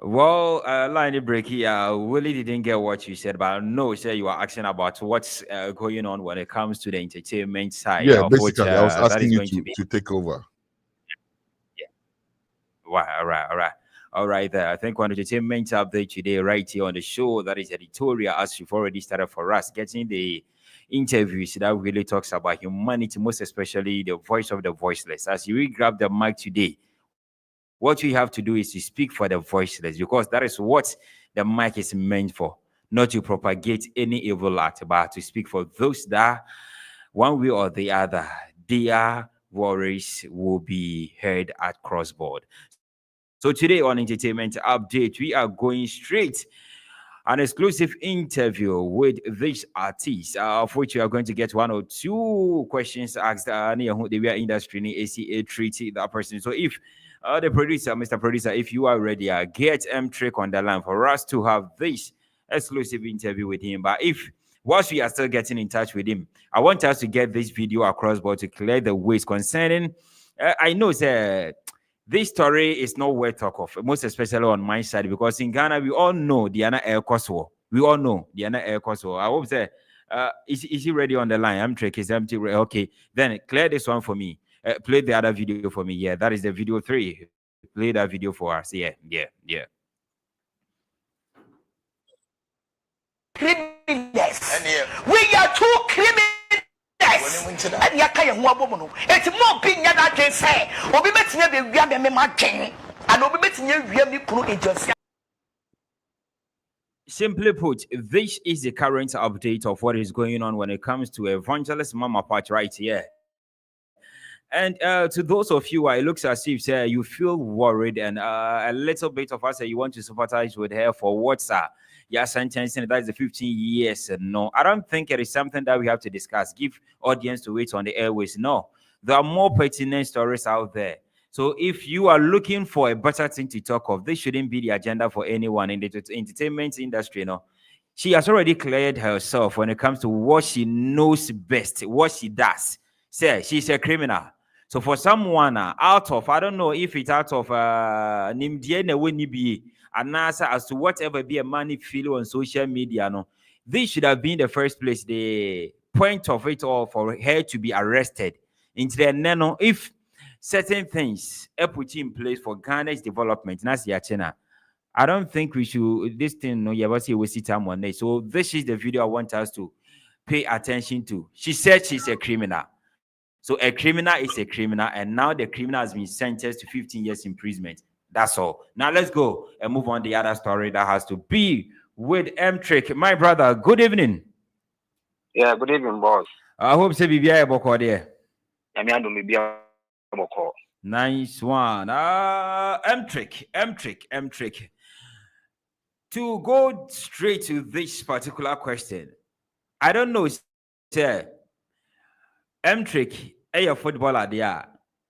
Well, line break here. Willie didn't get what you said, but I know you are asking about what's going on when it comes to the entertainment side. Yeah, basically, I was asking you to take over. Yeah. All right. All right, there. I think one entertainment update today, right here on the show, that is editorial, as you've already started for us, getting the interviews that really talks about humanity, most especially the voice of the voiceless. As you grab the mic today, what you have to do is to speak for the voiceless, because that is what the mic is meant for, not to propagate any evil act, but to speak for those that, one way or the other, their worries will be heard at crossboard. So today on Entertainment Update, we are going straight an exclusive interview with this artist, of which we are going to get 1 or 2 questions asked near the industry, ACA treaty that person. So if the producer, Mr. Producer, if you are ready, get M-Trick on the line for us to have this exclusive interview with him. But if whilst we are still getting in touch with him, I want us to get this video across board to clear the ways concerning. I know, sir. This story is not worth talk of, most especially on my side, because in Ghana, we all know the Anna Air Kosovo. We all know the Anna Air Kosovo. I hope that, is he ready on the line? I'm trick is empty. Okay, then clear this one for me. Play the other video for me. Yeah, that is the video 3. Play that video for us. Yeah. Criminals. We are 2 criminals. And Yakaya Wabono. It's more being that I can say. Or be met near the Yammy Martin. And will be met near Yammy Puru Agency. Simply put, this is the current update of what is going on when it comes to Evangelist Mama Part right here. And to those of you, it looks as if you feel worried and a little bit of us you want to sympathize with her for what's your sentencing. That is the 15 years. No, I don't think it is something that we have to discuss. Give audience to wait on the airways. No, there are more pertinent stories out there. So if you are looking for a better thing to talk of, this shouldn't be the agenda for anyone in the entertainment industry. No, she has already cleared herself when it comes to what she knows best, what she does. Say she's a criminal. So for someone out of, I don't know if it's out of and as to whatever be a money feel on social media, no, this should have been the first place, the point of it all for her to be arrested. If certain things are put in place for Ghana's development, I don't think we should, this thing, no, you ever see we see time one day. So this is the video I want us to pay attention to. She said she's a criminal. So a criminal is a criminal, and now the criminal has been sentenced to 15 years imprisonment. That's all. Now let's go and move on to the other story that has to be with M-Trick. My brother, good evening. Yeah, good evening, boss. I hope so. Be able there. Nice one. M-Trick. To go straight to this particular question, I don't know, sir. M-Trick, a footballer there,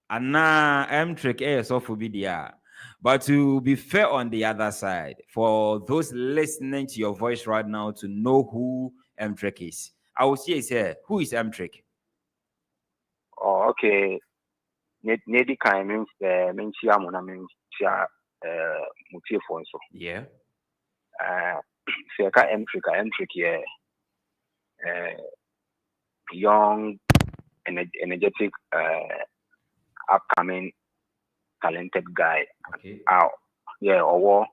and now M-Trick, a software there. But to be fair on the other side, for those listening to your voice right now to know who M-Trick is, I will say, who is M-Trick? Oh, okay. Nedi kind means mentia mona means motive also. Yeah. M-Trick, yeah. Young, energetic, upcoming, talented guy. Okay. Or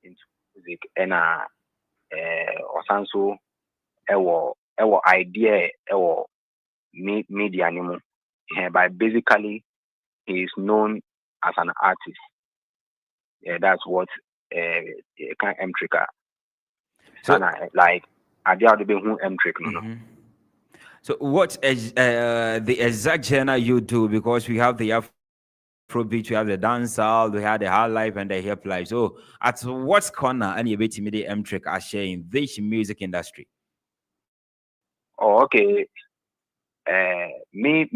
into music and or sanso our idea or media anymore. But basically he is known as an artist. Yeah, that's what kind M-Trick. So like I did who M-Trick. So what is the exact genre you do? Because we have the Afrobeat, we have the dancehall, we have the high life and the hip life. So at what corner and you bet me the M-Trick are sharing this music industry? Oh, okay. Me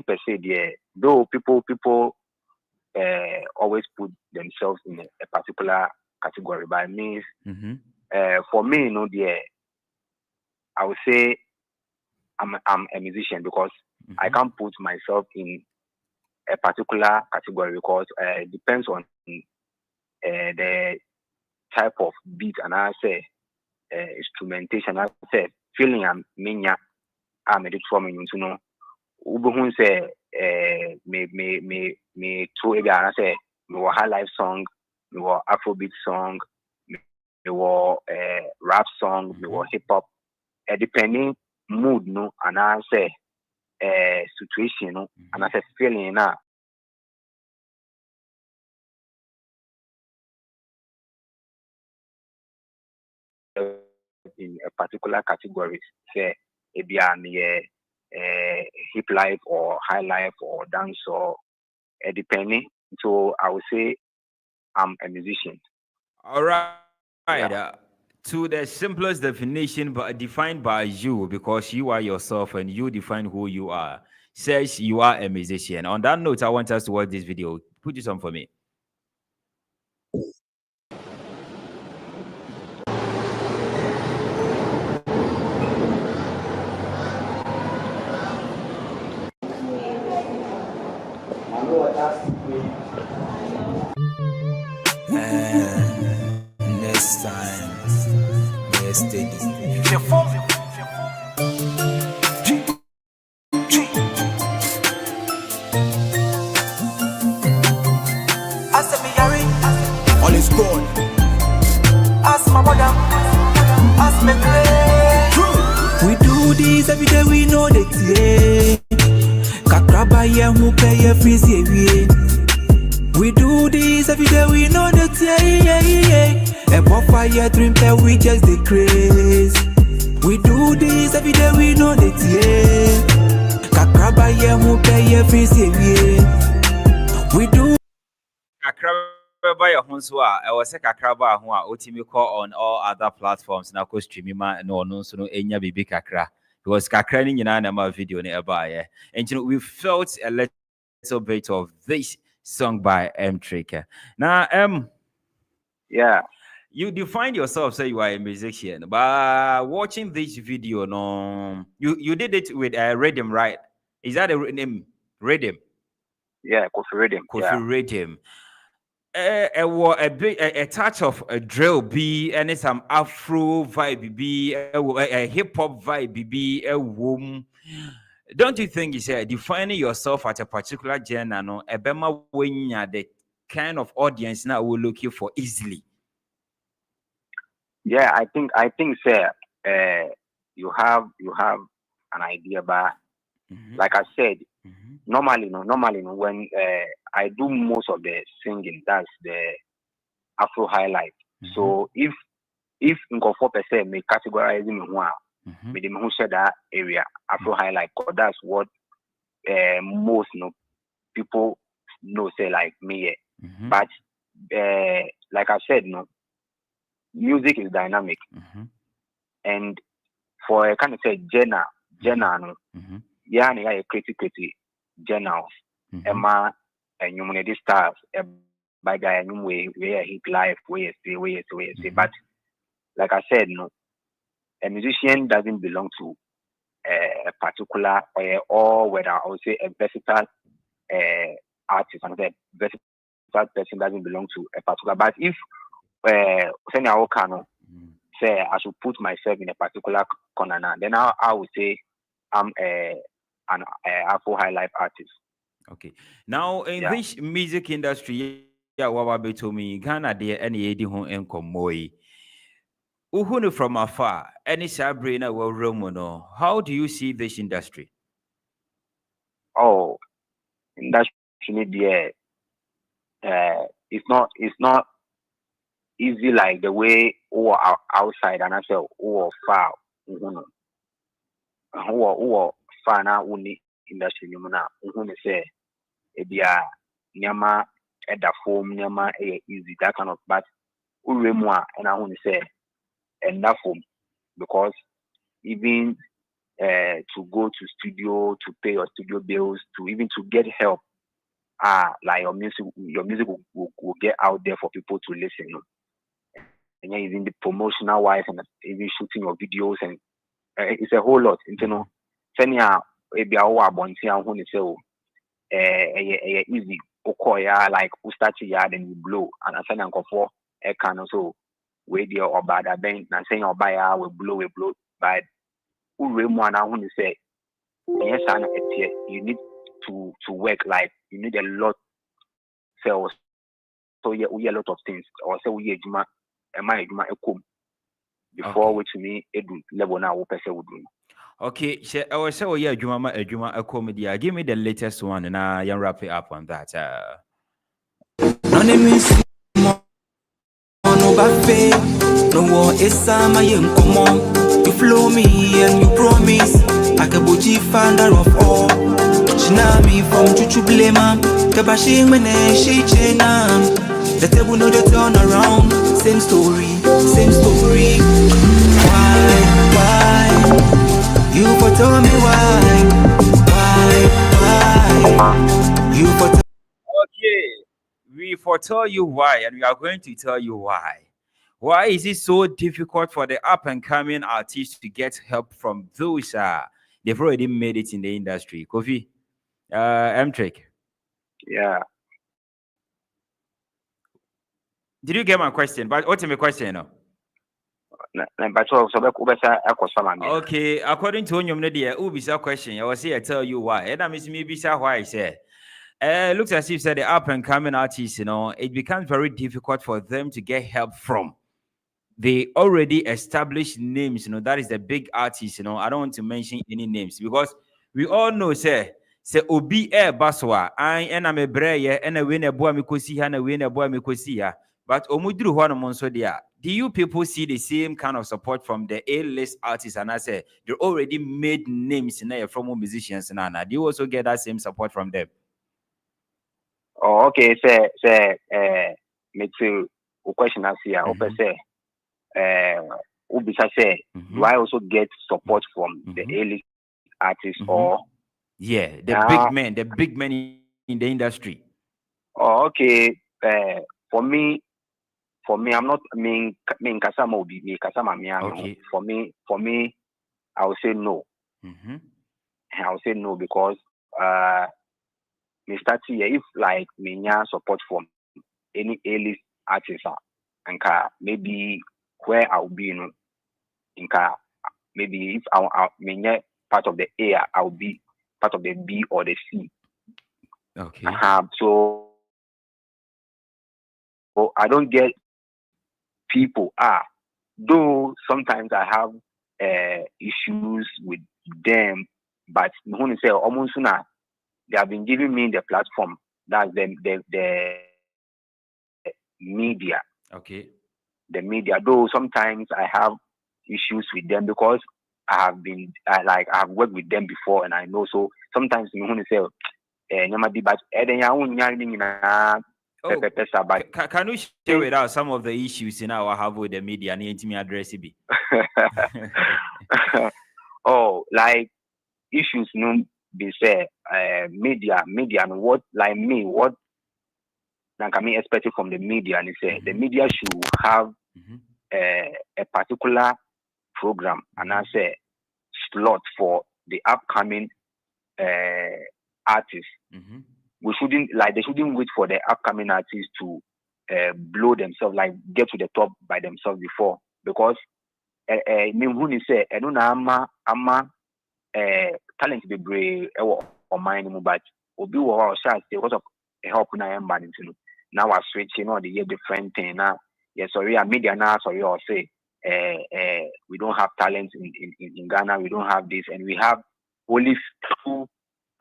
per se, yeah. Though people always put themselves in a particular category, by me, for me, dear, I would say I'm a musician because I can't put myself in a particular category because it depends on the type of beat and I say instrumentation. I say feeling I'm it from you to know. Ubehun say me to I say me high life song me wɔ Afrobeat song, me wɔ rap song, me wɔ hip hop. Depending mood no, and I say situation no, and I say feeling na. In a particular category, say it be hip life or high life or dance or depending. So I would say I'm a musician. All right. To the simplest definition, but defined by you, because you are yourself and you define who you are, says you are a musician. On that note, I want us to watch this video. Put this on for me. Next time, steady. All is gone. Ask my mother, ask me play. We do this every day, we know that Kakraba ye who pay ye fees ye. We do this every day, we know that a buffer ye dream that we just decrease. We do this every day, we know that Kakraba ye who pay ye fees ye. We do. Kakraba ya Honswa, I was a Kakraba who are Otimiko on all other platforms. Now, streaming no Enya Bibi Kakra. Because Kakra in my video nearby. And you know, we felt a little bit of this song by Tricker. Now, yeah, you define yourself, say you are a musician, but watching this video, no, you did it with Rhythm, right? Is that a name? Rhythm? Yeah, Kofi Rhythm. Kofi Rhythm. A touch of a drill B and some Afro vibe B, a hip hop vibe B, a womb. Don't you think it's defining yourself at a particular genre, no? A bema when you're the kind of audience now we're looking for easily. Yeah, I think sir, you have an idea, but like I said, normally when I do most of the singing, that's the Afro highlight. So if Nkofo per se may categorize me who said that area Afro highlight, because that's what most people know say like me. But like I said, music is dynamic, and for a kind of say genre, yeah, I creative journals, Emma and humanity stars, by guy and way hit life, way say. But like I said, a musician doesn't belong to a particular or whether I would say a versatile artist, and a versatile person doesn't belong to a particular. But if say I should put myself in a particular corner now, then I would say I'm an Afro high life artist. Okay. Now in this music industry, what told me Ghana there any edi hon enkomoi. Uhunu from afar, any sabrina will romono. How do you see this industry? Oh, industry it's not easy like the way or outside and I say or far who far now only industry you say ebia nyama at the form nyama easy that kind of, but uremwa and I want to say and that form because even to go to studio to pay your studio bills to even to get help like your music will get out there for people to listen. And you're even the promotional wise and even shooting your videos and it's a whole lot. You know, send ya maybe our bonti and who say easy okoya like who start ya then you blow and I send uncle for a can also radio or bad a bank and saying your buyer will blow but who remwana who say yes and you need to work like you need a lot sales we a lot of things or say we ejuma my ejuma ekom before which me edu level now we person would do. Okay, I was say yeah, Juma a comedy. Give me the latest one and I wrap it up on that. No war is some you flow me and you promise like a bougie founder of all. Shinami from Chuchu Blema, Kabashi Mene Shichenam. The table no the turn around. Same story, same story. Why? You for tell me why? You for Okay, we foretell you why, and we are going to tell you why. Why is it so difficult for the up and coming artists to get help from those they've already made it in the industry? Kofi, M-Trick. Yeah. Did you get my question? But what's my question now? Okay, according to Onyom Nadia, Ubisa question, I was here to tell you why. And I miss me bisa why I said. Looks as if said the up and coming artists, it becomes very difficult for them to get help from. They already established names, that is the big artists, I don't want to mention any names because we all know, say Obi Baswa, and I'm a brayer, and a winner boy Mikosi, and a winner boy Mikosia. But Omudru Huanamonso there. Do you people see the same kind of support from the A-list artists? And I say they already made names from musicians, and do you also get that same support from them? Oh, okay. Say, me too. Question I see. Say. Ubisa say, do I also get support from the A-list artists or? Yeah, the big men in the industry. Oh, okay. For me, I'm not me kasama obi me kasama me. Okay. For me, I would say no. I would say no because me start here if like me support from any A-list artist and maybe where I'll be, maybe if I part of the A, I'll be part of the B or the C. Okay. So I don't get people. Though sometimes I have issues with them, but when say almost now they have been giving me the platform. That's the media. Okay. The media, though sometimes I have issues with them because I have worked with them before and I know. So sometimes you want to say, can you share with us some of the issues I have with the media? Need me address it. Oh, like issues be say media and what like me what can be expected from the media and say the media should have a particular program and I say slot for the upcoming artists. We shouldn't they shouldn't wait for the upcoming artists to blow themselves, like get to the top by themselves before, because me say talent be brave or mine, but obi wa because of help na emba now I switch the year different thing now. Yes, sorry, media now sorry or say we don't have talent in Ghana, we don't have this, and we have only 2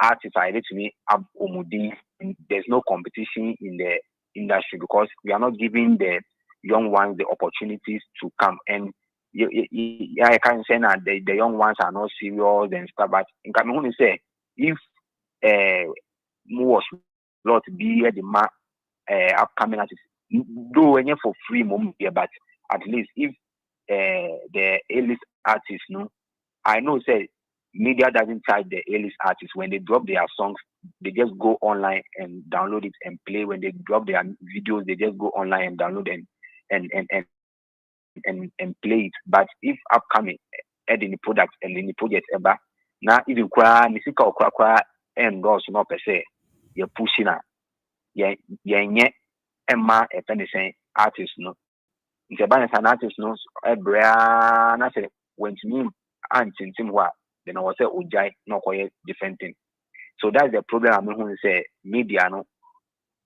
artists to me ab Omudi. There's no competition in the industry because we are not giving the young ones the opportunities to come. And I can say that the young ones are not serious and stuff, but in Cameroon say if more lot be the upcoming artists do any for free moment here, but at least if the A-list artists I know say media doesn't charge the A-list artists when they drop their songs. They just go online and download it and play. When they drop their videos, they just go online and download and play it. But if upcoming add any product and any project ever now even kwa nisika okwa endorse no per se you're pushing Emma a penny artist no. It's a banner an artist no Abraham say when to me and then I was say Ujai no quite different thing. So that's the problem. I'm going to say media no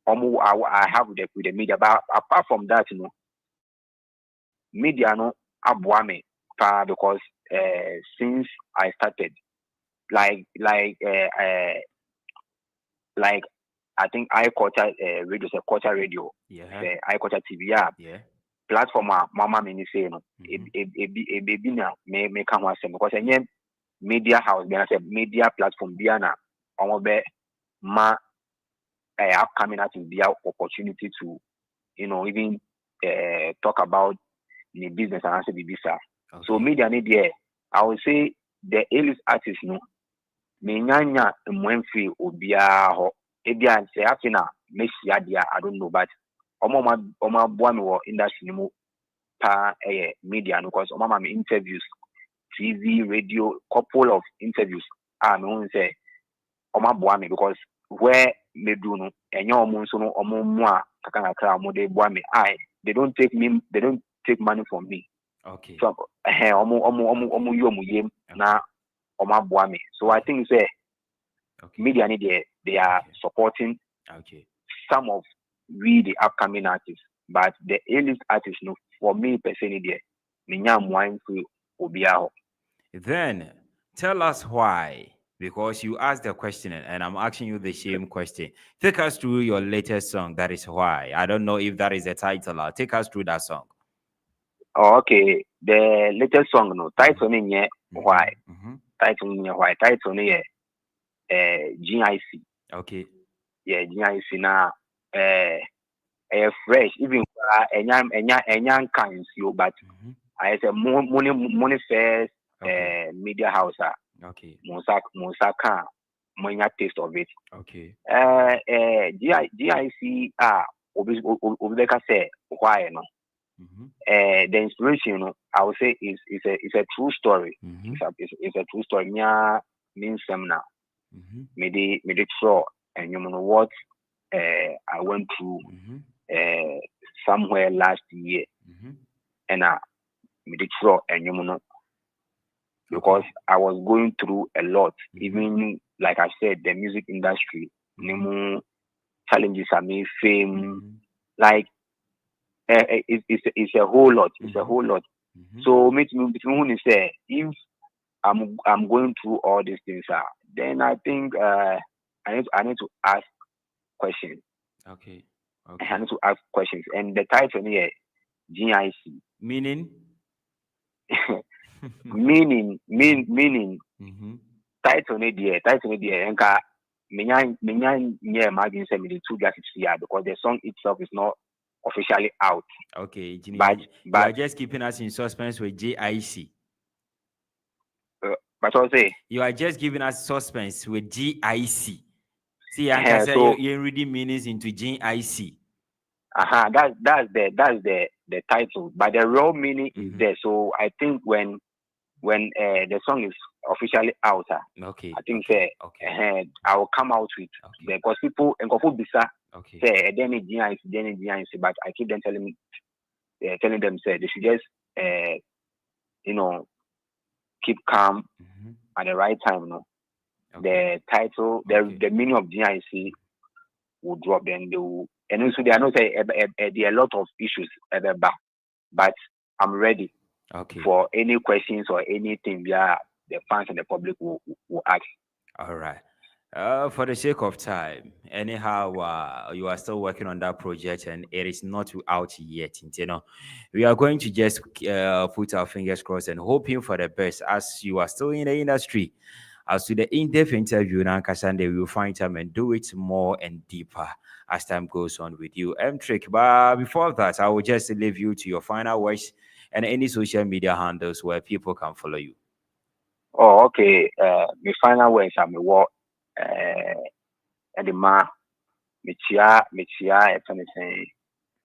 I have with the media, but apart from that, media no abuame because since I started, like I think I culture radio, culture radio, I culture TV, platform mama mini say no, a baby na me come once because any media house, then I say media platform biana, omobe ma upcoming at the opportunity to even talk about the business and answer the visa. So media need there. I would say the A-list artists no me nyanya mwenfi obia ho ebia say afina mesia dia I don't know but oma boa me wo industry mu pa media no because oma me interviews TV radio couple of interviews me say oma boa me because where me do no enyo omo nso no omo mu a kakana kra omo de boa me they don't take money from me. Okay. So omo yem na oma boa me. So I think say media they are supporting some of the upcoming artists, but the A-list artists no for me personally there me nyam wine for obiaho. Then tell us why. Because you asked the question and I'm asking you the same question. Take us through your latest song, That Is Why. I don't know if that is the title. Take us through that song. Oh, okay. The latest song, no title ni why. Title ni why. Title ni GIC. Okay. Yeah, GIC na fresh. Even enyan kinds you, but I say money first. Media house. Okay. Musaka, monya taste of it. Okay. GIC obeka say why no. The inspiration, I would say, is a true story. It's a true story. Nya means some now. Me de throw and you know what I went through somewhere last year, and me de throw and you know because I was going through a lot. Even like I said, the music industry, challenges I mean, fame, like. It's a whole lot. It's a whole lot. So me say if I'm going through all these things, then I think I need to ask questions. Okay. I need to ask questions. And the title here, GIC. Meaning? meaning. Title here. Enka menya imagine say me the two graphics here because the song itself is not officially out. Okay, Ginny, but you are just keeping us in suspense with GIC. But I'll say you are just giving us suspense with GIC. See, I can say you're reading meanings into GIC. That's the title, but the real meaning is there. So I think when the song is officially out, okay, I think I will come out with because people and bisa say then GIC, but I keep them telling them say they should just keep calm at the right time. The title, the meaning of GIC will drop, then they will, and also they are not there are a lot of issues but I'm ready for any questions or anything the fans and the public will ask. All right. For the sake of time, anyhow, you are still working on that project and it is not out yet. We are going to just put our fingers crossed and hoping for the best as you are still in the industry. As to the in-depth interview, Nankasande, we will find time and do it more and deeper as time goes on with you. Trick, but before that, I will just leave you to your final words and any social media handles where people can follow you. Oh, okay. My final words are my work. And the ma, me chia, if anything,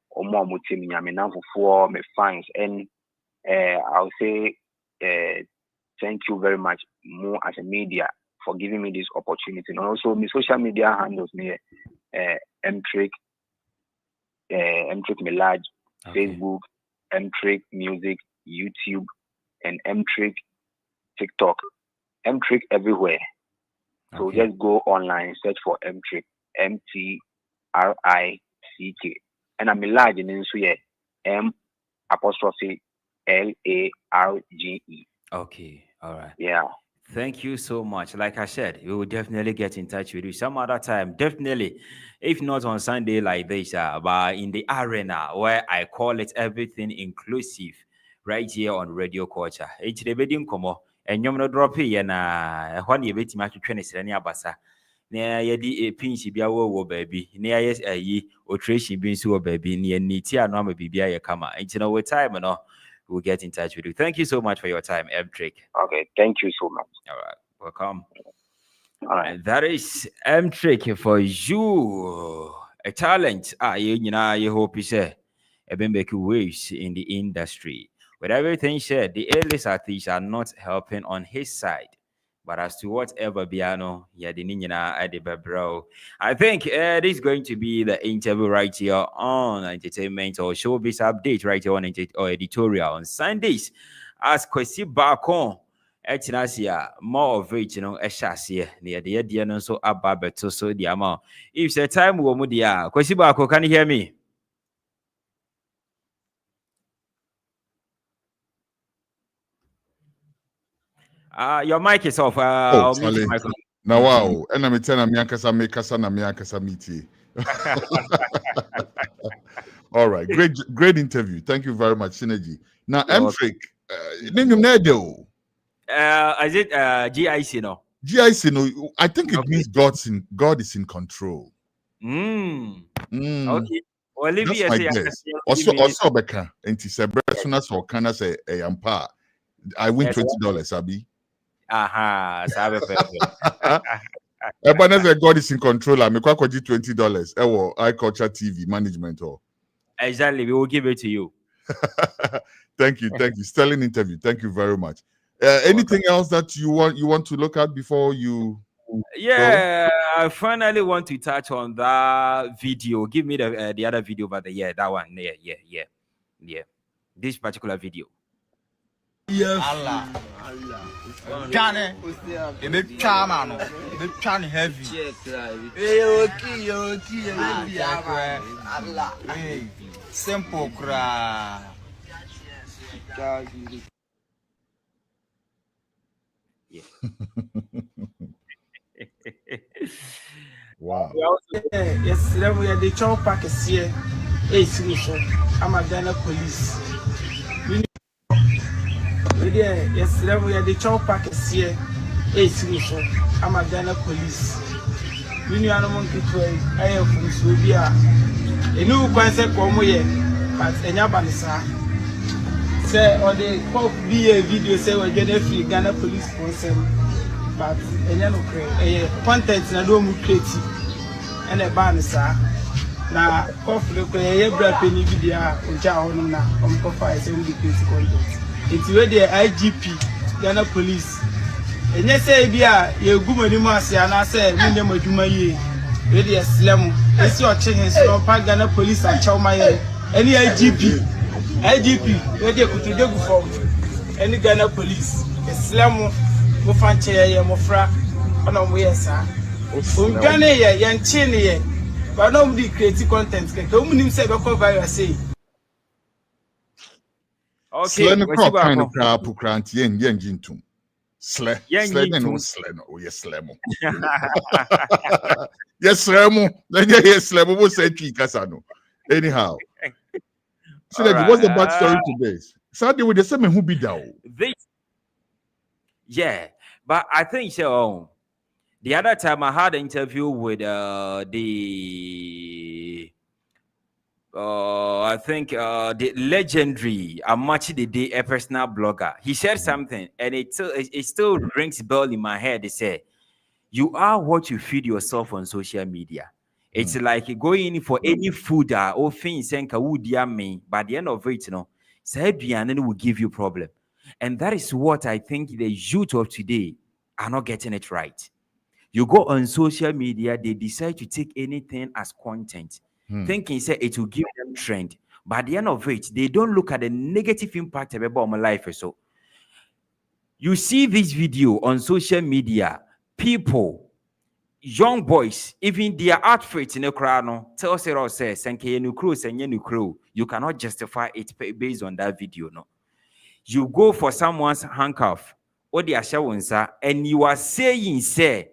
or more mutim, me now for my fans, and I'll say thank you very much, more as a media, for giving me this opportunity, and also my social media handles me, Mtrick Milage, Facebook, Mtrick Music, YouTube, and Mtrick TikTok, Mtrick everywhere. So just go online, search for Mtrick, and I'm large in M apostrophe LARGE. Okay, all right. Yeah. Thank you so much. Like I said, we will definitely get in touch with you some other time. Definitely, if not on Sunday like this, but in the arena where I call it everything inclusive, right here on Radio Culture. It's the wedding come and you're not dropping and when you bet my train any abasa. Near ye a pinch be a baby, near yes a ye or tracy being so baby, near Nitia no me be a kama. And you know what time and all. We'll get in touch with you. Thank you so much for your time, M-Trick. Okay, thank you so much. All right, welcome. All right. And that is M-Trick for you. A talent. You hope you say. I've been making waves in the industry. With everything said, the A-list artists are not helping on his side. But as to whatever piano, bro. I think this is going to be the interview right here on Entertainment or Showbiz Update right here on editorial on Sundays. As Kwesi Bakon, Etinasia, more of it, a chassis near the idea so about so the amount. If the time will mudia, Kwesi Bako, can you hear me? Your mic is off. Now, wow. And I'm telling Miankasa Mekasa na Miankasa Miti. All right. Great interview. Thank you very much, Synergy. Now, M-Trick, name Nedo. Is it GIC no? GIC no. I think it means God is in control. Okay. Olivia that's my guess. Also Beka. And Tisabra so can say a yampa. I win $20, Abi. Ebenezer, God is in control. I'm going to $20. iCulture TV management. Exactly, we will give it to you. Thank you. Sterling interview. Thank you very much. Anything else that you want to look at before you? Yeah, I finally want to touch on that video. Give me the other video, but that one. Yeah. This particular video. Allah. Johnny, you make charm, you make charm heavy. Allah. Simple cry. Wow. Yes, we are the child packers here. Hey, I'm a Ghana police. Yes, we are the child packers here. Hey, I'm a Ghana police. We knew animal people. I have from Swabia. A new concept for me, but a Yabanisa. Say, or the pop be a video say we're getting free Ghana police force. But a content na do mu creative and a banisa na coffee a penny video on na coffee is only creative content. It's where the IGP Ghana police and you say be a good money mass and I say minimum jumaye ready a slam it's your change so Ghana police and chow my any IGP ready to do for any Ghana police a slam go fan chair ya mofra ona mo yesa ungane ya yanchine ye but no be create content ke o munim say be call viral say okay we kind of crap yen jintum sle no sle no yes slemo yes slemo yes slemo we say twi kasa no anyhow so what's the backstory to this Saturday with the same who be down. Yeah, but I think so. The other time I had an interview with the legendary Amachi the Day, a personal blogger. He said something, and it still rings bell in my head. They say, "You are what you feed yourself on social media." It's like going in for any food or things and me. By the end of it, and will give you problem. And that is what I think the youth of today are not getting it right. You go on social media, they decide to take anything as content, thinking say it will give them trend. But at the end of it, they don't look at the negative impact about my life or so. You see this video on social media, people young boys, even their outfit in the crowd, no, tells it all says, you cannot justify it based on that video, no. You go for someone's handcuff, or the ashawansa, and you are saying, say,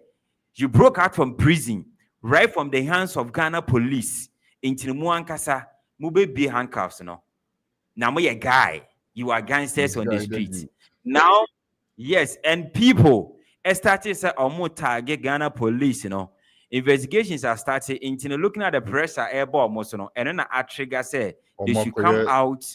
you broke out from prison, right from the hands of Ghana police, into the Muankasa, Mube be handcuffs, no. Now, a guy, you are gangsters on the streets. Now, yes, and people started to almost target Ghana police, you know. Investigations are started into looking at the pressure airborne, you know, and then I trigger say they should come out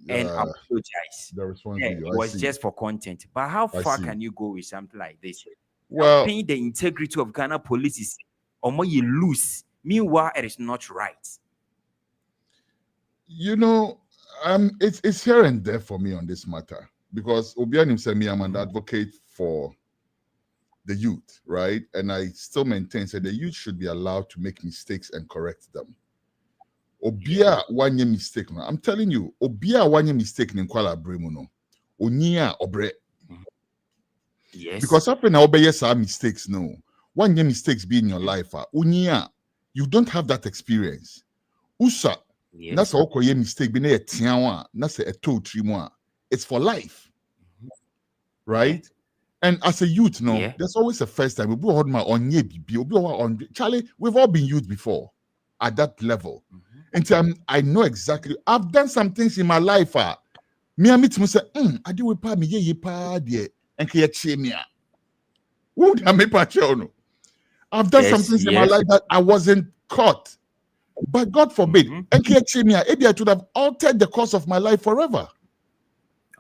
and apologize. It was just for content. But how far can you go with something like this? Well, the integrity of Ghana police is almost you lose. Meanwhile, it is not right. You know, it's here and there for me on this matter because Obianim said me, I'm an advocate for the youth, right? And I still maintain that the youth should be allowed to make mistakes and correct them. Obia one year mistake, no. I'm telling you, Obia one year mistake in Kuala Bremuno. Onia obre. Yes. Because after now obey some mistakes, no. 1 year mistakes be in your life. Unia, you don't have that experience. Usa, that's all year mistake be a tiawa, that's a 2-3 more. It's for life. Right? And as a youth, no, there's always a first time. We hold my on Charlie, we've all been youth before at that level. And I know exactly. I've done some things in my life. Me and me say, I do with pa me ye pa de and create me. Would I make no? I've done some things in my life that I wasn't caught. But God forbid, and create me, maybe I should have altered the course of my life forever.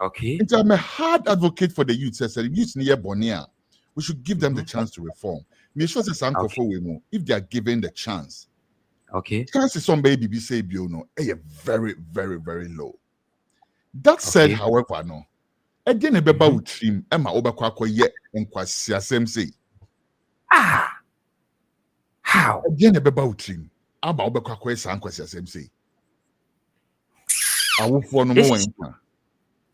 Okay. And I'm a hard advocate for the youth. Says youth near Bonia, we should give them the chance to reform. Me sure says if they are given the chance. Okay. Chances some baby be say no, very, very, very low. That said, however, no, again a beba with him, Emma Obakwa ye and kwasia same say. How? Again a beba with him, Aba Obakwa san kwasia same say. I will for no more.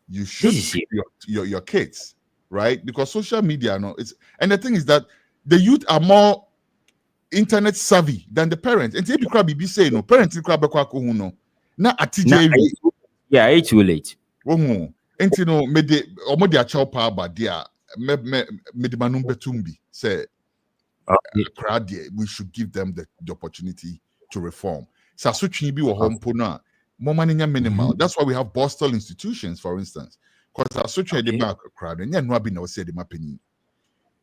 You should see your kids, right? Because social media, no, it's and the thing is that the youth are more internet savvy than the parents. And if you be saying no, parents no. Na atijay. Yeah, it's too late. And you know, me de omo dia chow power but dia me de manum betumbi say we should give them the opportunity to reform. So switching be home pona. More money minimal. That's why we have Boston institutions, for instance. Because I switch the back crowd and no be no say the mapping.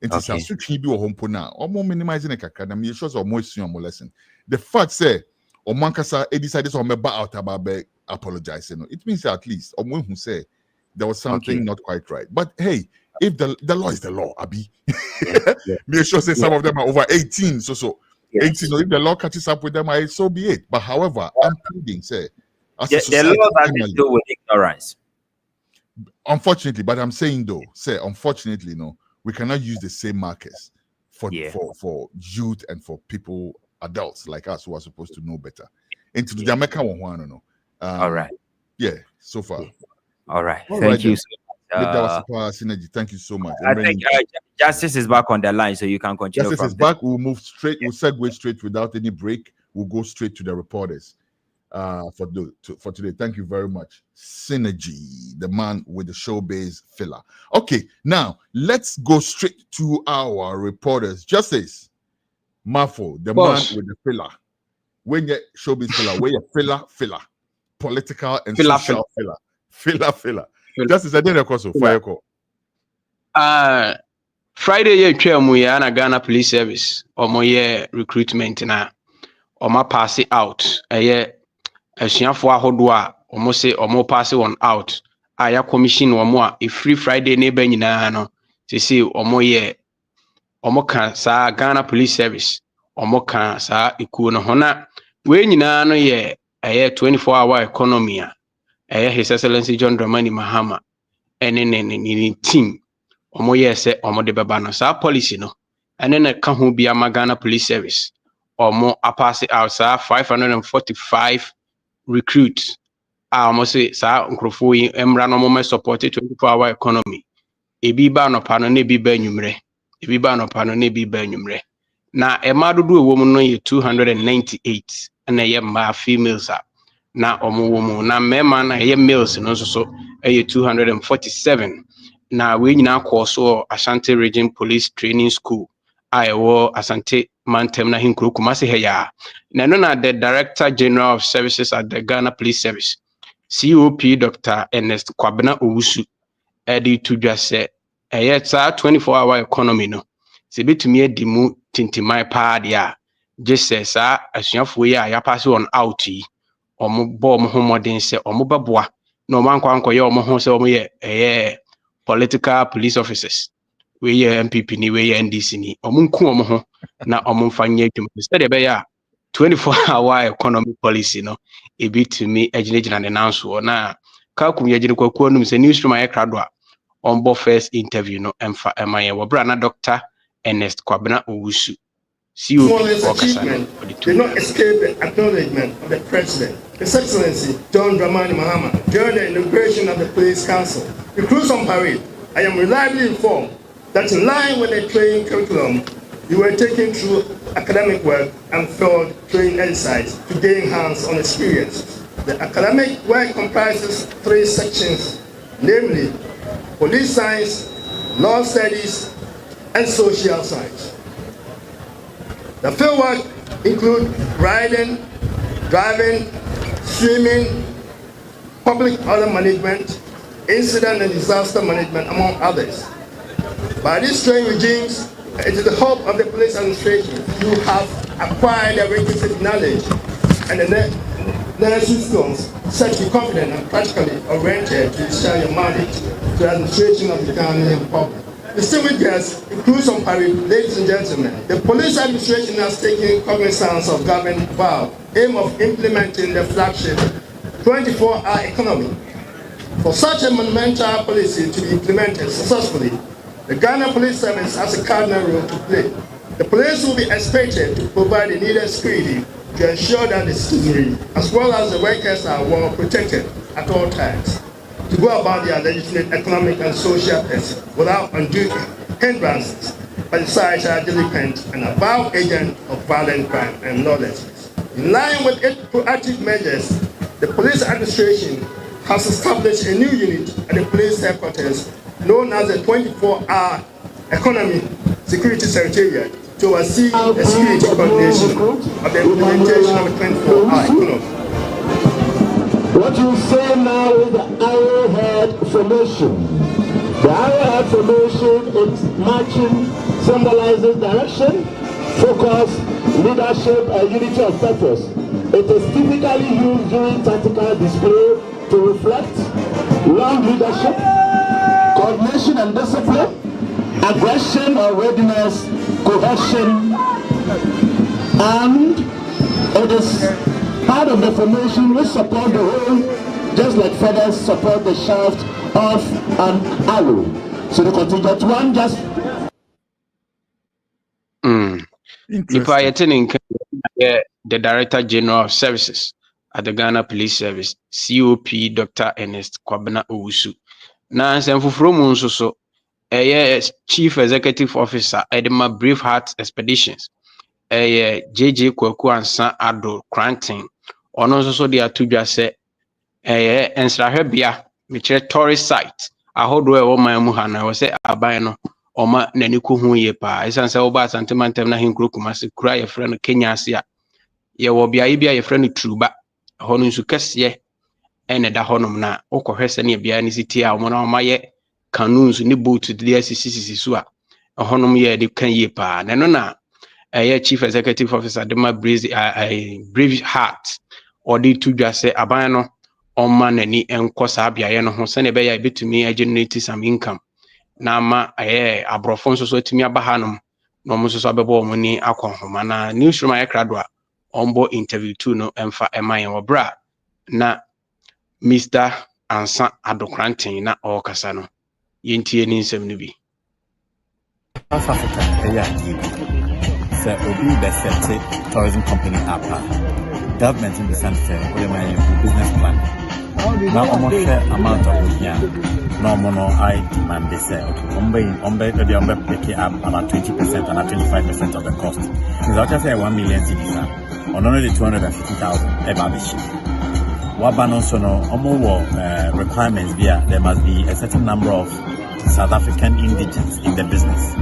It is a switch be home pona or more minimizing a academy shows or more lesson. The fact say or mankasa decided to remember out about apologizing. It means at least or one who say there was something not quite right. But hey, if the law is the law, Abi. Me sure say some of them are over 18. So 18, if the law catches up with them, so be it. But however, I'm pleading, say the law that is still with ignorance. Unfortunately, but I'm saying though, unfortunately, no, we cannot use the same markers for youth and for people, adults like us who are supposed to know better. Into the Jamaica one, no. All right. Yeah, so far. All right. Thank you. That was synergy. Thank you so much. I think Justice is back on the line, so you can continue. Justice is back. We'll move straight. We'll segue straight without any break. We'll go straight to the reporters. For today. Thank you very much. Synergy, the man with the showbiz filler. Okay, now let's go straight to our reporters. Justice Mafo, the man with the filler. When you showbiz filler, where you filler, political and social filler. Justice, I didn't cross fire call. Friday ye twa na Ghana Police Service omo ye recruitment na omo pass it out. Asiafo ahodo a omo say omo pass one out. Aya commission omo a free Friday na eba nyina no. Say omo ye omo kan sa Ghana Police Service. Omo kan sa ikuo no hona we nyina no ye 24-hour economy a His Excellency John Dramani Mahama ene team omo ye say omo de beba no sa policy no ene na ka ho bia Ghana Police Service omo a pass out sa 545 recruits almost say sa nkrofo yi emra no mo support 24-hour economy ebi ba no pa no na ebi ba nwumre na ema dodo ewo mu no ye 298 na ye ma females a na omo wo mu na mema na ye males no so ye 247 na we nyina course so Ashanti Region Police Training School ayewo Asante Mantem na hinkro Kumasi heya na no na the Director General of Services at the Ghana Police Service COP Dr. Ernest Kwabena Owusu edi to just say it's a 24-hour economy no se betumi edi mu tintimai pa dia just says asuafo yi a ya pass on out yi omo bo omo homoden se omo beboa na omo ankoye omo ho se omo ye political police officers we ye MPP ni we ye NDC ni omo nku omo ho na omo mfanye adwuma instead be ya 24-hour economy policy no e betumi agina ne nanso na ka kumye gine kwakuo num se Newsroom aye krado a on first interview no emfa emaye wobra na Dr. Ernest Kwabena Owusu Smallest achievement did not escape the acknowledgement of the President, His Excellency John Dramani Mahama, during the inauguration of the Police Council. Recruits on parade, I am reliably informed that in line with the training curriculum, you were taken through academic work and field training exercise to gain hands-on experience. The academic work comprises 3 sections, namely police science, law studies, and social science. The fieldwork include riding, driving, swimming, public order management, incident and disaster management, among others. By these training regimes, it is the hope of the police administration you have acquired the requisite knowledge and the necessary skills such to be confident and practically oriented to discharge your mandate to the administration of the Ghanaian public. Distinguished guests, includes on parade, ladies and gentlemen, the police administration has taken cognizance of government vow, aim of implementing the flagship 24-hour economy. For such a monumental policy to be implemented successfully, the Ghana Police Service has a cardinal role to play. The police will be expected to provide the needed security to ensure that the citizenry, as well as the workers, are well protected at all times, to go about their legitimate economic and social tasks without undue hindrances by the societal delinquent and avowed agent of violent crime and lawlessness. In line with its proactive measures, the police administration has established a new unit at the police headquarters known as the 24-hour Economy Security Secretariat to oversee the security coordination of the implementation of the 24-hour economy. What you say now is the arrowhead formation. The arrowhead formation is marching, symbolizes direction, focus, leadership, and unity of purpose. It is typically used during tactical display to reflect long leadership, coordination and discipline, aggression or readiness, cohesion, and it is part of the formation which support the whole, just like feathers support the shaft of an arrow. So the contingent one just. If I attend the Director General of Services at the Ghana Police Service, COP Dr. Ernest Kwabena Owusu. Na nsemfufuro mu nso so Chief Executive Officer Edema Braveheart Expeditions. JJ Kwaku Ansa Ado Granting. Ono nso so de atudwa se ensrahwebia mechire tourist site ahodo e wo man mu ha na wo se aban no oma nani ko hu ye pa isan se wo ba Asante Mantem na hinkro Kumasi kura ye frɛ no Kenya Asia ye wo bia ye frɛ no Truba hono nsu kese ene da honom na okohwese ne bia ne siti a wo na ma ye canoes ni boat de asisi so a honom ye de kan ye pa na no na Chief Executive Officer Dema Braveheart odi tudwa se aban no oma nani enko sa biaye no ho se ne be ya betumi generate some income na ma abrofo nso so timi aba hanom no mo so abebo mo ni akonhoma na Newsroom aye krado a ombo interview tu no emfa emaye obra na Mr. Ansa Adokrantin na okasa no yentie ni nsem no bi South Africa so obi the set tourism company up government in the center for my business plan Now almost share amount of here. No more I demand this maybe pick up about 20% and 25% of the cost. Because I just say 1 million cities on only 250,000 about this ship. What ban also no requirements there must be a certain number of South African indigents in the business.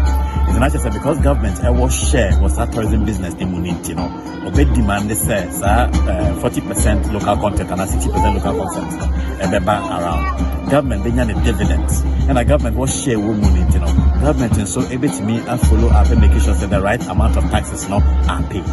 It's not just because government was share was that tourism business the money, or big demand is 40% local content and 60% local content around. Government being a dividends and a government was share money, government and so able to me and follow up and making sure that the right amount of taxes now are paid.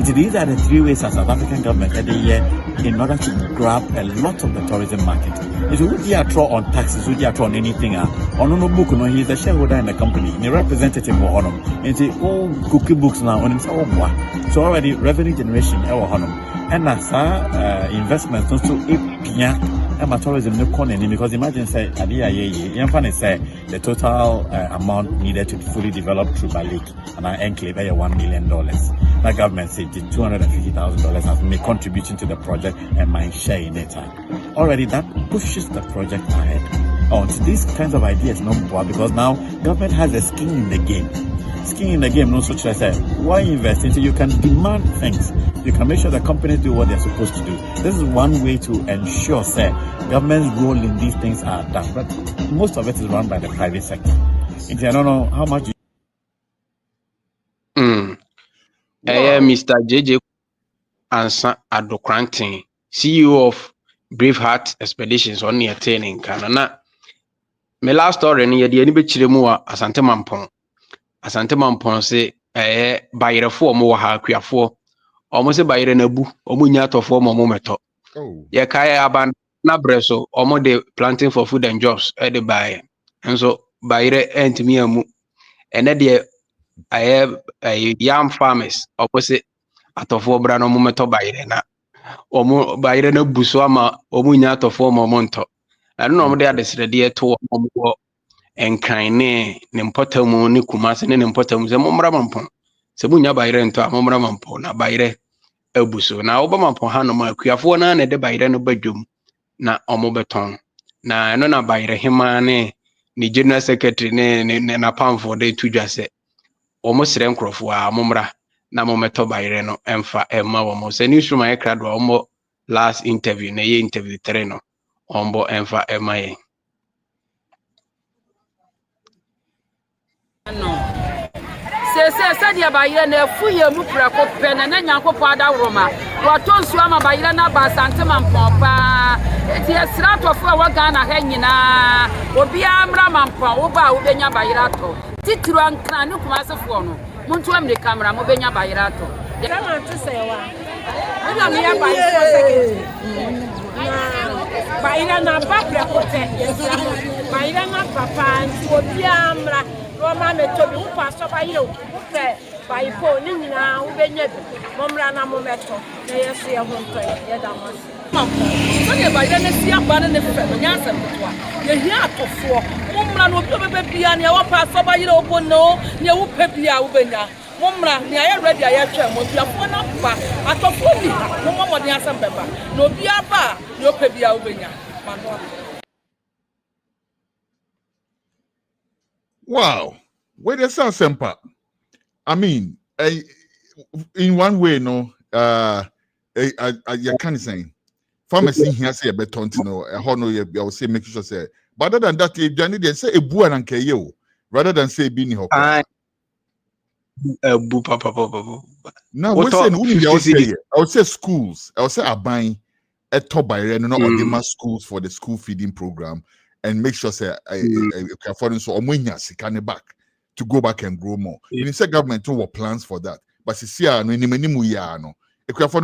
These are the three ways as South African government every year in order to grab a lot of the tourism market. If you would draw on taxes, would draw on anything, on no book, no, he is a shareholder in the company, the representative for Honor. And say all cookie books now on himself. So already revenue generation, our Honor. And as investments, also if tourism no corner because imagine say the total amount needed to fully develop through by lake and our enclave $1 million. The government said $250,000 has made contribution to the project and my share in it. Already that pushes the project ahead. On these kinds of ideas, no more because now government has a skin in the game. Skin in the game, no such as why invest into you can demand things. You can make sure the companies do what they're supposed to do. This is one way to ensure, government's role in these things are done. But most of it is run by the private sector. And I don't know how much. Mr. JJ Ansa Adokrantin, CEO of Braveheart Expeditions on near training Canada. My last story near the Enibe Chiremua Asante Mampon. Asante Mampon say, by a four more ha, almost a bayre nebu omunya to form mometo ye kaya aban na breso omo de planting for food and jobs e de buy and so bayre entimi amu ene de yam farmers opposite atofo bra no mometo bayre na omo bayre na buso ama omunya to form momonto na no omo de adesre de to omo enkan ne mpotamu ne kumase ne mpotamu ze momra mampon se bunya bayre nto amomra mampon na bayre ebuso na obama po ha no ma kuafo na de bayre no badwom na omobeton na no na bayre hema ne ni general secretary ne na pamfo de tudwase omosre nkrofo a momra na mometo bayre no emfa emma wo se ni suma ekra do omo last interview na ye interview 3 no ombo emfa emma ye se dia bayire na fuye mu prako pene na nyankopɔ adawroma wato nsu ama bayire na ba Asante Mampon pa eti esratofo a waga na ha nyina obi amra Mampon wo ba wo benya bayire ato titiro ankra ne kuma asefo no muntu amne camera mo benya bayire ato kama tusewa ina mi ya bayire second bayire na ba prako te bayire na papa nti obi amra Roma me tobi wo paso ba yire wo pe ba ipo ni nyina wo benya bi momra na mometo na yeso ye honto ye da mo so ne ba yire ne sia ba ne fe no nya asem to a ye hia atofo momra no obi bebe bia ne wo paso ba yire obo no ne wo pe bia wo benya momra ne aye ready aye twa mo bia fo na ba atofo ni mo mo de asem beba no obi aba ne wo pe bia wo benya mano. Wow, where the sound semper. I mean, in one way, no, you can't say. Pharmacy here say a better to know. I will say make sure say. But other than that, if Johnny they say a boo and KO rather than say being here. Now we say I would say schools. I would say are buying a top by no or schools for the school feeding program. And make sure say foreign so back to go back and grow more. You say government were plans for that, but see no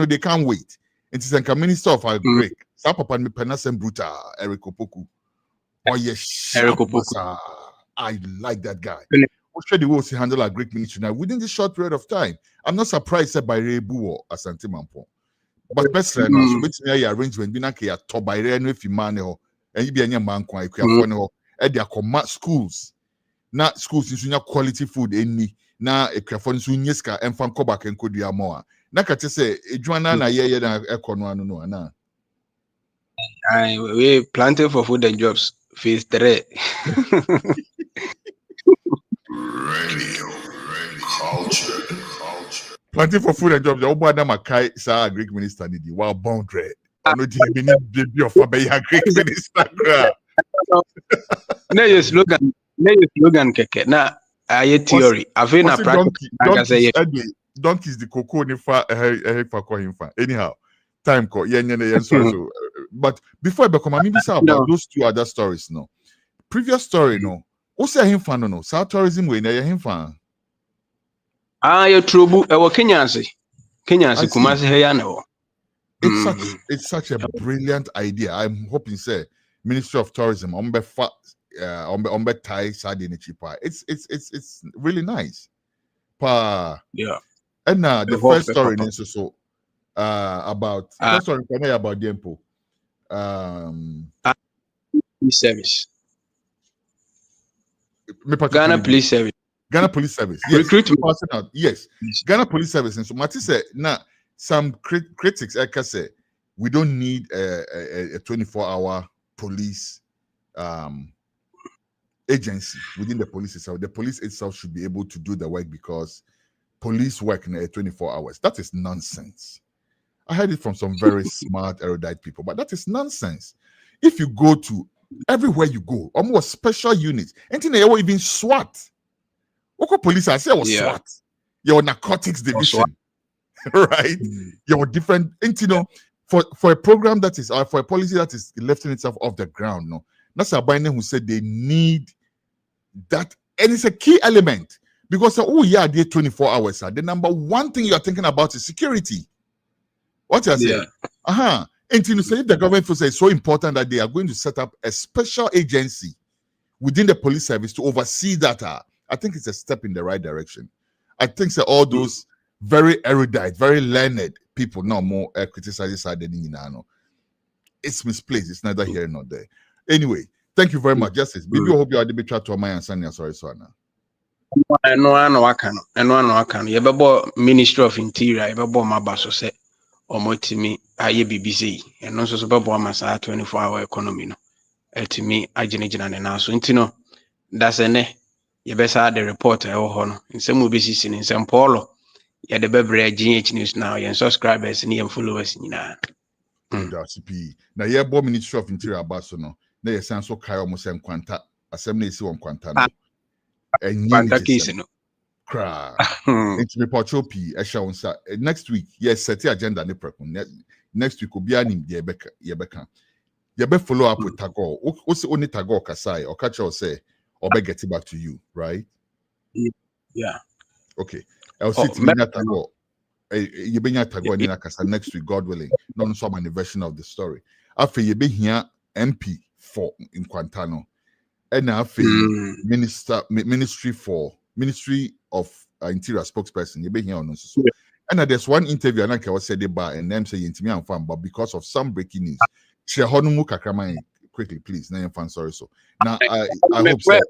they can't wait. It is a minister of agri. Papa me penasem bruta Eric Opoku. Oh yes, I like that guy. Sure the way he handle a great ministry now within this short period of time. I'm not surprised said by Rebu or Asante Mampon. But best friend so which arrangement be na ke top by Reno if you man and you be any man kwa for at their command schools. Not schools in quality food any na a crafon sunyeska and fan back and could be more. Nakate say a juana na ye na econo no na. We planting for food and jobs. Phase 3. Radio culture. Planting for food and jobs. The Obama Makai sa Greek minister nidi. Wow, boundary. Ono di bini baby of a Greek minister. No, your slogan. No, your slogan keke. Na aye theory. I've na practice. Donkeys the cocoa ni fa fa ko him fa. Anyhow, time ko yen so. But before I become, I mean, about those two other stories. No, previous story. No, who say him fan? No, South tourism way. Na him fan. Your trouble. Kenyansi Kumasi heya no. It's such a brilliant idea. I'm hoping say Ministry of Tourism ombe Thai sardine cheaper. It's really nice. Yeah. And the first story is also about first story about Dempo. Police service. Ghana Police Service. Ghana Police Service. Yes. Recruitment. Yes. Ghana Police Service. And so Mati said, now some critics say we don't need a 24-hour police agency within the police itself. The police itself should be able to do the work because police work in 24 hours. That is nonsense. I heard it from some very smart, erudite people, but that is nonsense. If you go to everywhere you go, almost special units, anything they were even SWAT. Local police, I say was SWAT. Your narcotics division, right? Your different, for a program that is, for a policy that is lifting itself off the ground, no. That's a Biden who said they need that, and it's a key element because they're 24 hours. The number one thing you're thinking about is security. What you say? And you say the government feels it's so important that they are going to set up a special agency within the police service to oversee that. I think it's a step in the right direction. I think that all those very erudite, very learned people now more criticizing side than it's misplaced. It's neither here nor there. Anyway, thank you very much, Justice. Maybe I hope you are the better to my answer. Sorry, Swana. No, I can. You have Ministry of Interior. You have my boss say, or more to me, I BBC, and also about my 24-hour economy. No, to me, I generate now. So, that's a ne. You best have the reporter or in some movies in St. Paulo. You the beverage GH News now, and subscribers and followers in now, you have Ministry of Interior Basono. Now you sound so kind almost Nkwanta. Assembly is on Nkwanta. And cry. It's me Pachopi. Next week, yes, set the agenda. Next week will be an Yebeka. You follow up with Tago. What's the only Tago Kasai or catch or say or be get it back to you, right? Yeah. Okay. I'll see Tago. You be Tago in Nakasa next week, God willing. Not some version of the story. After you be here, MP for in Quantano. And now Ministry of Interior spokesperson. You be here on so. And there's one interview and I was said about and them say to me I'm fan, but because of some breaking news, share Honumu Kakramai quickly, please. Now I'm fan, sorry. So now I hope so.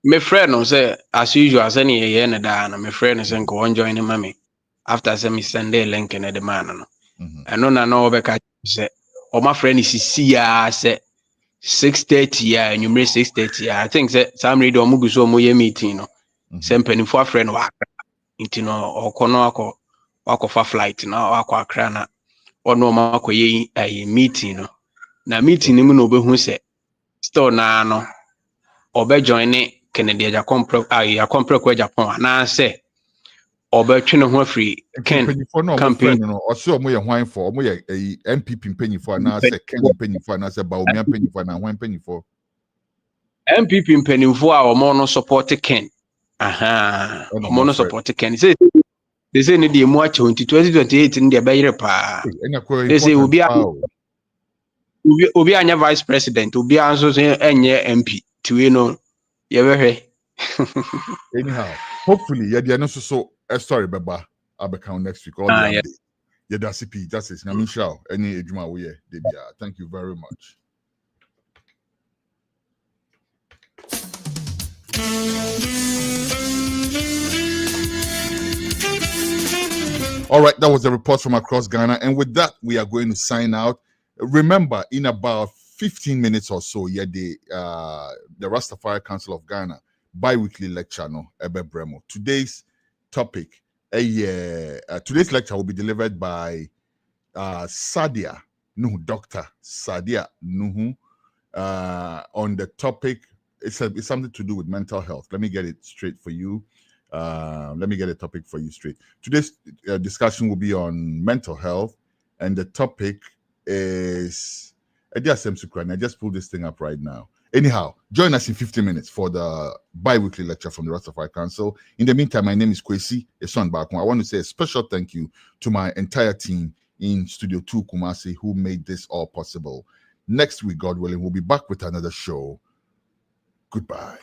My friend say as usual, as any year and my friend is going to join him, mommy. After I send a link in the man. I know because say, oh, my friend is say 6:30 and you make 6:30. I think that some read or muguso moye meeting, same penny for a friend or kono wako for flight na wako akrana or no mako ye a meeting. Na meeting him no be who say store na no obe join Kennedy ya compre kwa Japan na say obe twene ho free Ken campaign no or so mo ye hwan for mo ye MPP penny for na say Ken penny for na say Baumia penny for na hwan penny for MPP penny for our mono support Ken mono support Ken say they say need the more 2028 in the bayre pa they say obi anya vice president obi anso say enye MP to know anyhow hopefully yeah no so a story beba abeka next week all the day yeah that's CP justice na Michelle any ejuma we here thank you very much. All right, that was the report from across Ghana. And with that, we are going to sign out. Remember, in about 15 minutes or so, the Rastafari Council of Ghana bi-weekly lecture, no, Ebe Bremo. Today's topic, today's lecture will be delivered by Sadia Nuhu, Dr. Sadia Nuhu, on the topic. It's something to do with mental health. Let me get it straight for you. Let me get a topic for you straight. Today's discussion will be on mental health, and the topic is I just pulled this thing up right now. Anyhow, join us in 15 minutes for the bi-weekly lecture from the Rastafari Council. In the meantime, my name is Kwesi Eswan-Bakun. I want to say a special thank you to my entire team in Studio 2 Kumasi who made this all possible. Next week, God willing, we'll be back with another show. Goodbye.